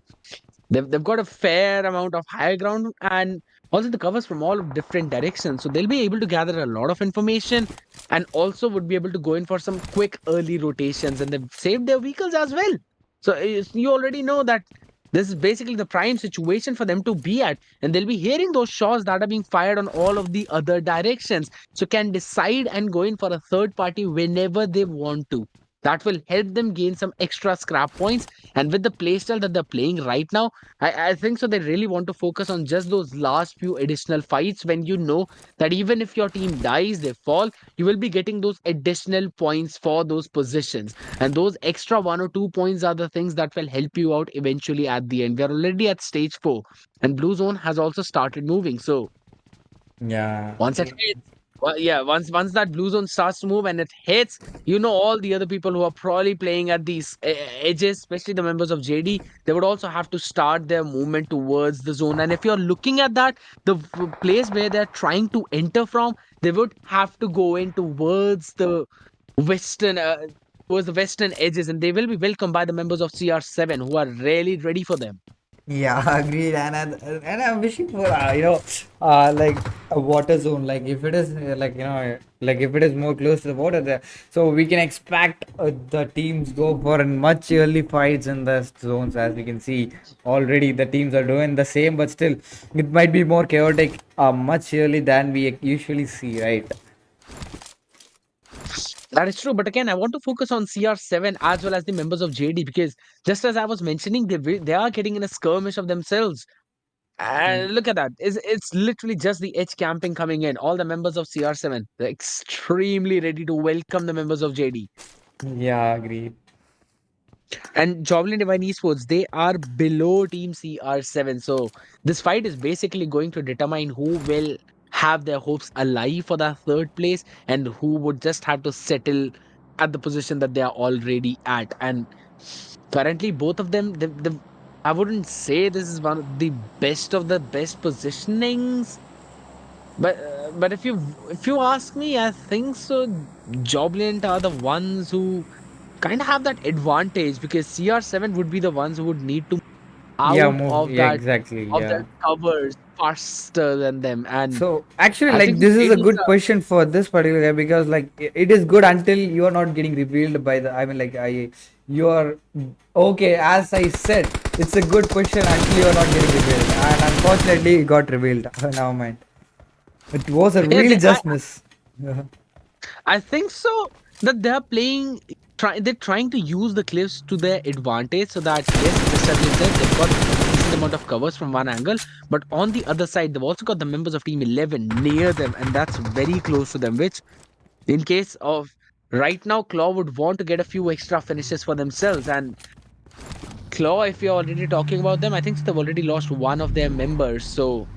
they've got a fair amount of higher ground and also the covers from all different directions. So they'll be able to gather a lot of information and also would be able to go in for some quick early rotations and they've saved their vehicles as well. So you already know that this is basically the prime situation for them to be at, and they'll be hearing those shots that are being fired on all of the other directions. So can decide and go in for a third party whenever they want to. That will help them gain some extra scrap points. And with the playstyle that they're playing right now, I think so they really want to focus on just those last few additional fights when you know that even if your team dies, they fall, you will be getting those additional points for those positions. And those extra 1 or 2 points are the things that will help you out eventually at the end. We are already at stage 4, and Blue Zone has also started moving. So Yeah. once it hits, well, yeah, once that blue zone starts to move and it hits, all the other people who are probably playing at these edges, especially the members of JD, they would also have to start their movement towards the zone. And if you're looking at that, the place where they're trying to enter from, they would have to go in towards the western. towards the western edges, and they will be welcomed by the members of CR7 who are really ready for them. Yeah, agreed. And I'm wishing for like a water zone. Like if it is like if it is more close to the water there, so we can expect the teams go for much early fights in the zones. As we can see already, the teams are doing the same, but still, it might be more chaotic, much early than we usually see, right? That is true, but again, I want to focus on CR7 as well as the members of JD, because just as I was mentioning, they are getting in a skirmish of themselves. And look at that. It's literally just the edge camping coming in. All the members of CR7, they're extremely ready to welcome the members of JD. Yeah, agreed. And Joblin Divine Esports, they are below Team CR7. So this fight is basically going to determine who will have their hopes alive for that third place and who would just have to settle at the position that they are already at. And currently, both of them, I wouldn't say this is one of the best positionings. But if you ask me, I think so. Joblint are the ones who kind of have that advantage, because CR7 would be the ones who would need to Yeah, out move. of Yeah, that exactly. of Yeah. their covers faster than them. And So actually, I like think the this is a JDs good question for this particular guy because like it is good until you are not getting revealed by the. I mean, like you are okay. As I said, it's a good question until you are not getting revealed, and unfortunately, it got revealed. Never mind. It was a yeah, really just miss. Yeah. I think so that they're playing. They're trying to use the cliffs to their advantage, so that yes, just as you said, they've got a decent amount of covers from one angle, but on the other side, they've also got the members of Team 11 near them, and that's very close to them. Which, in case of right now, Claw would want to get a few extra finishes for themselves. And Claw, if you're already talking about them, I think they've already lost one of their members, so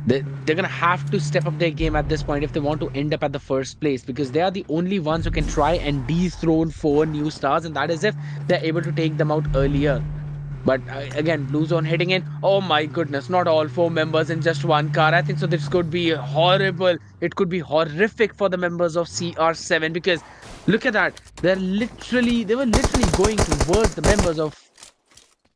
they're gonna have to step up their game at this point if they want to end up at the first place, because they are the only ones who can try and dethrone four new stars, and that is if they're able to take them out earlier. But again, Blue Zone hitting in. Oh my goodness, not all four members in just one car. I think so. This could be horrible. It could be horrific for the members of CR7, because look at that. They were literally going towards the members of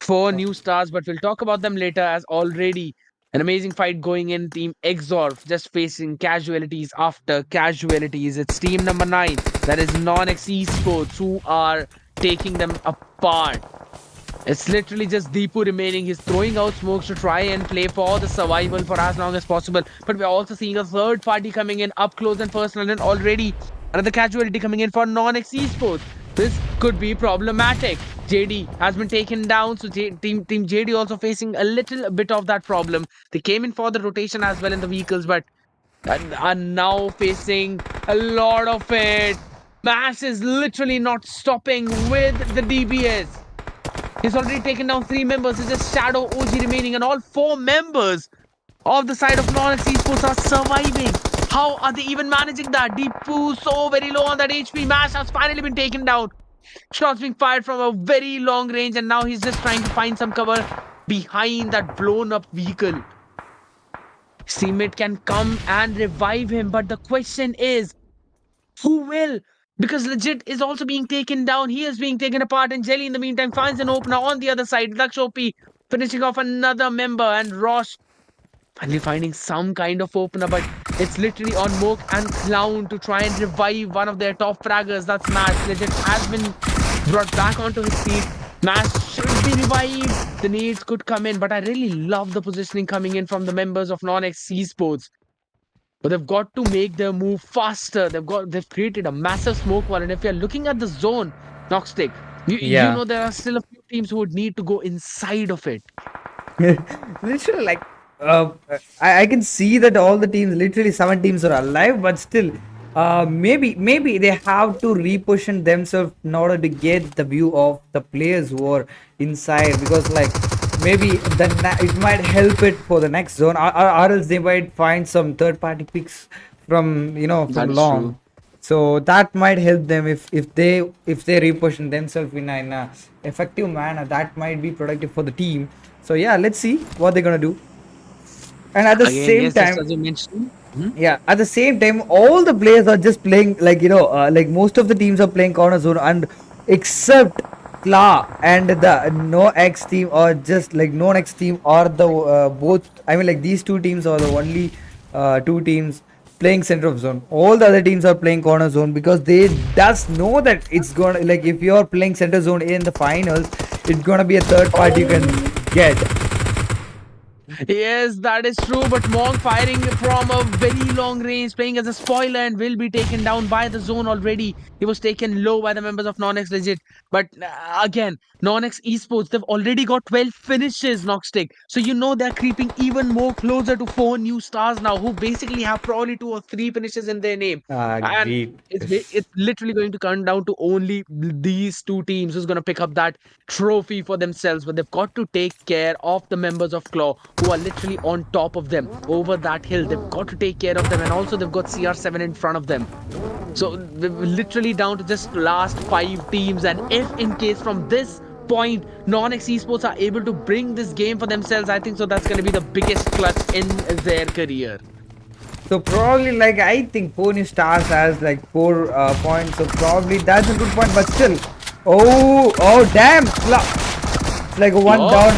four new stars, but we'll talk about them later, as already an amazing fight going in. Team Exorf just facing casualties after casualties. It's team number 9, that is Non-X Esports, who are taking them apart. It's literally just Deepu remaining. He's throwing out smokes to try and play for the survival for as long as possible. But we're also seeing a third party coming in up close and personal, and already another casualty coming in for Non-X Esports. This could be problematic. JD has been taken down, so team JD also facing a little bit of that problem. They came in for the rotation as well in the vehicles, but are now facing a lot of it. Mass is literally not stopping with the DBS. He's already taken down 3 members. It's just Shadow OG remaining, and all 4 members of the side of Lawrence Esports are surviving. How are they even managing that? Deepu so very low on that HP. Mash has finally been taken down. Shots being fired from a very long range, and now he's just trying to find some cover behind that blown up vehicle. His teammate can come and revive him, but the question is, who will? Because Legit is also being taken down. He is being taken apart, and Jelly in the meantime finds an opener on the other side. Laksh OP finishing off another member, and Rosh finally finding some kind of opener, but it's literally on Moke and Clown to try and revive one of their top fraggers. That's Mash. Legit has been brought back onto his feet. Mash should be revived. The nades could come in, but I really love the positioning coming in from the members of Non-X Esports. But they've got to make their move faster. They've created a massive smoke wall, and if you're looking at the zone, Noxtic, you Yeah. know there are still a few teams who would need to go inside of it. Literally, like, I can see that all the teams, literally 7 teams are alive, but still, maybe they have to reposition themselves in order to get the view of the players who are inside, because like maybe it might help it for the next zone, or else they might find some third party picks from That from is long. true. So that might help them if they reposition themselves in a effective manner. That might be productive for the team. So yeah, let's see what they're gonna do. And at the Again, same yes, just time, as you mentioned. Mhm. yeah, at the same time, all the players are just playing like like most of the teams are playing corner zone, and except Kla and the no X team, or just like no X team, or the both. I mean, like these two teams are the only two teams playing center of zone. All the other teams are playing corner zone because they does know that it's gonna, like, if you're playing center zone in the finals, it's gonna be a third party you can get. Yes, that is true. But Monk firing from a very long range, playing as a spoiler, and will be taken down by the zone already. He was taken low by the members of Non-X Legit. But again, Non-X Esports, they've already got 12 finishes, Noxtic. So you know they're creeping even more closer to 4 new stars now, who basically have probably 2 or 3 finishes in their name. And Agreed. it's literally going to come down to only these two teams who's going to pick up that trophy for themselves. But they've got to take care of the members of Claw, who are literally on top of them over that hill. They've got to take care of them, and also they've got CR7 in front of them. So they're literally down to just last 5 teams. And if in case from this point Non-X Esports are able to bring this game for themselves, I think so that's going to be the biggest clutch in their career. So probably, like, I think 4 new stars has like 4 points. So probably that's a good point. But still, oh damn! It's like a one Oh. down.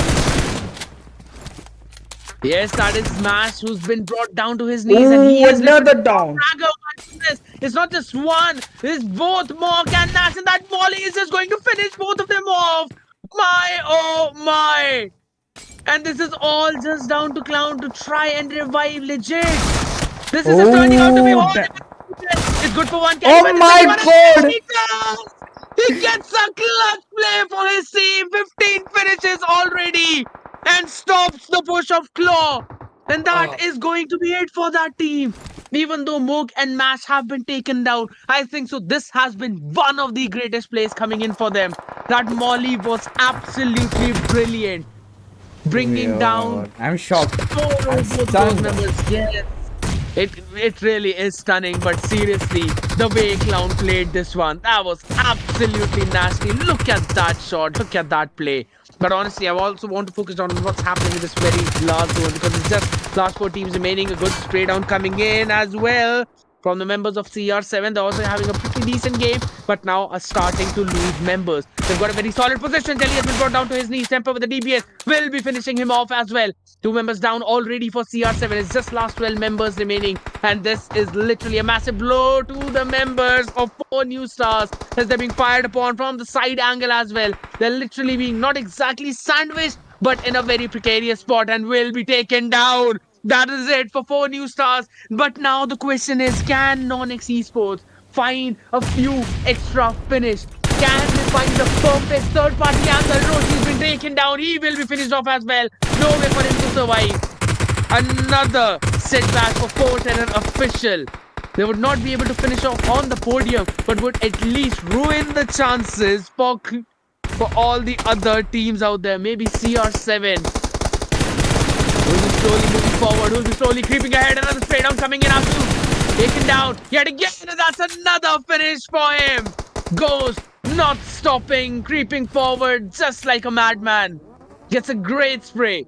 Yes, that is Smash, who's been brought down to his knees, and he Oh, is another literally down. Fragger. My goodness. It's not just one, it's both Monk and Nash, and that volley is just going to finish both of them off. My, oh my. And this is all just down to Clown to try and revive Legit. This is just turning out to be Oh, horrible. It's good for one carry, oh but the my second one, God. and he does! He gets a clutch play for his team. 15 finishes already, and stops the push of Claw. And that is going to be it for that team. Even though Moog and Mash have been taken down, I think so. This has been one of the greatest plays coming in for them. That Molly was absolutely brilliant, bringing Oh my down God. I'm shocked. I'm both of those stunned. members. Yes. It really is stunning, but seriously, the way Clown played this one, that was absolutely nasty. Look at that shot, look at that play. But honestly, I also want to focus on what's happening in this very last zone, because it's just last 4 teams remaining. A good spray down coming in as well from the members of CR7. They're also having a pretty decent game, but now are starting to lose members. They've got a very solid position. Jelly has been brought down to his knees. Temper with the DBS will be finishing him off as well. 2 members down already for CR7. It's just last 12 members remaining. And this is literally a massive blow to the members of 4 new stars, as they're being fired upon from the side angle as well. They're literally being not exactly sandwiched, but in a very precarious spot, and will be taken down. That is it for 4 new stars. But now the question is, can Non-X Esports find a few extra finish? Can they find the perfect third party angle? Roshi's been taken down. He will be finished off as well. No way for him to survive. Another setback for 4-10 official. They would not be able to finish off on the podium, but would at least ruin the chances for all the other teams out there. Maybe CR7 will be slowly moving forward, will be slowly creeping ahead. Another spray down coming in after taken down yet again, and that's another finish for him. Ghost not stopping, creeping forward just like a madman. Gets a great spray.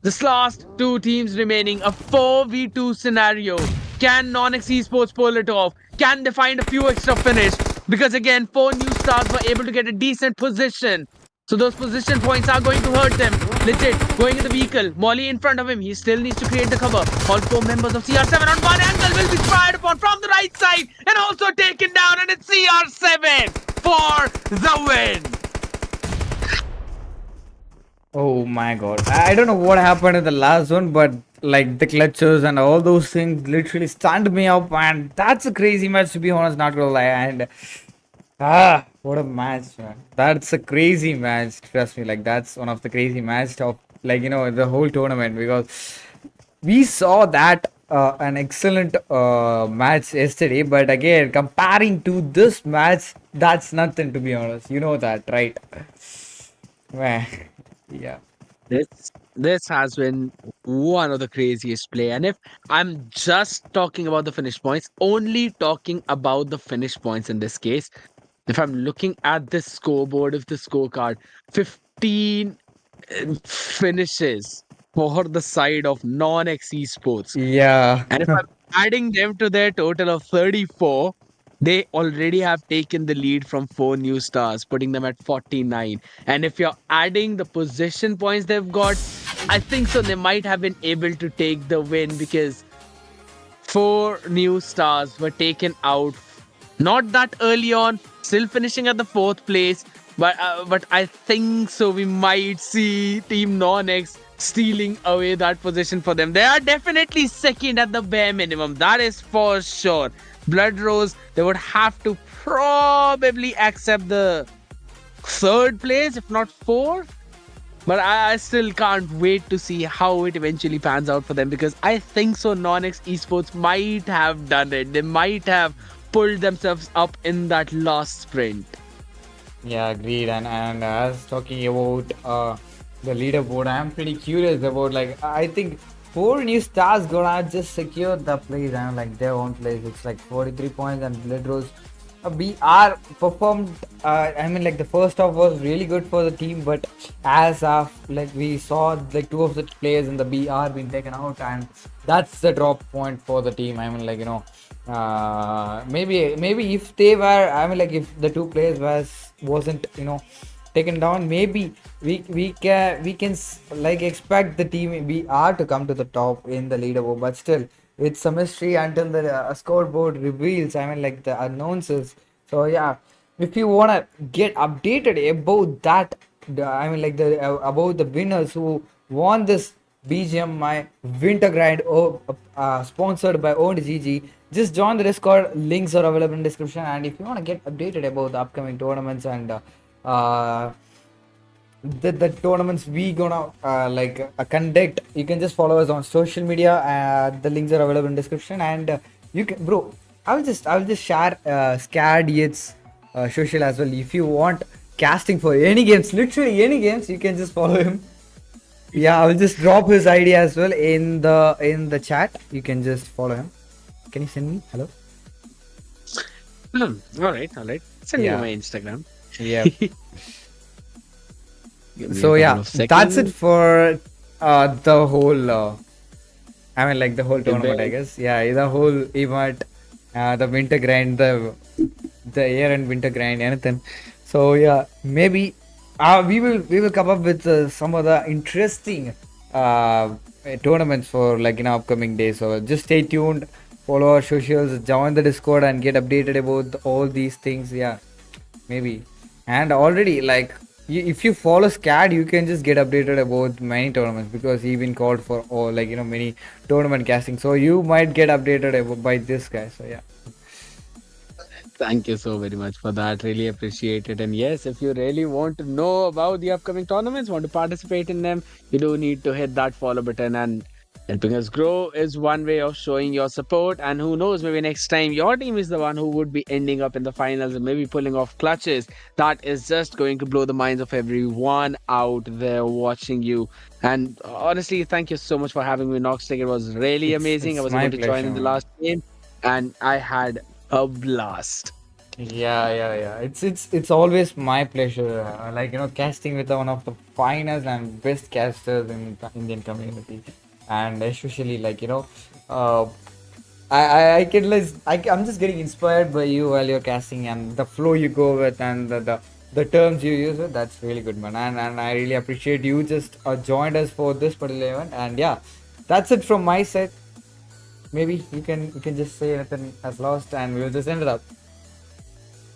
This last 2 teams remaining, a 4v2 scenario. Can Non-X Esports pull it off? Can they find a few extra finish? Because again, 4 new stars were able to get a decent position. So those position points are going to hurt them. Legit, going in the vehicle. Molly in front of him. He still needs to create the cover. All 4 members of CR7 on one angle will be fired upon from the right side and also taken down. And it's CR7 for the win. Oh my God. I don't know what happened in the last one, but like the clutches and all those things literally stunned me up, and that's a crazy match, to be honest, not gonna lie. And what a match, man. That's a crazy match. Trust me, like that's one of the crazy matches of, like, the whole tournament, because we saw that an excellent match yesterday, but again, comparing to this match, that's nothing, to be honest. You know that, right? Man, yeah. This has been one of the craziest play. And if I'm just talking about the finish points, only talking about the finish points in this case, if I'm looking at this scoreboard of the scorecard, 15 finishes for the side of non-X esports. Yeah. And if I'm adding them to their total of 34, they already have taken the lead from 4 new stars, putting them at 49. And if you're adding the position points they've got, I think so they might have been able to take the win because 4 new stars were taken out not that early on, still finishing at the fourth place. But I think so we might see Team Non-X stealing away that position for them. They are definitely second at the bare minimum. That is for sure. Blood Rose, they would have to probably accept the third place, if not fourth. But I still can't wait to see how it eventually pans out for them because I think so Non-X Esports might have done it. They might have pulled themselves up in that last sprint. Yeah, agreed. And as talking about the leaderboard, I'm pretty curious about, like, I think 4 new stars gonna just secure the place and like their own place. It's like 43 points, and Blood Rose BR performed. I mean, like the first half was really good for the team, but as of like we saw like two of the players in the BR being taken out, and that's the drop point for the team. I mean, like, maybe if they were, I mean, like if the two players wasn't taken down, maybe we can like expect the team BR to come to the top in the leaderboard, but still it's a mystery until the scoreboard reveals, I mean, like the announces. So yeah, if you want to get updated about that, I mean, like the about the winners who won this BGMI Winter Grind, sponsored by Owned GG, just join the Discord. Links are available in description. And if you want to get updated about the upcoming tournaments and the tournaments we gonna conduct, you can just follow us on social media. The links are available in description. And you can, bro, I'll just share SCAD social as well. If you want casting for any games, literally any games, you can just follow him. Yeah, I'll just drop his ID as well in the chat. You can just follow him. Can you send me? Hello? All right. Send me Yeah. my Instagram. Yeah. Give me So a yeah, couple of seconds. that's it for the whole. I mean, like the whole tournament, I Event. guess. Yeah, the whole event, the winter grind, the year and winter grind, anything. So yeah, maybe we will come up with some other interesting tournaments for like in upcoming days. So just stay tuned, follow our socials, join the Discord, and get updated about all these things. Yeah, maybe. And already, like, if you follow SCAD, you can just get updated about many tournaments because he been called for all, like, many tournament casting. So you might get updated about by this guy. So yeah. Thank you so very much for that. Really appreciate it. And yes, if you really want to know about the upcoming tournaments, want to participate in them, you do need to hit that follow button. And helping us grow is one way of showing your support. And who knows, maybe next time your team is the one who would be ending up in the finals and maybe pulling off clutches. That is just going to blow the minds of everyone out there watching you. And honestly, thank you so much for having me, Noxtic. It was really amazing. I It's was my able to join in the pleasure, man. last game and I had a blast. Yeah. It's always my pleasure. Casting with one of the finest and best casters in the Indian community, and especially I can I'm just getting inspired by you while you're casting and the flow you go with and the terms you use. That's really good, man. And I really appreciate you just joined us for this particular event. And yeah, that's it from my side. Maybe you can just say anything as lost, and we'll just end it up.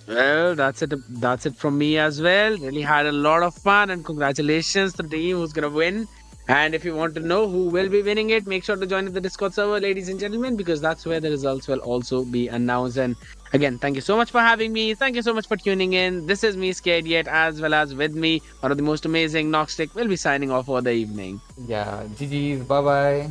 Well, that's it. That's it from me as well. Really had a lot of fun, and congratulations to the team who's gonna win. And if you want to know who will be winning it, make sure to join the Discord server, ladies and gentlemen, because that's where the results will also be announced. And again, thank you so much for having me. Thank you so much for tuning in. This is me, Scared Yet, as well as with me, one of the most amazing Noxtic will be signing off for the evening. Yeah, GG's, bye bye.